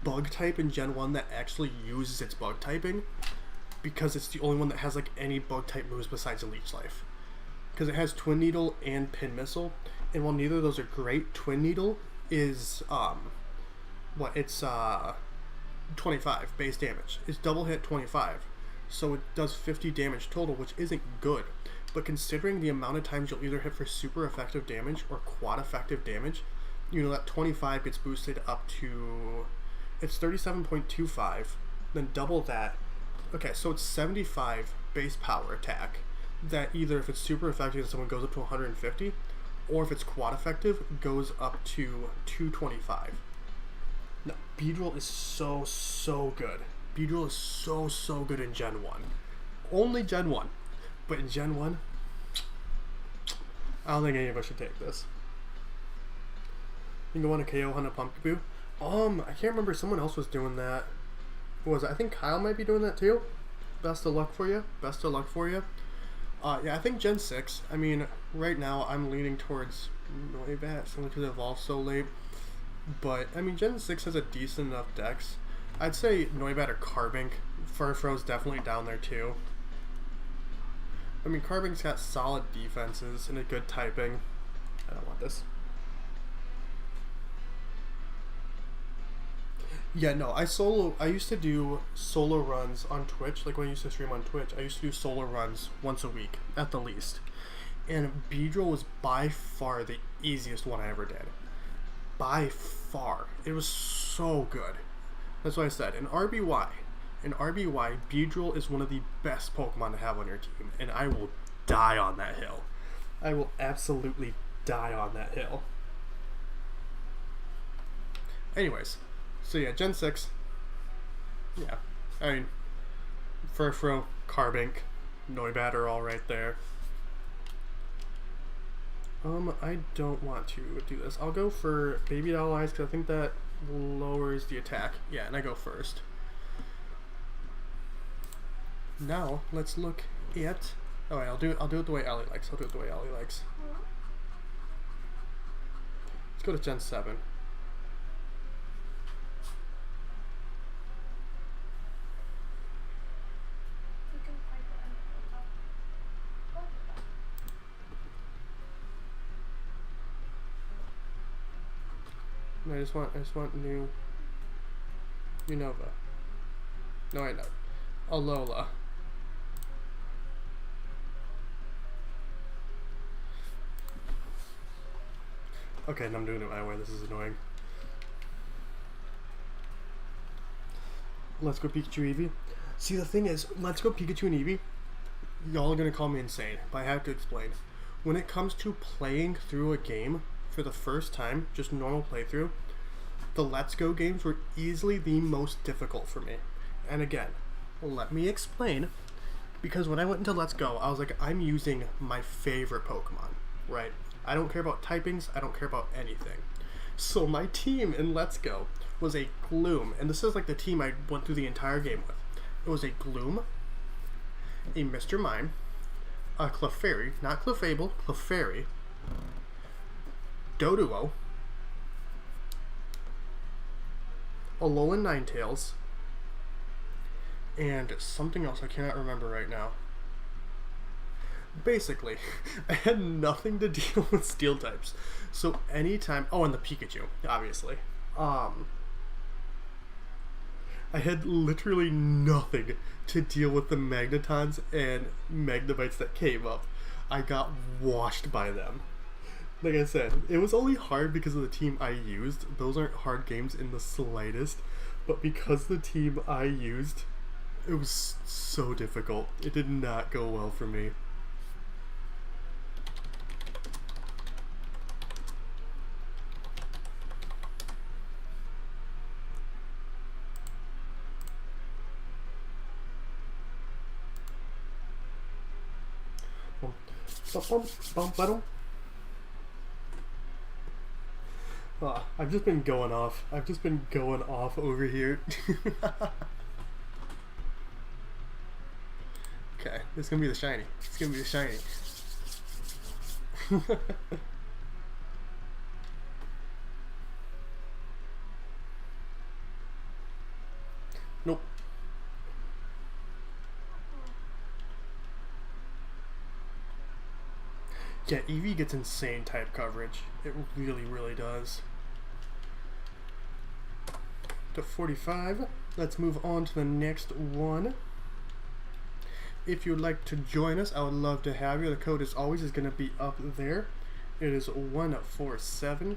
bug type in Gen 1 that actually uses its bug typing, because it's the only one that has, like, any bug type moves besides a Leech Life. Because it has Twin Needle and Pin Missile, and while neither of those are great, Twin Needle is, it's 25 base damage. It's double hit 25, so it does 50 damage total, which isn't good. But considering the amount of times you'll either hit for super effective damage or quad effective damage, you know, that 25 gets boosted up to, it's 37.25, then double that. Okay, so it's 75 base power attack, that either if it's super effective, someone goes up to 150, or if it's quad effective, goes up to 225. No, Beedrill is so good. Beedrill is so good in Gen 1. Only Gen 1. But in Gen 1, I don't think any of us should take this. You can go on a KO on a Pumpkaboo. I can't remember. Someone else was doing that. I think Kyle might be doing that too. Best of luck for you. Best of luck for you. Yeah, I think Gen 6. I mean, right now I'm leaning towards Noibat simply because it evolved so late. But, I mean, Gen 6 has a decent enough dex. I'd say Noibat or Carbink. Furfro's definitely down there too. I mean, Carbink's got solid defenses and a good typing. I don't want this. Yeah, no, I used to do solo runs on Twitch, like when I used to stream on Twitch, I used to do solo runs once a week, at the least. And Beedrill was by far the easiest one I ever did. By far. It was so good. That's why I said, in RBY, Beedrill is one of the best Pokemon to have on your team, and I will die on that hill. I will absolutely die on that hill. Anyways. So yeah, Gen 6. Yeah. I mean, Furfrou, Carbink, Noibat are all right there. I don't want to do this. I'll go for Baby Doll Eyes because I think that lowers the attack. Yeah, and I go first. Now, let's look at... Oh, wait, I'll do it the way Allie likes. Let's go to Gen 7. I just want new Unova. No, I know. Alola. Okay, and I'm doing it my way. This is annoying. Let's go Pikachu Eevee. See, the thing is, Let's Go Pikachu and Eevee, y'all are gonna call me insane, but I have to explain. When it comes to playing through a game for the first time, just normal playthrough, the Let's Go games were easily the most difficult for me. And again, let me explain, because when I went into Let's Go, I was like, I'm using my favorite Pokemon, right? I don't care about typings, I don't care about anything. So my team in Let's Go was a Gloom, and this is like the team I went through the entire game with. It was a Gloom, a Mr. Mime, a Clefairy, not Clefable, Clefairy, Doduo, Alolan Ninetales, and something else I cannot remember right now. Basically, I had nothing to deal with steel types. So anytime... Oh, and the Pikachu, obviously. I had literally nothing to deal with the Magnetons and Magnabites that came up. I got washed by them. Like I said, it was only hard because of the team I used. Those aren't hard games in the slightest. But because the team I used, it was so difficult. It did not go well for me. I've just been going off. I've just been going off over here. Okay, this is gonna be the shiny. It's gonna be the shiny. Nope. Yeah, Eevee gets insane type coverage. It really, really does. To 45. Let's move on to the next one. If you'd like to join us, I would love to have you. The code is always going to be up there. It is 147-369-25.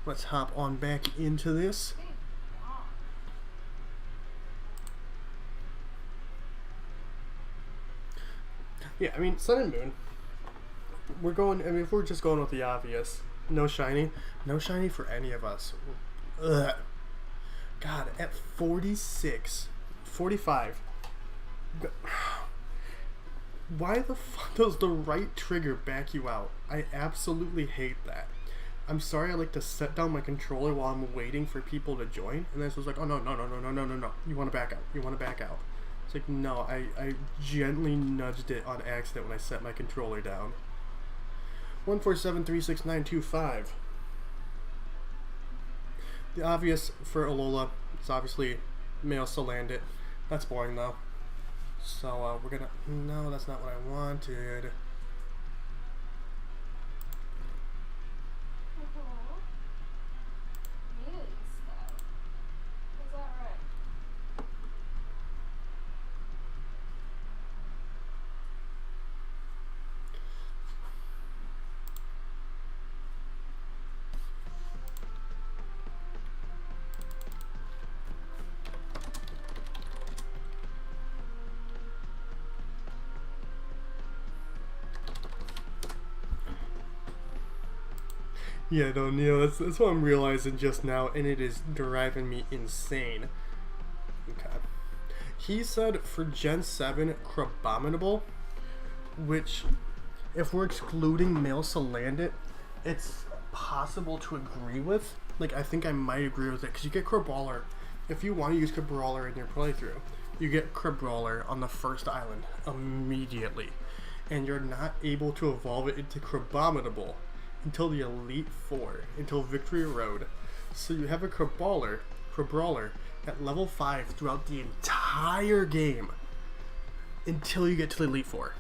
Let's hop on back into this. Yeah, I mean, Sun and Moon. We're going, I mean, if we're just going with the obvious, no shiny. No shiny for any of us. Ugh. God, at 46, 45. Why the fuck does the right trigger back you out? I absolutely hate that. I'm sorry, I like to set down my controller while I'm waiting for people to join, and then it's just like, oh no, no, no, no, no, no, no, no. You want to back out. You want to back out. It's like, no, I gently nudged it on accident when I set my controller down. 1473692.5. The obvious for Alola is obviously male Salandit. That's boring though. So we're gonna... No, that's not what I wanted. Really stuff. Is that right? Yeah, no, Neil, that's what I'm realizing just now, and it is driving me insane. Okay. He said for Gen 7, Crabominable, which, if we're excluding male Salandit, it's possible to agree with. Like, I think I might agree with it, because you get Crabrawler. If you want to use Crabrawler in your playthrough, you get Crabrawler on the first island immediately, and you're not able to evolve it into Crabominable until the Elite Four, until Victory Road. So you have a Crabrawler at level 5 throughout the entire game until you get to the Elite Four.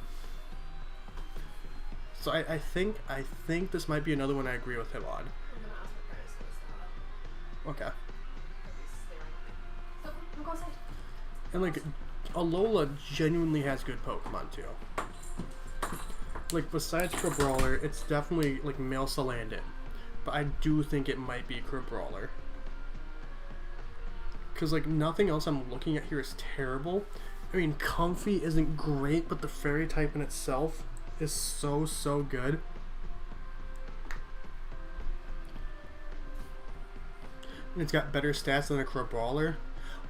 So I think this might be another one I agree with him on. I'm gonna ask my parents to list that up. Okay. At least they were like, "Oh, go outside." And like, Alola genuinely has good Pokemon too. Like, besides Crabrawler, it's definitely like male Salandit. But I do think it might be Crabrawler. Because like, nothing else I'm looking at here is terrible. I mean, Comfy isn't great, but the fairy type in itself is so good. And it's got better stats than a Crabrawler.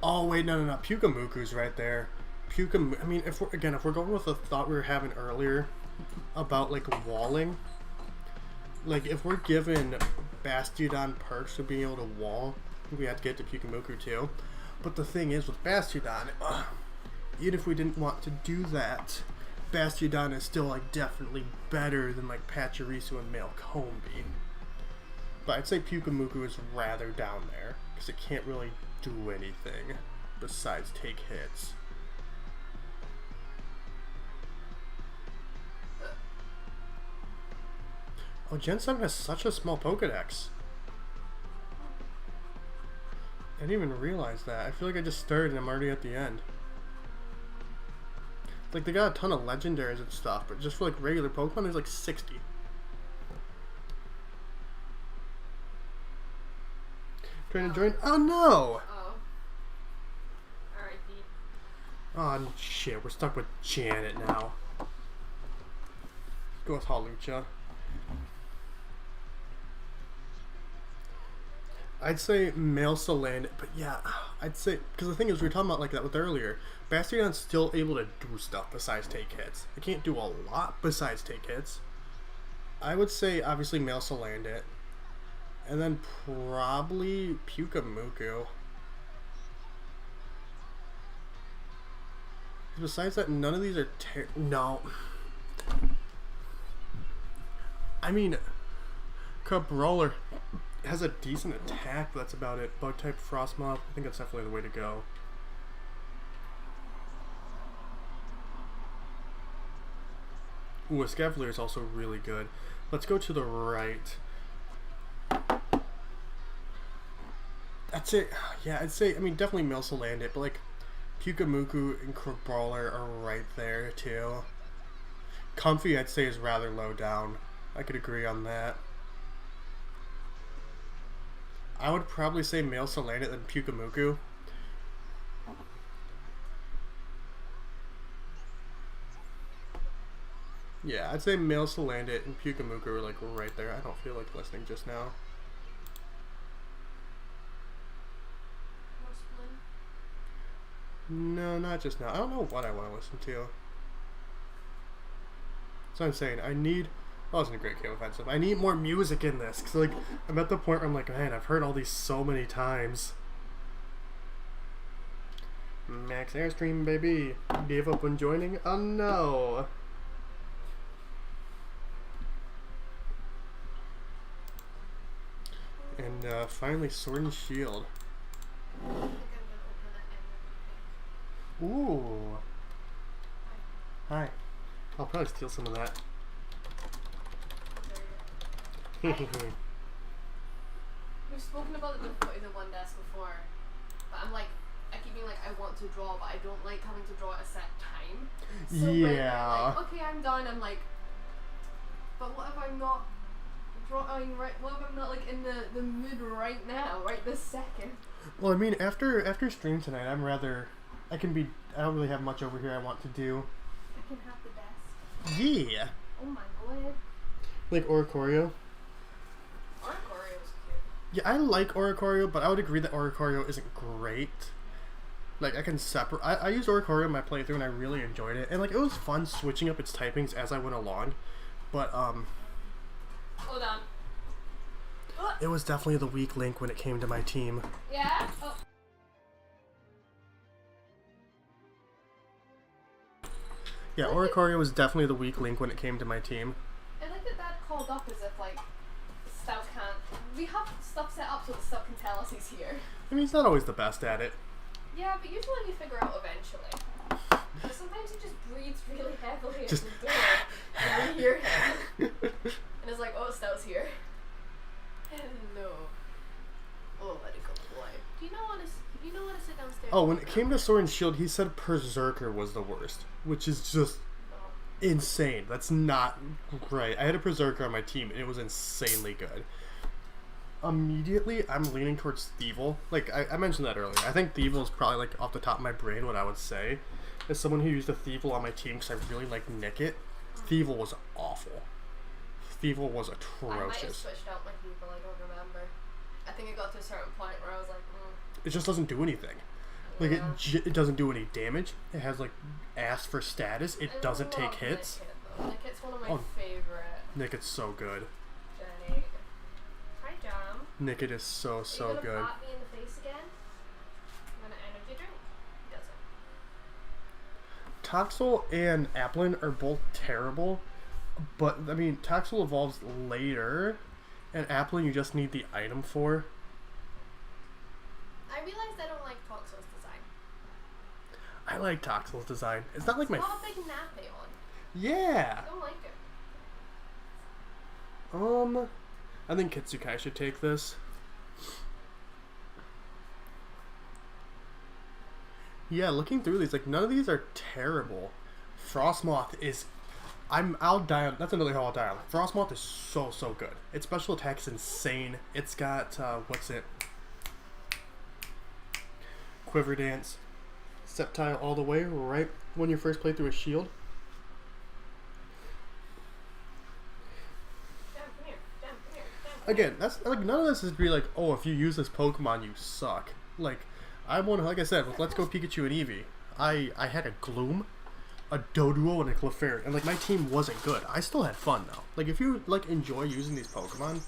Oh wait, no, Pukamuku's right there. I mean, if we're going with the thought we were having earlier about like walling, like if we're given Bastiodon perks for being able to wall, we have to get to Pukamuku too. But the thing is with Bastiodon, even if we didn't want to do that, Bastiodon is still like definitely better than like Pachirisu and male Combi. But I'd say Pukamuku is rather down there because it can't really do anything besides take hits. Oh, Gen 7 has such a small Pokedex. I didn't even realize that. I feel like I just started and I'm already at the end. Like, they got a ton of legendaries and stuff, but just for like regular Pokemon, there's like 60. Trying to join? Oh no! Oh. R.I.P. Oh shit, we're stuck with Janet now. Go with Hawlucha. I'd say male Salandit, but yeah, I'd say, because the thing is, we were talking about like that with earlier, Bastiodon's still able to do stuff besides take hits. It can't do a lot besides take hits. I would say, obviously, male Salandit, and then probably Pukamuku. Besides that, none of these are no. I mean, Crabrawler has a decent attack, but that's about it. Bug type Frostmoth, I think that's definitely the way to go. Ooh, a Scavalier is also really good. Let's go to the right. That's it. Yeah, I'd say, I mean, definitely male Salandit, but like, Pukamuku and Crabrawler are right there too. Comfy, I'd say, is rather low down. I could agree on that. I would probably say male Salandit than Pukamuku. Yeah, I'd say male Salandit and Pukamuku are like right there. I don't feel like listening just now. What No, not just now. I don't know what I want to listen to. So I'm saying I need. That wasn't a great game offensive. I need more music in this because like I'm at the point where I'm like, man, I've heard all these so many times. Max Airstream, baby. Gave up when joining? Oh no. And finally, Sword and Shield. I think I'm gonna open that end. Ooh. Hi. I'll probably steal some of that. We've spoken about the difficulty of the one desk before, but I'm like, I keep being like, I want to draw, but I don't like having to draw at a set time. So when they're like, okay, I'm done, I'm like, but what if I'm not drawing right? What if I'm not like in the mood right now, right this second? Well, I mean, after stream tonight, I don't really have much over here I want to do. I can have the desk. Yeah. Oh my lord. Like Oricorio. Oricorio's cute. Yeah, I like Oricorio, but I would agree that Oricorio isn't great. Like, I can separate. I used Oricorio in my playthrough and I really enjoyed it. And, like, it was fun switching up its typings as I went along. But, Hold on. it was definitely the weak link when it came to my team. Yeah? Oh. Yeah, Oricorio was definitely the weak link when it came to my team. I like that called up as if like Stout can't. We have stuff set up so that Stout can tell us he's here. I mean, he's not always the best at it. Yeah, but usually we figure out eventually. But sometimes he just breathes really heavily at Just- the door, and we hear him, and it's like, oh, Stout's here. Hello. Oh, let it go, boy. Do you know want to sit downstairs? Oh, when it came to Sword and Shield, he said Berserker was the worst, which is just No. insane. That's not right. I had a Berserker on my team, and it was insanely good. Immediately, I'm leaning towards Thievel. Like, I mentioned that earlier. I think Thievel is probably, like, off the top of my brain what I would say. As someone who used a Thievel on my team because I really like Nickit, Thievel was awful. Thievel was I might have atrocious. switched out my people, I don't remember. I think it got to a certain point where I was like, It just doesn't do anything. Like, yeah. it doesn't do any damage. It has, like, ass for status. It I doesn't take love hits. Nickit, though. Nickit's one of my Oh. favorite. Nickit's so good. Jenny. Hi, Jam. Nickit is so Are you good. gonna bat me in the face again? You want an energy drink? He doesn't. Toxel and Applin are both terrible, but I mean Toxel evolves later, and Applin you just need the item for. I realized I don't like Toxel's design. I like Toxel's design. It's not like It's my. got a big nappy on. Yeah. I don't like it. I think Kitsukai should take this. Yeah, looking through these, like none of these are terrible. Frostmoth is. I'll die on. That's another hill I'll die on. Frostmoth is so good. Its special attack is insane. It's got what's it? Quiver Dance, Sceptile all the way. Right when you first play through a shield. Jam, come here. Jam, come here. Jam, come Again, that's like none of this is to be like, oh, if you use this Pokemon, you suck. Like, I want to, like I said, with Let's Go Pikachu and Eevee, I had a Gloom, a Doduo, and a Clefairy, and like my team wasn't good. I still had fun though. Like if you like enjoy using these Pokemon,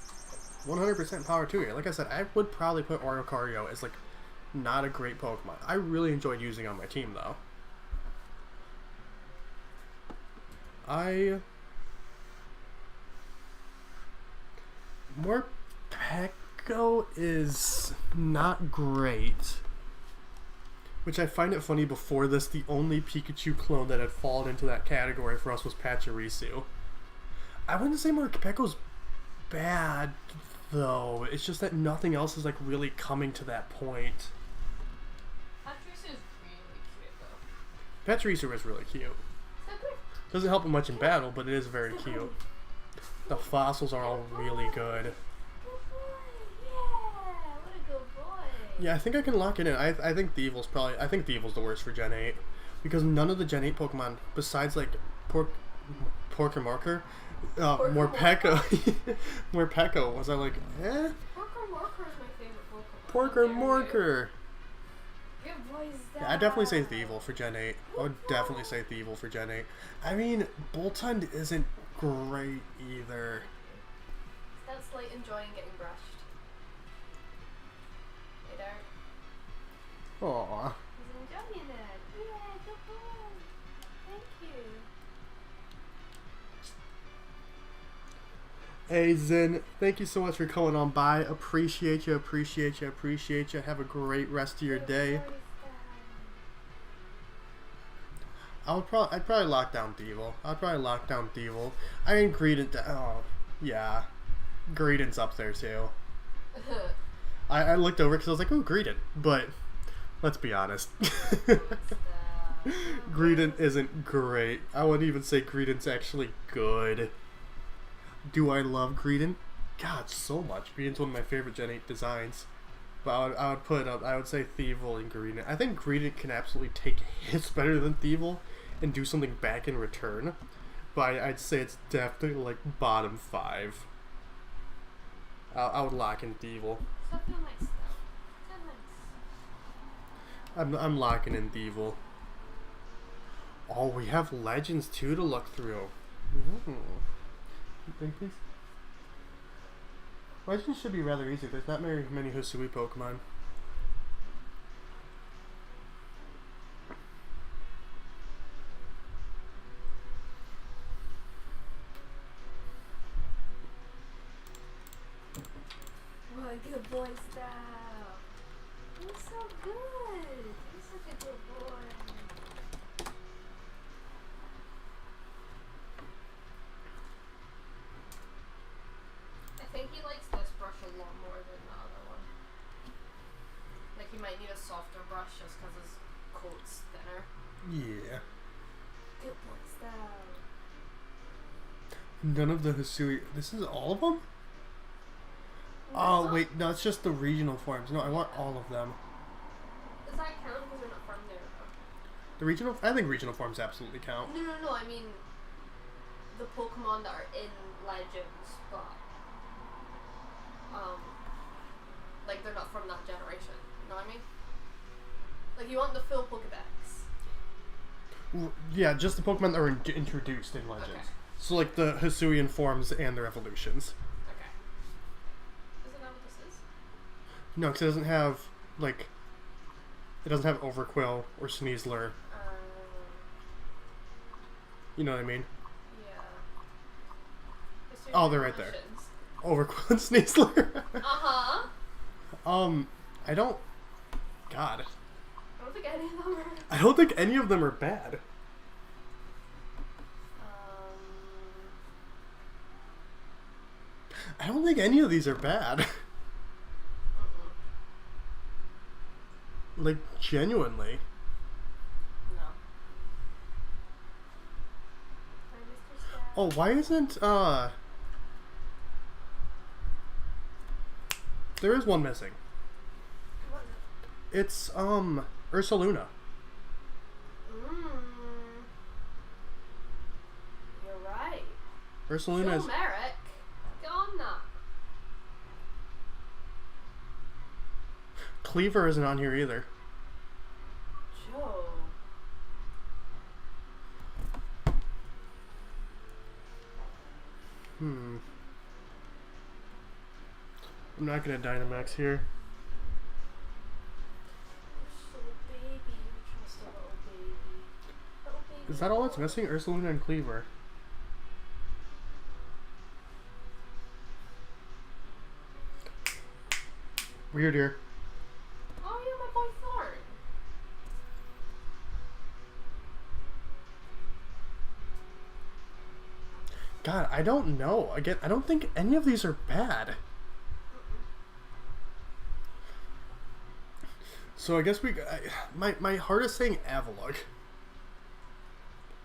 100% power to you. Like I said, I would probably put Oricorio as like not a great Pokemon. I really enjoyed using on my team though. Morpeko is not great. Which I find it funny, before this, the only Pikachu clone that had fallen into that category for us was Pachirisu. I wouldn't say Morpeko's bad, though. It's just that nothing else is like really coming to that point. Patrice is really cute though. Pachirisu is really cute. So come here. Doesn't help him much in battle, but it is very cute. The fossils are all really good. Good boy. Yeah. What a good boy. Yeah, I think I can lock it in. I think Thievel's the worst for Gen 8. Because none of the Gen 8 Pokemon, besides like Porker Marker, Morpeko, Morpeko, was I like, eh? Porker Marker is my favorite Pokemon. Porker How dare you. Marker. You have boys down. Yeah, I'd definitely say Thievul for Gen 8. I would definitely say Thievul for Gen 8. I mean, Boltund isn't great either. That's like enjoying getting brushed. Hey there. Aww. He's enjoying it. Yeah, good boy. Thank you. Hey Zen, thank you so much for coming on by. Appreciate you. Have a great rest of your day. I'd probably lock down Thievul. I mean, Greedent. Oh, yeah. Greedent's up there too. I looked over because I was like, oh, Greedent. But let's be honest. Greedent isn't great. I wouldn't even say Greedent's actually good. Do I love Greedent? God, so much. Greedent's one of my favorite Gen 8 designs. But I would put it up. I would say Thievul and Greedent. I think Greedent can absolutely take hits better than Thievul and do something back in return. But I'd say it's definitely like bottom 5. I would lock in Thievul. I'm locking in Thievul. Oh, we have Legends too to look through. Drink, please. Legends should be rather easy. There's not very many Hisui Pokemon. What a good boy style. You're so good. You're such a good boy. I think he likes this brush a lot more than the other one. Like he might need a softer brush just because his coat's thinner. Yeah. Good boy style. None of the Hisui. This is all of them? Oh, wait. No, it's just the regional forms. No, I want all of them. Does that count because they're not from there though? The regional. I think regional forms absolutely count. No. I mean, the Pokemon that are in Legends, but like they're not from that generation. You know what I mean? Like you want the full Pokedex. Yeah, just the Pokemon that were introduced in Legends. Okay. So like the Hisuian forms and their evolutions. Okay. Isn't that what this is? No, because it doesn't have like. It doesn't have Overquill or Sneasler. You know what I mean? Yeah. Oh, they're right there. Overquill and Sneasler. Uh-huh. I don't. God. I don't think any of them are. I don't think any of them are bad. I don't think any of these are bad. Like, genuinely. No. Oh, why isn't, there is one missing. What is it? It's, Ursaluna. You're right. Ursaluna is... Merrick. Get on that. Cleaver isn't on here either. Joe. I'm not gonna Dynamax here. You're so baby. You're just a little baby. Little baby. Is that all that's missing? Ursaluna and Cleaver. Weird here. Oh, yeah, my boy Thorn. God, I don't know. Again, I don't think any of these are bad. So I guess my heart is saying Avalugg.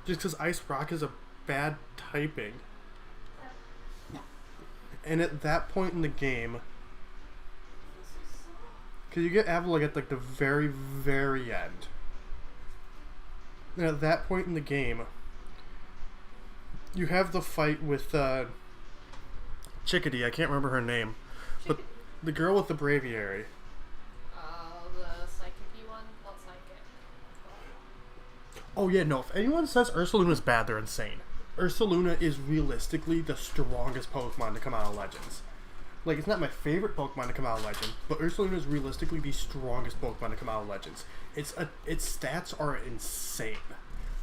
Just because Ice Rock is a bad typing. And at that point in the game, because you get Avalugg at like the very, very end. And at that point in the game, you have the fight with Chickadee. I can't remember her name. But the girl with the Braviary. The psychic one? Not psychic. Oh yeah, no. If anyone says Ursaluna's bad, they're insane. Ursaluna is realistically the strongest Pokemon to come out of Legends. Like, it's not my favorite Pokemon to come out of Legends, but Ursaluna is realistically the strongest Pokemon to come out of Legends. Its stats are insane.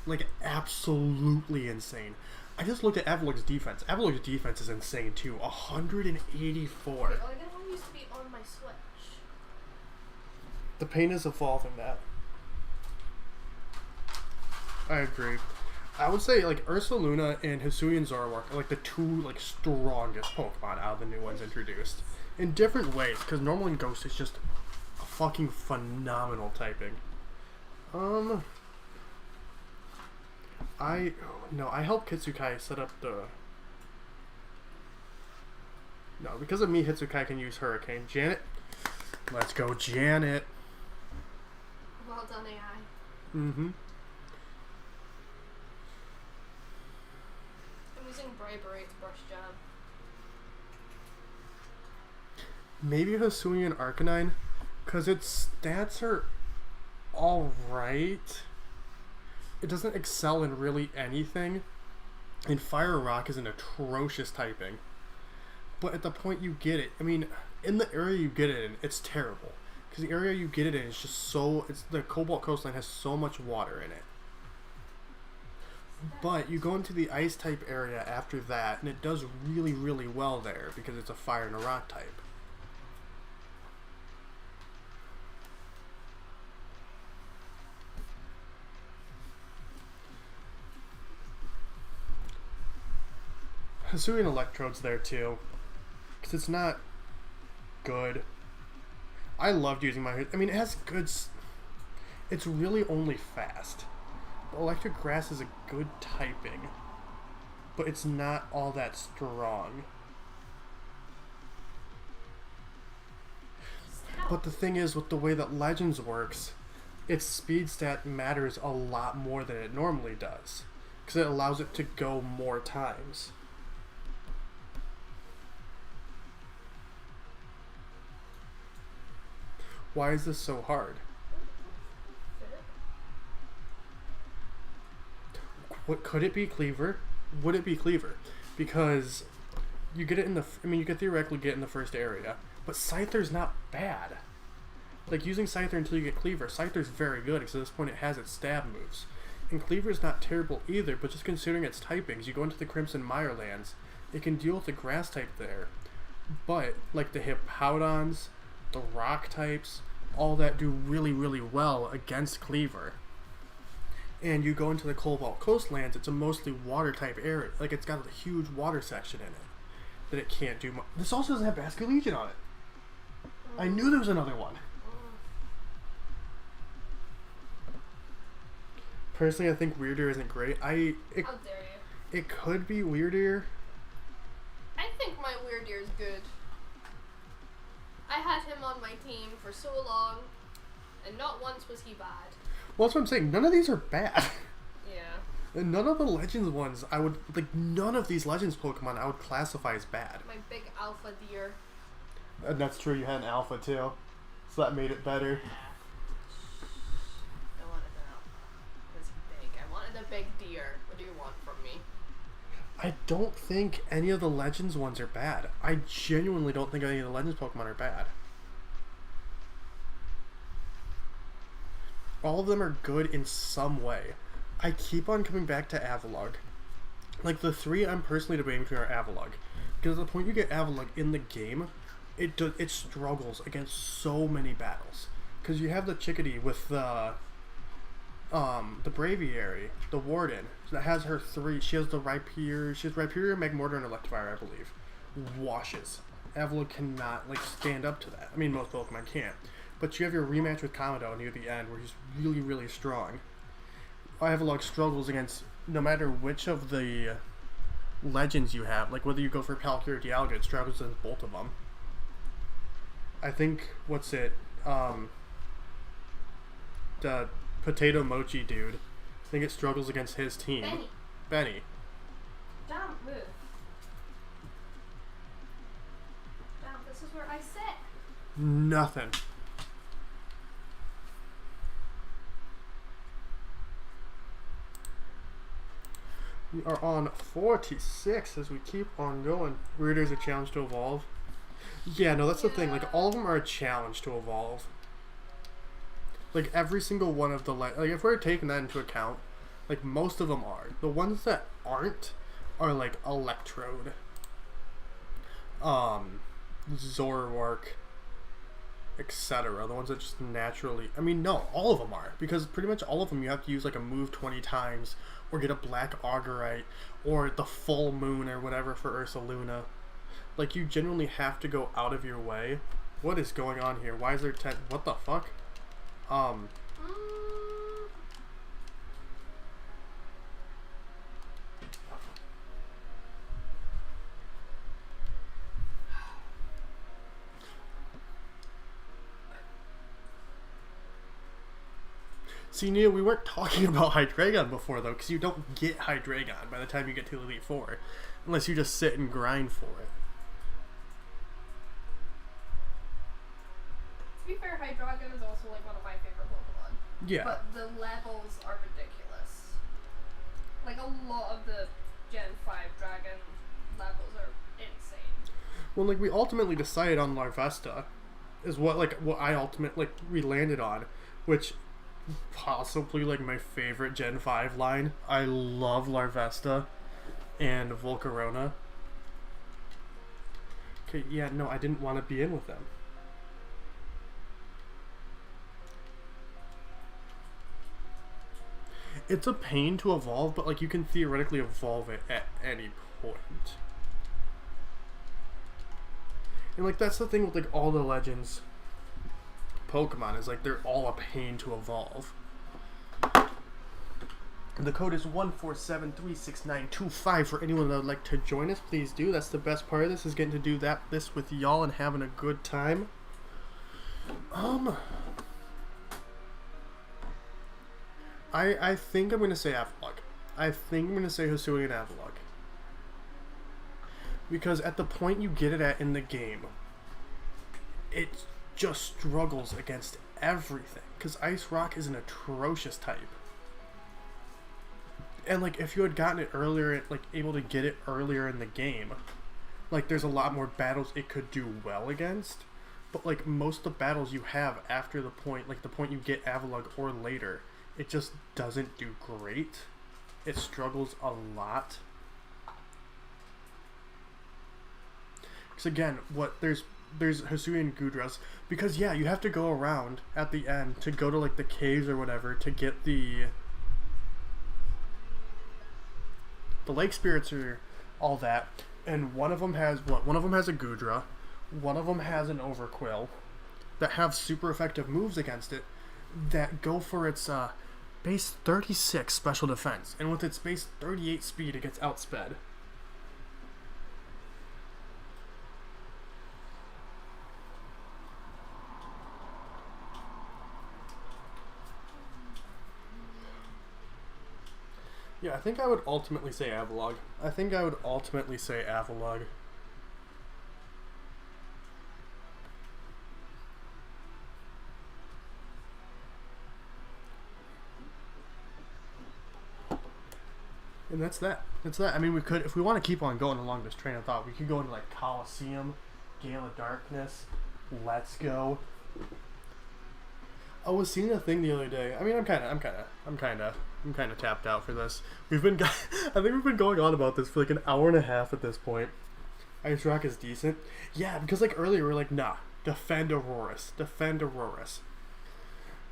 Like, absolutely insane. I just looked at Avalug's defense. Avalug's defense is insane, too. 184. Oh, that one used to be on my Switch. The pain is evolving that. I agree. I would say, like, Ursaluna and Hisuian Zoroark are, like, the two, like, strongest Pokemon out of the new ones introduced. In different ways, because Normal and Ghost is just a fucking phenomenal typing. I helped Kitsukai set up the... No, because of me, Hitsukai can use Hurricane. Janet? Let's go, Janet! Well done, AI. Mm-hmm. I'm using Bribery to brush jab. Maybe Hisuian Arcanine, because its stats are alright. It doesn't excel in really anything. And Fire Rock is an atrocious typing. But at the point you get it, I mean, in the area you get it in, it's terrible. Because the area you get it in is just so... the Cobalt Coastline has so much water in it. But you go into the Ice type area after that, and it does really, really well there, because it's a Fire and a Rock type. Hisuian Electrode's there too, because it's not good. I loved using my... I mean, it has good... It's really only fast. Electric Grass is a good typing, but it's not all that strong. But the thing is, with the way that Legends works, its speed stat matters a lot more than it normally does, because it allows it to go more times. Why is this so hard? What could it be? Cleaver? Would it be Cleaver? Because you get it in the... I mean, you could theoretically get it in the first area, but Scyther's not bad. Like, using Scyther until you get Cleaver, Scyther's very good, because at this point it has its stab moves. And Cleaver's not terrible either, but just considering its typings, you go into the Crimson Mirelands, it can deal with the grass type there. But, like the Hippowdons, the rock types, all that do really, really well against Cleaver. And you go into the Cobalt Coastlands, it's a mostly water type area. Like, it's got a huge water section in it that it can't do much. This also doesn't have Basculegion on it. I knew there was another one. Personally, I think Weirdeer isn't great. How dare you? It could be Weirdeer. I think my Weirdeer is good. I had him on my team for so long, and not once was he bad. Well, that's what I'm saying. None of these are bad. Yeah. And none of the Legends ones, I would... Like, none of these Legends Pokemon I would classify as bad. My big alpha deer. And that's true, you had an Alpha, too. So that made it better. I wanted an alpha. It was big. I wanted a big deer. What do you want from me? I don't think any of the Legends ones are bad. I genuinely don't think any of the Legends Pokemon are bad. All of them are good in some way. I keep on coming back to Avalugg. Like, the three I'm personally debating between are Avalugg. Because at the point you get Avalugg in the game, it struggles against so many battles. Because you have the Chickadee with the Braviary, the Warden, that has her three. She has the Rhyperior, Magmortar, and Electivire, I believe. Washes. Avalugg cannot, like, stand up to that. I mean, most Pokemon can't. But you have your rematch with Komodo near the end, where he's really, really strong. Avalugg struggles against, no matter which of the Legends you have, like whether you go for Palkia or Dialga, it struggles against both of them. I think, the Potato Mochi dude, I think it struggles against his team. Benny. Damn, move. Damn, this is where I sit. Nothing. We are on 46 as we keep on going. Weird is a challenge to evolve. Yeah, no, that's the thing. Like, all of them are a challenge to evolve. Like, every single one of the... like, if we're taking that into account, like, most of them are. The ones that aren't are, like, Electrode. Zoroark, etc. The ones that just naturally... I mean, no, all of them are. Because pretty much all of them you have to use, like, a move 20 times, or get a Black Augerite, or the Full Moon, or whatever for Ursaluna. Like, you genuinely have to go out of your way. What is going on here? Why is there 10... What the fuck? See, Neil, we weren't talking about Hydreigon before, though, because you don't get Hydreigon by the time you get to Elite Four. Unless you just sit and grind for it. To be fair, Hydreigon is also like one of my favorite Pokemon. Yeah. But the levels are ridiculous. Like a lot of the Gen 5 Dragon levels are insane. Well, like, we ultimately decided on Larvesta, is what I ultimately, we landed on, which possibly, like, my favorite Gen 5 line. I love Larvesta and Volcarona. Okay, yeah, no, I didn't want to be in with them. It's a pain to evolve, but, like, you can theoretically evolve it at any point. And, like, that's the thing with, like, all the Legends Pokemon, is, like, they're all a pain to evolve. The code is 1473692 for anyone that would like to join us. Please do. That's the best part of this, is getting to do this with y'all and having a good time. I think I'm going to say Avalugg. I think I'm going to say Hisuian and Avalugg. Because at the point you get it at in the game, it just struggles against everything. Because Ice Rock is an atrocious type. And, like, if you had gotten it earlier, like, able to get it earlier in the game, like, there's a lot more battles it could do well against. But, like, most of the battles you have after the point, like, the point you get Avalugg or later, it just doesn't do great. It struggles a lot. Because, again, there's Hisuian Gudras, because, yeah, you have to go around at the end to go to, like, the caves or whatever to get the lake spirits or all that, and one of them has one of them has a Gudra, one of them has an Overquill that have super effective moves against it that go for its base 36 special defense, and with its base 38 speed it gets outsped. Yeah, I think I would ultimately say Avalugg. And that's that. I mean, we could, if we want to keep on going along this train of thought, we could go into, like, Colosseum, Gale of Darkness, Let's Go. I was seeing a thing the other day. I mean, I'm kind of tapped out for this. I think we've been going on about this for like an hour and a half at this point. Ice Rock is decent. Yeah, because, like, earlier we were like, nah, defend Aurorus. But,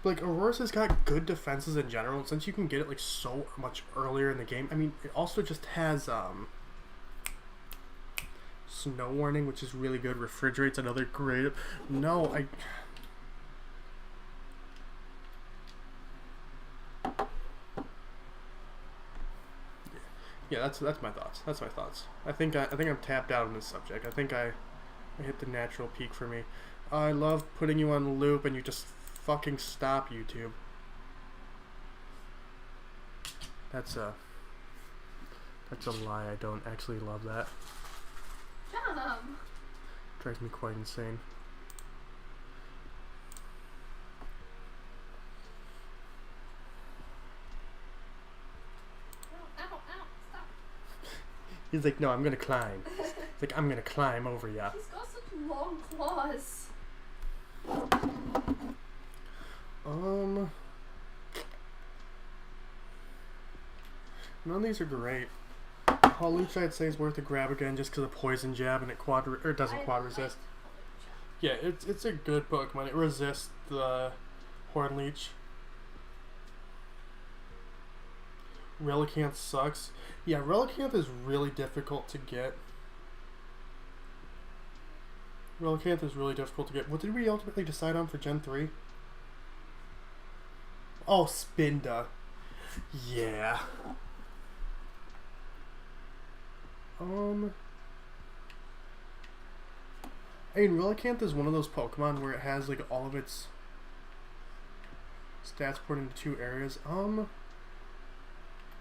like, Aurorus has got good defenses in general, and since you can get it, like, so much earlier in the game, I mean, it also just has Snow Warning, which is really good. Refrigerate's another great... Yeah, that's my thoughts. I think I'm tapped out on this subject. I think I hit the natural peak for me. I love putting you on loop and you just fucking stop, YouTube. That's a lie. I don't actually love that. Shut up. Drives me quite insane. Ow, ow, stop. He's like, no, I'm gonna climb. He's like, I'm gonna climb over ya. He's got such long claws. None of these are great. Hawlucha I'd say is worth a grab again just because of poison jab and it doesn't quad resist. Yeah, it's a good Pokemon. It resists the Horn Leech. Relicanth sucks. Yeah, Relicanth is really difficult to get. Relicanth is really difficult to get. What did we ultimately decide on for Gen 3? Oh, Spinda. Yeah. I mean, Relicanth is one of those Pokemon where it has like all of its stats put into 2 areas.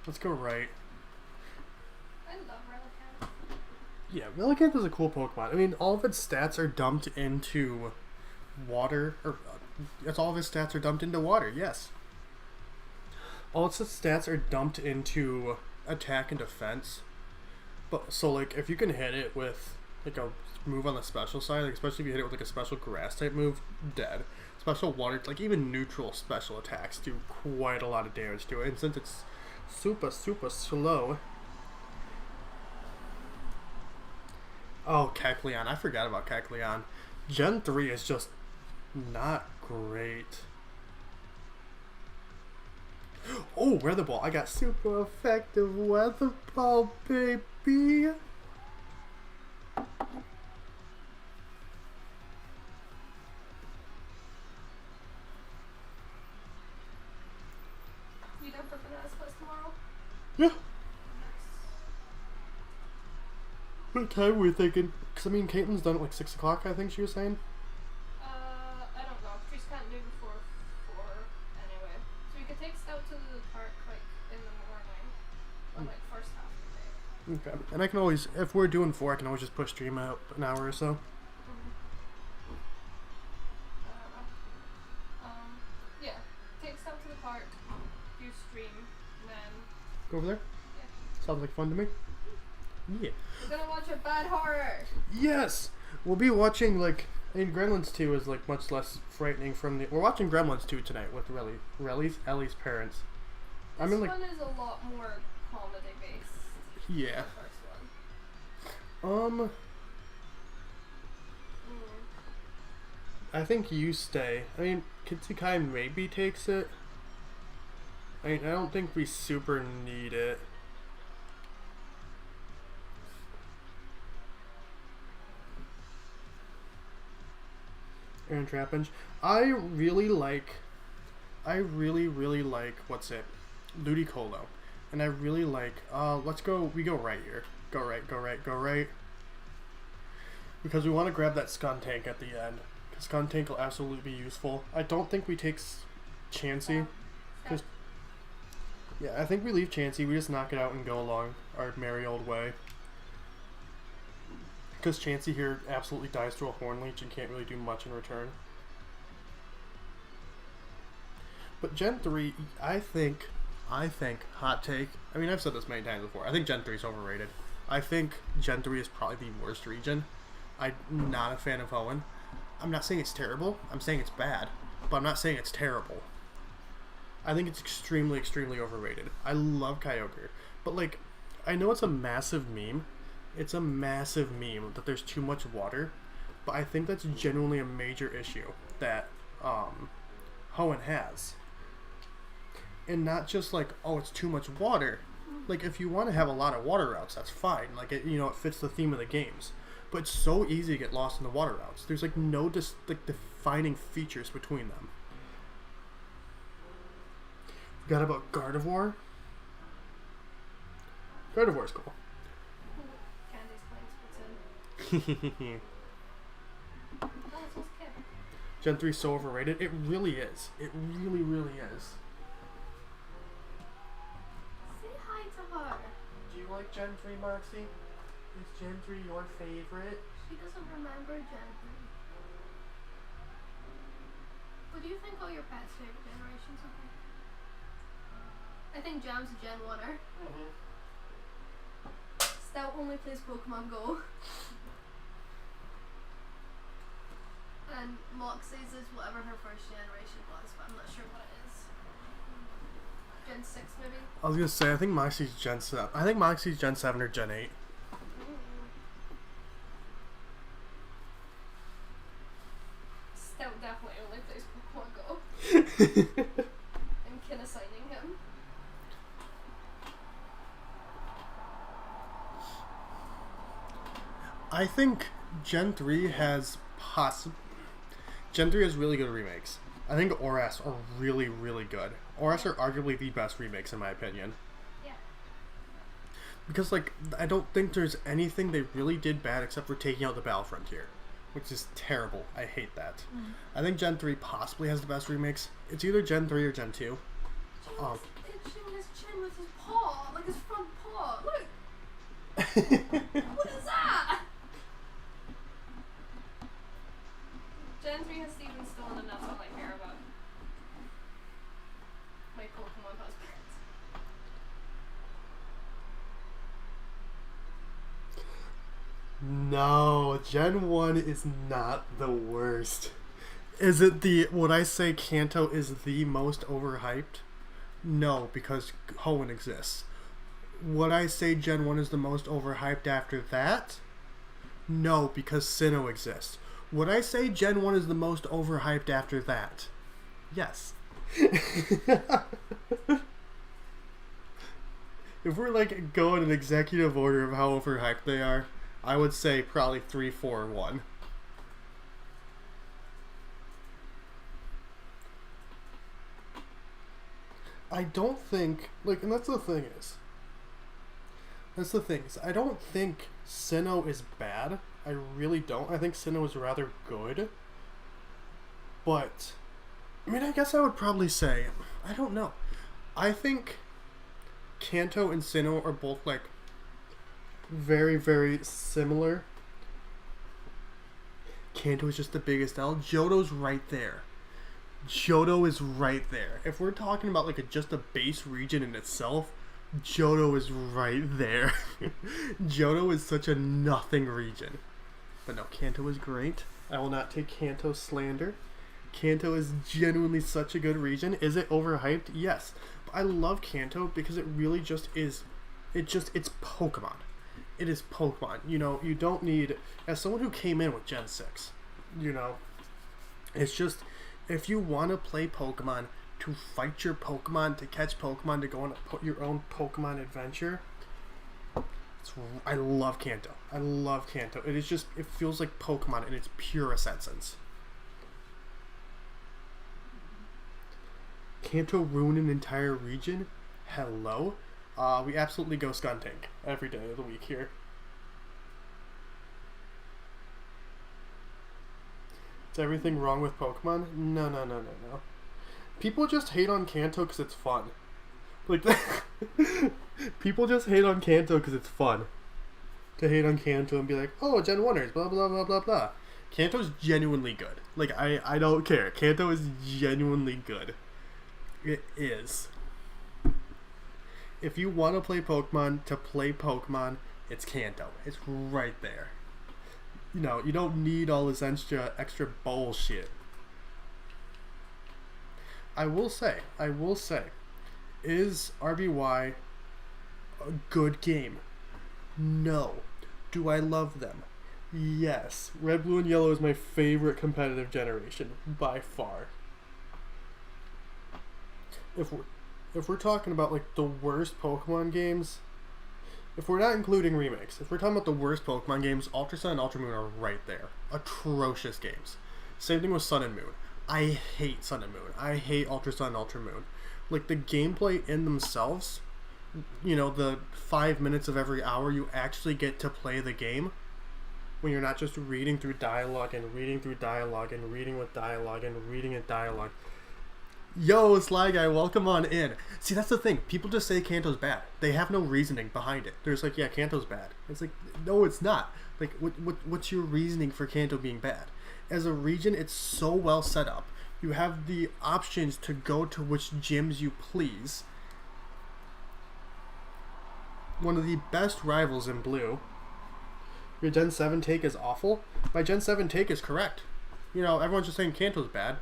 Let's go right. I love Relicanth. Yeah, Relicanth is a cool Pokemon. I mean, all of its stats are dumped into water, or all of its stats are dumped into water. Yes. All its stats are dumped into attack and defense. But so like if you can hit it with like a move on the special side, like especially if you hit it with like a special grass type move, dead. Special water, like even neutral special attacks do quite a lot of damage to it. And since it's super slow. Oh, Kecleon. I forgot about Kecleon. Gen 3 is just not great. Oh, Weather Ball. I got super effective Weather Ball, baby. You done for Banana Splits tomorrow? Yeah. Nice. What time were we thinking? Because I mean, Caitlin's done at like 6 o'clock, I think she was saying. I don't know. Trees can't do before 4 anyway. So we could take Scout to the park like in the morning. Or like first half of the day. Okay. And I can always, if we're doing 4, I can always just push stream out an hour or so. Yeah. Take Scout to the park, do stream, and then Go over there? yeah. Sounds like fun to me. Yeah. We're gonna watch a bad horror. Yes! We'll be watching, like, I mean, Gremlins 2 is, like, much less frightening from the... We're watching Gremlins 2 tonight with Ellie's parents. This I mean, like... one is a lot more comedy based. Yeah. The first one. I think you stay. I mean, Kitsukai maybe takes it. I mean, I don't think we super need it. Aaron Trappinge. I really like, what's it? Ludicolo. And I really like, we go right here. Go right. Because we want to grab that Skuntank at the end. Because Skuntank will absolutely be useful. I don't think we take Chansey. Cause, yeah, I think we leave Chansey. We just knock it out and go along our merry old way. Because Chansey here absolutely dies to a Horn Leech and can't really do much in return. But Gen 3, I think, hot take, I mean, I've said this many times before, I think Gen 3 is overrated. I think Gen 3 is probably the worst region. I'm not a fan of Hoenn. I'm not saying it's terrible, I'm saying it's bad, but I'm not saying it's terrible. I think it's extremely overrated. I love Kyogre, but like, I know it's a massive meme. It's a massive meme that there's too much water, but I think that's genuinely a major issue that Hoenn has. And not just like, oh, it's too much water. Like, if you want to have a lot of water routes, that's fine. Like, it fits the theme of the games. But it's so easy to get lost in the water routes. There's like no defining features between them. Forgot about Gardevoir. Gardevoir's cool. Candy's playing Splatoon. Oh, it's just kid. Gen 3 is so overrated. It really is. It really is. Say hi to her. Do you like Gen 3, Moxie? Is Gen 3 your favorite? She doesn't remember Gen 3. What do you think all your pets' favorite generations will be? I think Jam's a Gen 1er. Mm-hmm. Still only plays Pokemon Go. And Moxie's is whatever her first generation was, but I'm not sure what it is. Gen 6 maybe? I was gonna say, I think Moxie's Gen 7. I think Moxie's Gen 7 or Gen 8. Still definitely only plays Pokemon Go. I'm kinda signing him. I think Gen 3 has Gen 3 has really good remakes. I think ORAS are really, really good. ORAS are arguably the best remakes in my opinion. Yeah. Because, like, I don't think there's anything they really did bad except for taking out the Battle Frontier, which is terrible. I hate that. I think Gen 3 possibly has the best remakes. It's either Gen 3 or Gen 2. It's itching his chin with his paw, like his front paw. Look! What is that? Gen 3 has Steven Stone, and that's all I care about. My Pokemon husband. No, Gen 1 is not the worst. Is it would I say Kanto is the most overhyped? No, because Hoenn exists. Would I say Gen 1 is the most overhyped after that? No, because Sinnoh exists. Would I say Gen 1 is the most overhyped after that? Yes. If we're like going in executive order of how overhyped they are, I would say probably 3, 4, 1. I don't think, like, and that's the thing is, I don't think Sinnoh is bad. I really don't. I think Sinnoh is rather good. But, I mean, I guess I would probably say, I don't know. I think Kanto and Sinnoh are both, like, very, very similar. Kanto is just the biggest L. Johto's right there. Johto is right there. If we're talking about, like, just a base region in itself, Johto is right there. Johto is such a nothing region. But no, Kanto is great. I will not take Kanto slander. Kanto is genuinely such a good region. Is it overhyped? Yes. But I love Kanto because it really just is. It's Pokemon. It is Pokemon. You know, you don't need. As someone who came in with Gen 6, you know, it's just. If you want to play Pokemon, to fight your Pokemon, to catch Pokemon, to go on your own Pokemon adventure, I love Kanto. I love Kanto. It is just, it feels like Pokemon in its purest essence. Kanto ruin an entire region? Hello? We absolutely go Skuntank every day of the week here. Is everything wrong with Pokemon? No. People just hate on Kanto because it's fun. Like, people just hate on Kanto because it's fun. To hate on Kanto and be like, oh, Gen 1ers, blah, blah, blah, blah, blah. Kanto's genuinely good. Like, I don't care. Kanto is genuinely good. It is. If you want to play Pokemon, it's Kanto. It's right there. You know, you don't need all this extra bullshit. I will say, is RBY a good game? No. Do I love them? Yes. Red, Blue, and Yellow is my favorite competitive generation, by far. If we're talking about, like, the worst Pokemon games, if we're not including remakes, if we're talking about the worst Pokemon games, Ultra Sun and Ultra Moon are right there. Atrocious games. Same thing with Sun and Moon. I hate Sun and Moon. I hate Ultra Sun and Ultra Moon. Like, the gameplay in themselves, you know, the 5 minutes of every hour you actually get to play the game, when you're not just reading through dialogue and reading through dialogue and reading with dialogue and reading in dialogue. Yo, Sly Guy, welcome on in. See, that's the thing. People just say Kanto's bad. They have no reasoning behind it. They're just like, yeah, Kanto's bad. It's like, no, it's not. Like, what's your reasoning for Kanto being bad? As a region, it's so well set up. You have the options to go to which gyms you please. one of the best rivals in blue. Your Gen 7 take is awful. My Gen 7 take is correct. You know, everyone's just saying Kanto's bad.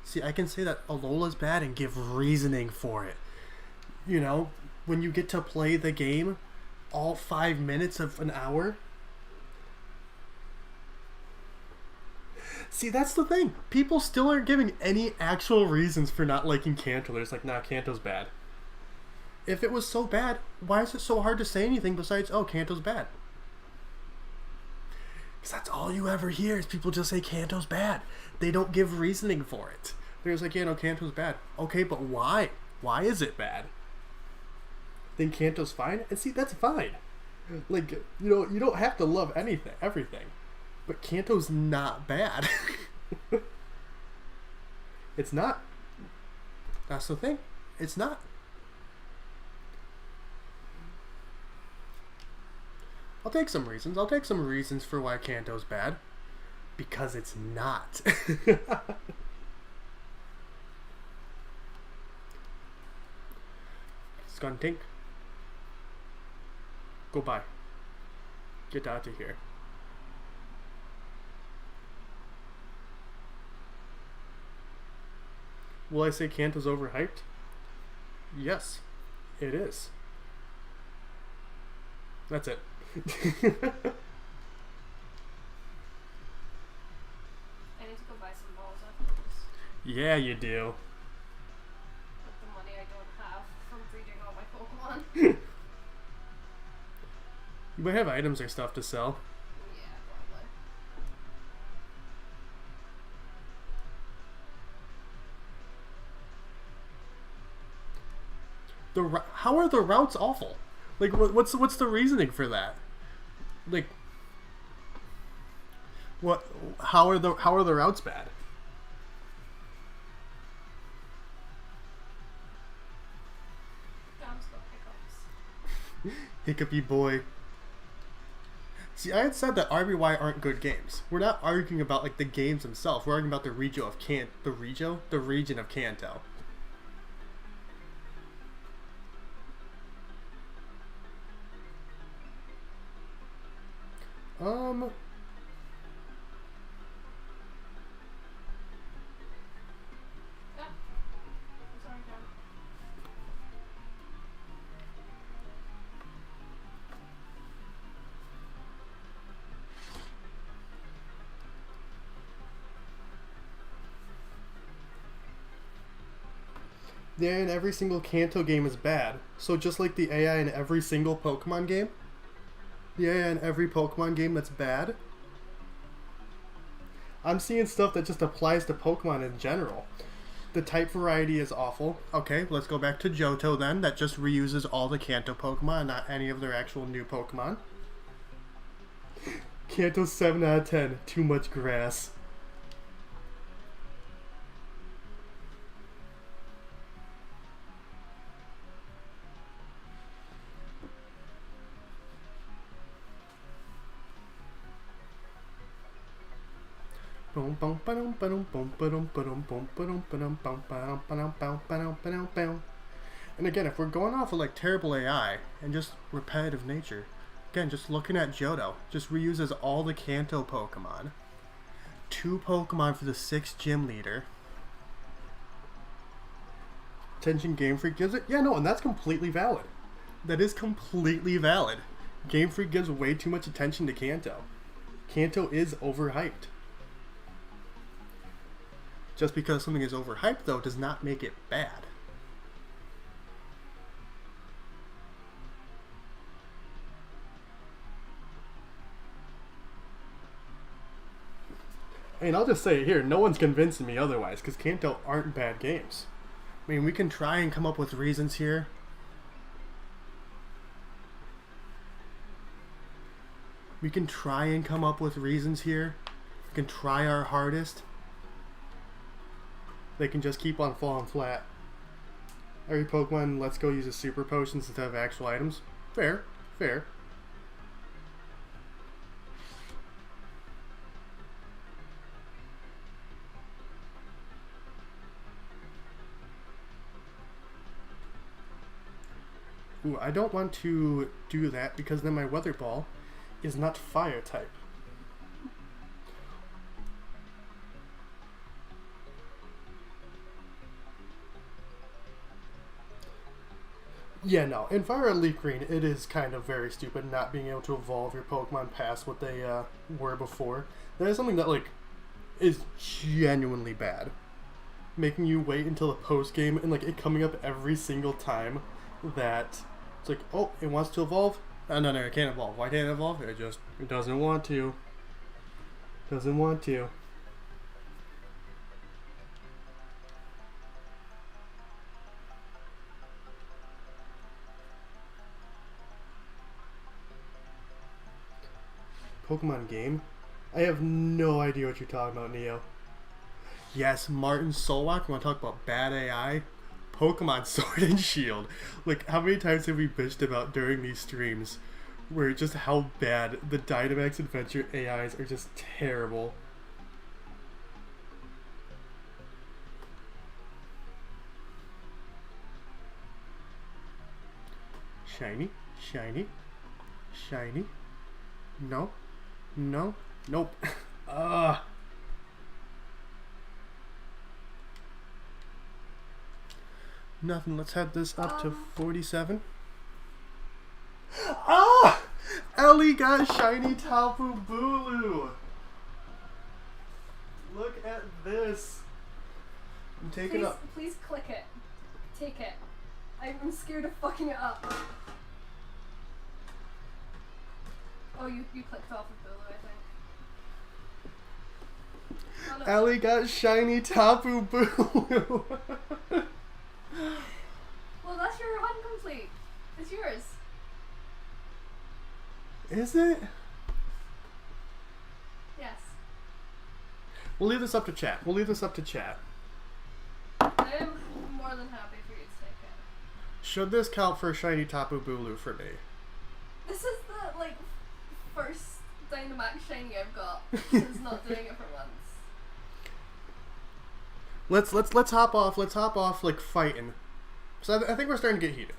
See, I can say that Alola's bad and give reasoning for it. You know, when you get to play the game all 5 minutes of an hour. See, that's the thing. People still aren't giving any actual reasons for not liking Kanto. They're just like, nah, Kanto's bad. If it was so bad, why is it so hard to say anything besides, oh, Kanto's bad? Because that's all you ever hear is people just say Kanto's bad. They don't give reasoning for it. They're just like, yeah, no, Kanto's bad. Okay, but why? Why is it bad? Then Kanto's fine? And see, that's fine. Like, you know, you don't have to love everything. But Kanto's not bad. It's not. That's the thing. It's not. I'll take some reasons. I'll take some reasons for why Kanto's bad. Because it's not. Skunting. Go by. Get out of here. Will I say Kanto's overhyped? Yes, it is. That's it. I need to go buy some balls after this. Yeah, you do. With the money I don't have from breeding all my Pokemon. You might have items or stuff to sell. Yeah, probably. How are the routes awful? Like, what's the reasoning for that? Like, what? How are the routes bad? Dom's got hiccups. Hiccupy boy. See, I had said that RBY aren't good games. We're not arguing about like the games themselves. We're arguing about the region of Kanto. Yeah. I'm sorry, Dom. The AI in every single Kanto game is bad. So just like the AI in every single Pokemon game, the AI in every Pokemon game that's bad. I'm seeing stuff that just applies to Pokemon in general. The type variety is awful. Okay, let's go back to Johto then. That just reuses all the Kanto Pokemon, not any of their actual new Pokemon. Kanto 7 out of 10. Too much grass. And again, if we're going off of like terrible AI and just repetitive nature, again, just looking at Johto, just reuses all the Kanto Pokemon. 2 Pokemon for the 6th gym leader. Attention Game Freak gives it? Yeah, no, and that's completely valid. That is completely valid. Game Freak gives way too much attention to Kanto. Kanto is overhyped. Just because something is overhyped, though, does not make it bad. I mean, I'll just say it here. No one's convincing me otherwise, because Kanto aren't bad games. I mean, we can try and come up with reasons here. We can try and come up with reasons here. We can try our hardest. They can just keep on falling flat. Every Pokemon Let's Go uses super potions instead of actual items. Fair, fair. Ooh, I don't want to do that because then my weather ball is not fire type. Yeah, no. In Fire and Leaf Green, it is kind of very stupid not being able to evolve your Pokemon past what they were before. That is something that, like, is genuinely bad. Making you wait until the post-game and, like, it coming up every single time that it's like, oh, it wants to evolve? Oh, no, it can't evolve. Why can't it evolve? It doesn't want to. Doesn't want to. Pokemon game? I have no idea what you're talking about, Neo. Yes, Martin Solak. Want to talk about bad AI? Pokemon Sword and Shield. Like, how many times have we bitched about during these streams where just how bad the Dynamax Adventure AIs are just terrible. Shiny, shiny, shiny. No. No. Nope. Nothing. Let's head this up to 47. Ah! Ellie got shiny Tapu Bulu. Look at this. I'm taking up. Please click it. Take it. I'm scared of fucking it up. Oh, you clicked off of Bulu, I think. Oh, no. Ellie got shiny Tapu Bulu. Well, that's your run complete. It's yours. Is it? Yes. We'll leave this up to chat. I am more than happy for you to take it. Should this count for a shiny Tapu Bulu for me? This is the, like, first Dynamax shiny I've got since not doing it for months. Let's hop off. Let's hop off like fighting. So I think we're starting to get heated.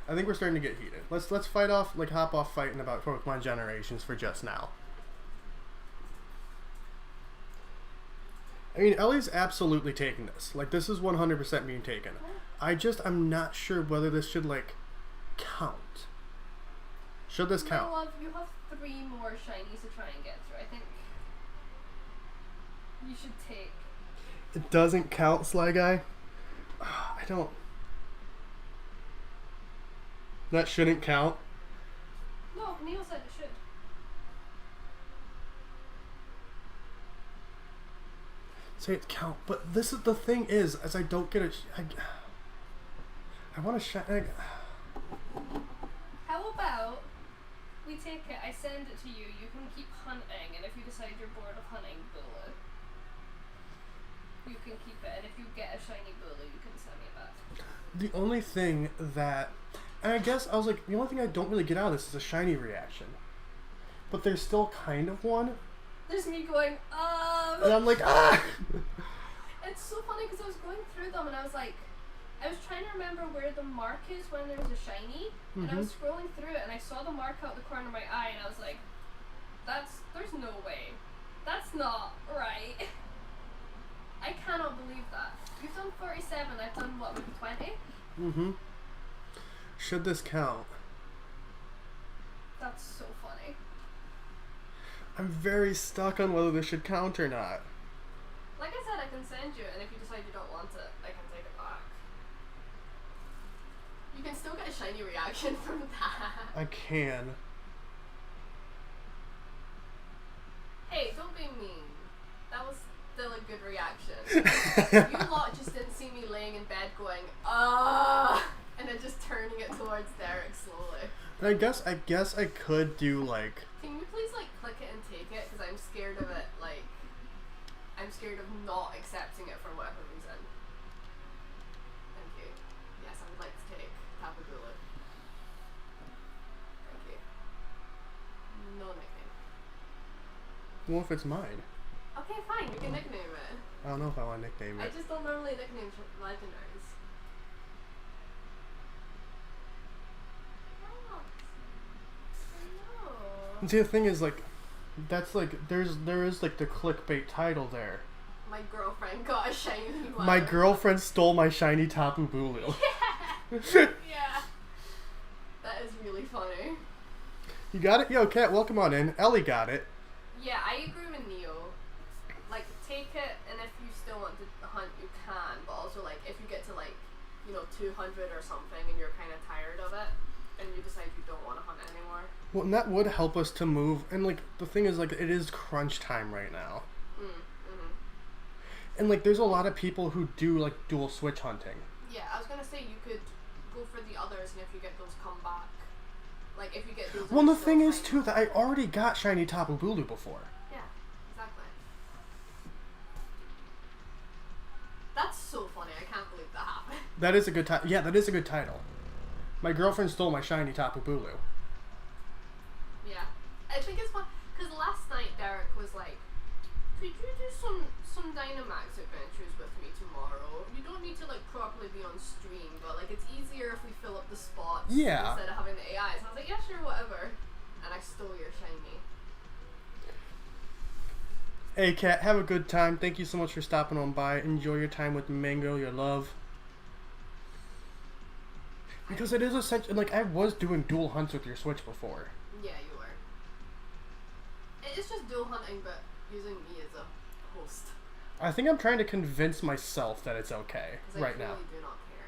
Let's fight off, like hop off fighting about Pokemon generations for just now. I mean, Ellie's absolutely taking this. Like, this is 100% being taken. I'm not sure whether this should, like, count. Should this count? You have 3 more shinies to try and get through. I think you should take. It doesn't count, Sly Guy? I don't. That shouldn't count. No, Neil said it should. Say it count, but this is the thing is, as I don't get it. I want to shine. How about we take it? I send it to you. You can keep hunting, and if you decide you're bored of hunting Bulu, you can keep it. And if you get a shiny Bulu, you can send me it back. The only thing that. And I guess I was like, the only thing I don't really get out of this is a shiny reaction. But there's still kind of one. There's me going, And I'm like, ah! It's so funny because I was going through them and I was like, I was trying to remember where the mark is when there's a shiny. And I was scrolling through it and I saw the mark out the corner of my eye and I was like, there's no way. That's not right. I cannot believe that. You've done 47, I've done what, maybe 20? Mm-hmm. Should this count? That's so funny. I'm very stuck on whether this should count or not. Like I said, I can send you, and if you decide you don't want it, I can take it back. You can still get a shiny reaction from that. I can. Hey, don't be mean. That was still a good reaction. You lot just didn't see me laying in bed going, and then just turning it towards Derek slowly. And I guess I could do like. Can you please like click it and take it? Because I'm scared of it. Like, I'm scared of not accepting it for whatever reason. Thank you. Yes, I would like to take Tapu Bulu. Thank you. No nickname. Well, if it's mine. Okay, fine. You can nickname it. I don't know if I want to nickname I it. just don't normally nickname legendaries. See, the thing is, like, that's like there is like the clickbait title there. My girlfriend got a shiny one. My girlfriend stole my shiny Tapu Bulu. Yeah. That is really funny. You got it? Yo, Kat, welcome on in. Ellie got it. Yeah, I agree with Neo. Like, take it, and if you still want to hunt, you can. But also, like, if you get to, like, 200 or something, and you're kind of tired of it, and you decide you don't want to hunt anymore. Well, and that would help us to move. And, like, the thing is, like, it is crunch time right now. And, like, there's a lot of people who do, like, dual switch hunting. Yeah, I was going to say you could go for the others, and if you get those, come back. Like, if you get those... Well, the thing is, too, that I already got shiny Tapu Bulu before. Yeah, exactly. That's so funny. I can't believe that happened. That is a good title. Yeah, that is a good title. My girlfriend stole my shiny Tapu Bulu. Yeah. I think it's fun, because last night Derek was like, could you do some Dynamax adventures with me tomorrow? You don't need to, like, properly be on stream, but, like, it's easier if we fill up the spots instead of having the AI. So I was like, yeah, sure, whatever. And I stole your shiny. Hey, Kat, have a good time. Thank you so much for stopping on by. Enjoy your time with Mango, your love. Because it is essentially, like, I was doing dual hunts with your Switch before. Yeah, you were. It's just dual hunting, but using me as a host. I think I'm trying to convince myself that it's okay right now. I really do not care.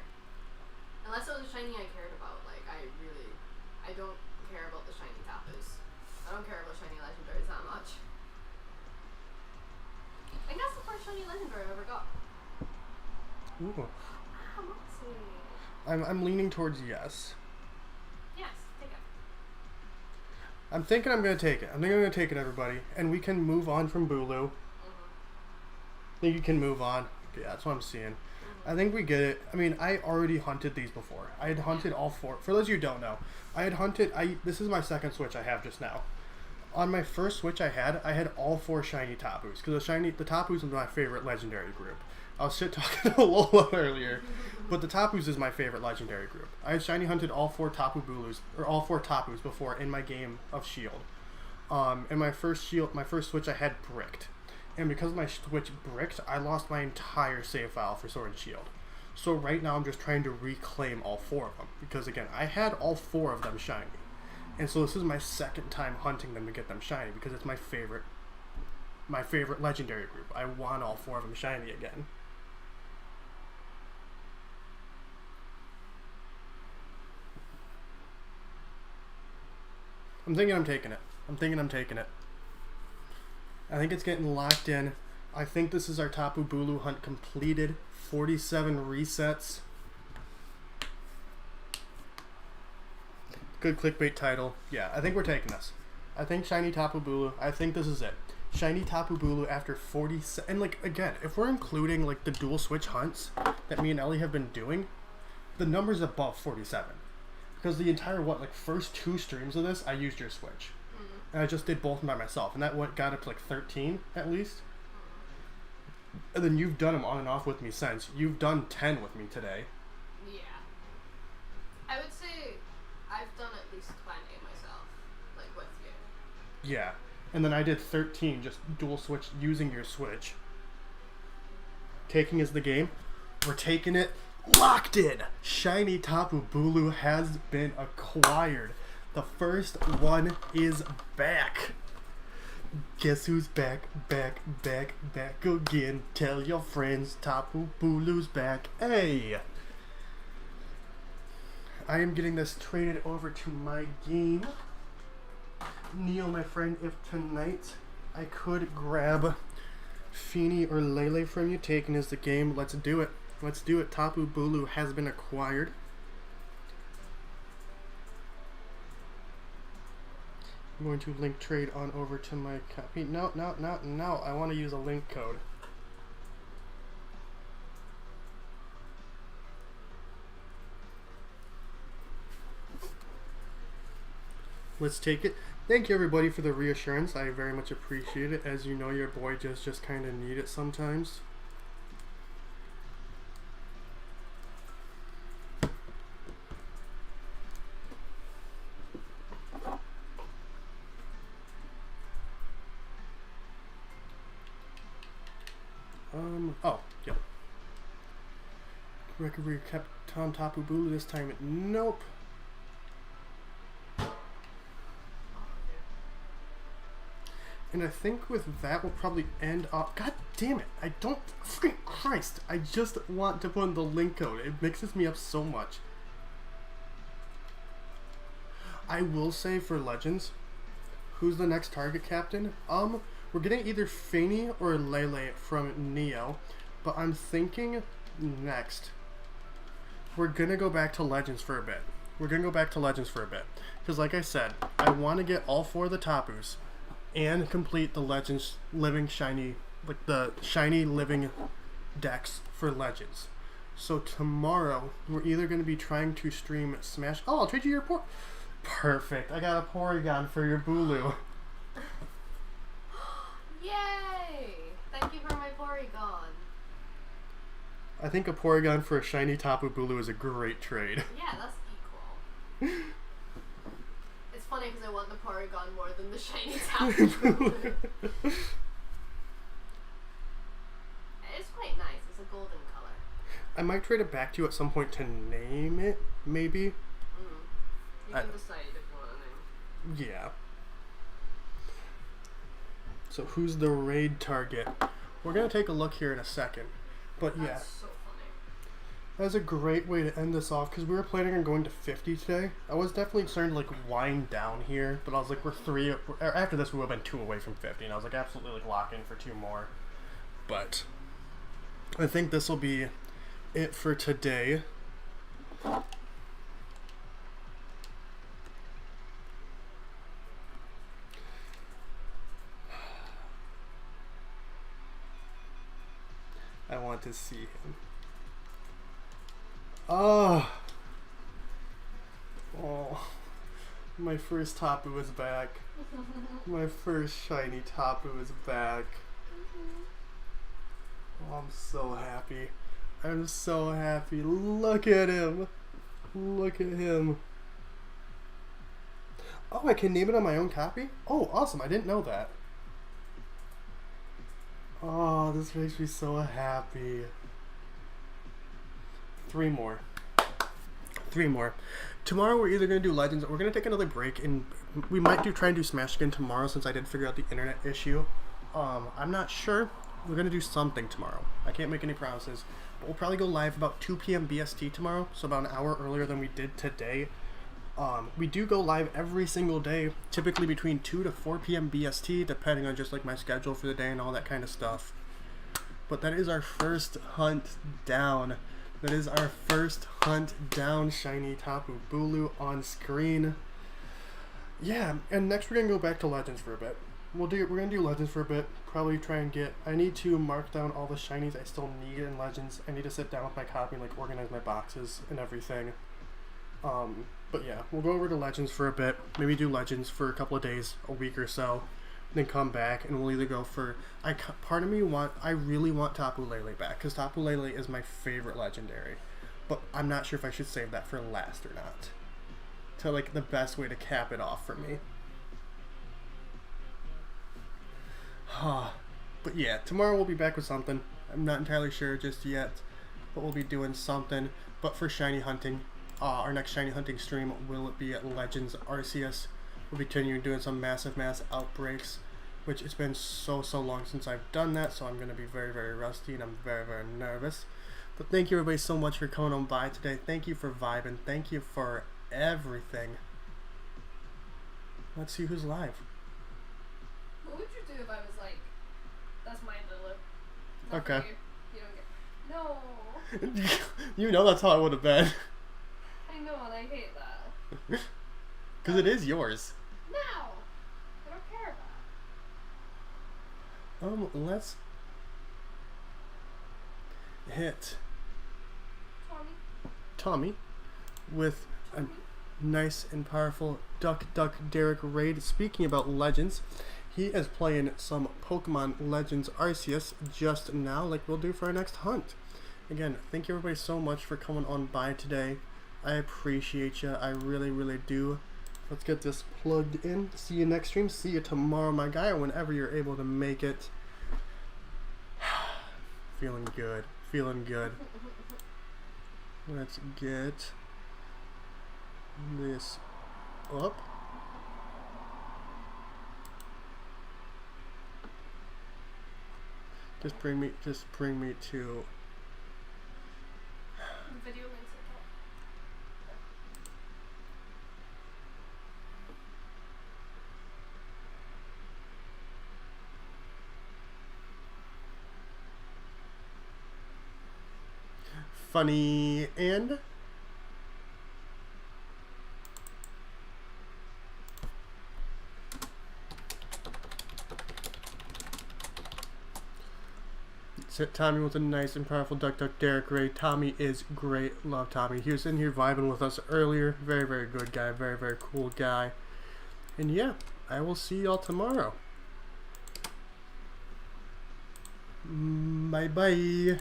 Unless it was a shiny I cared about. Like, I don't care about the shiny Tapus. I don't care about shiny legendaries that much. I think that's the first shiny legendary I ever got. Ooh. Ah, Moxie. I'm leaning towards yes. Yes, take it. I'm thinking I'm going to take it. I'm thinking I'm going to take it, everybody. And we can move on from Bulu. I think you can move on. Yeah, that's what I'm seeing. I think we get it. I mean, I already hunted these before. I had hunted all four. For those of you who don't know, I had hunted... This is my second Switch I have just now. On my first Switch I had all four shiny Tapus. Because the Tapus is my favorite legendary group. I was shit-talking to Lola earlier. But the Tapus is my favorite legendary group. I had shiny hunted all four Tapu Bulus, or all four Tapus before in my game of Shield. And my first Switch I had bricked. And because my Switch bricked, I lost my entire save file for Sword and Shield. So right now I'm just trying to reclaim all four of them. Because again, I had all four of them shiny. And so this is my second time hunting them to get them shiny. Because it's my favorite legendary group. I want all four of them shiny again. I'm thinking I'm taking it. I think it's getting locked in. I think this is our Tapu Bulu hunt completed. 47 resets. Good clickbait title. Yeah, I think we're taking this. I think shiny Tapu Bulu. I think this is it. Shiny Tapu Bulu after 47. And, like, again, if we're including, like, the dual switch hunts that me and Ellie have been doing, the number's above 47. Because the entire, first two streams of this, I used your Switch. And I just did both by myself. And that got up to, 13, at least. And then you've done them on and off with me since. You've done 10 with me today. Yeah. I would say I've done at least 20 myself, with you. Yeah. And then I did 13, just dual switch, using your Switch. Taking is the game. We're taking it. Locked in! Shiny Tapu Bulu has been acquired. The first one is back. Guess who's back again. Tell your friends Tapu Bulu's back. Hey! I am getting this traded over to my game. Neil, my friend, if tonight I could grab Feeny or Lele from you, taking is the game. Let's do it. Let's do it. Tapu Bulu has been acquired. I'm going to link trade on over to my copy. No. I want to use a link code. Let's take it. Thank you everybody for the reassurance. I very much appreciate it. As you know, your boy just kind of need it sometimes. Oh, yeah. Record kept on TAPU BULU this time. Nope. And I think with that, we'll probably end up. God damn it! I don't. Freaking Christ! I just want to put in the link code. It mixes me up so much. I will say for Legends, who's the next target captain? We're getting either Fanny or Lele from Neo, but I'm thinking next we're gonna go back to Legends for a bit. Because like I said, I want to get all 4 of the Tapus and complete the Legends living shiny, like the shiny living decks for Legends. So tomorrow we're either going to be trying to stream Smash. Oh, I'll trade you your Perfect. I got a Porygon for your BULU. Yay! Thank you for my Porygon. I think a Porygon for a shiny Tapu BULU is a great trade. Yeah, that's equal. It's funny because I want the Porygon more than the shiny Tapu BULU. It's quite nice. It's a golden color. I might trade it back to you at some point to name it, maybe. You can decide if you want to name. Yeah. So who's the raid target? We're going to take a look here in a second. But yeah. That's so funny. That's a great way to end this off because we were planning on going to 50 today. I was definitely starting to like wind down here, but I was like, after this we would have been 2 away from 50, and I was like, absolutely like lock in for 2 more. But I think this will be it for today. I want to see him. Oh, my first Tapu is back. My first shiny Tapu is back. Oh, I'm so happy. I'm so happy. Look at him. Look at him. Oh, I can name it on my own copy? Oh, awesome. I didn't know that. Oh, this makes me so happy. 3 more. 3 more. Tomorrow we're either going to do Legends or we're going to take another break, and we might try and do Smash again tomorrow since I did figure out the internet issue. I'm not sure. We're going to do something tomorrow. I can't make any promises. But we'll probably go live about 2 p.m. BST tomorrow, so about an hour earlier than we did today. We do go live every single day, typically between 2 to 4 p.m. BST, depending on just like my schedule for the day and all that kind of stuff. But that is our first hunt down. That is our first hunt down shiny Tapu BULU on screen. Yeah, and next we're gonna go back to Legends for a bit. We're gonna do Legends for a bit. Probably try and get. I need to mark down all the shinies I still need in Legends. I need to sit down with my copy and like organize my boxes and everything. But yeah, we'll go over to Legends for a bit. Maybe do Legends for a couple of days, a week or so, then come back and we'll either go for. Part of me I really want Tapu Lele back because Tapu Lele is my favorite legendary, but I'm not sure if I should save that for last or not. To like the best way to cap it off for me. But yeah, tomorrow we'll be back with something. I'm not entirely sure just yet, but we'll be doing something. But for shiny hunting, our next shiny hunting stream will be at Legends Arceus. We'll be continuing doing some massive outbreaks, which it's been so long since I've done that, so I'm going to be very rusty and I'm very nervous. But thank you everybody so much for coming on by today. Thank you for vibing. Thank you for everything. Let's see who's live. What would you do if I was like, that's my Lulu? Okay. You don't get. No. You know that's how I would have been. I know, and I hate that. Because it is yours. No! I don't care about it. Let's hit Tommy with a nice and powerful Duck Derek raid. Speaking about Legends, he is playing some Pokemon Legends Arceus just now, like we'll do for our next hunt. Again, thank you everybody so much for coming on by today. I appreciate you. I really do. Let's get this plugged in. See you next stream. See you tomorrow, my guy, or whenever you're able to make it. Feeling good. Feeling good. Let's get this up. Just bring me to Video links at top. funny and Tommy was a nice and powerful Duck Derek Ray. Tommy is great. Love Tommy. He was in here vibing with us earlier. Very, very good guy. Very, very cool guy. And yeah, I will see y'all tomorrow. Bye bye.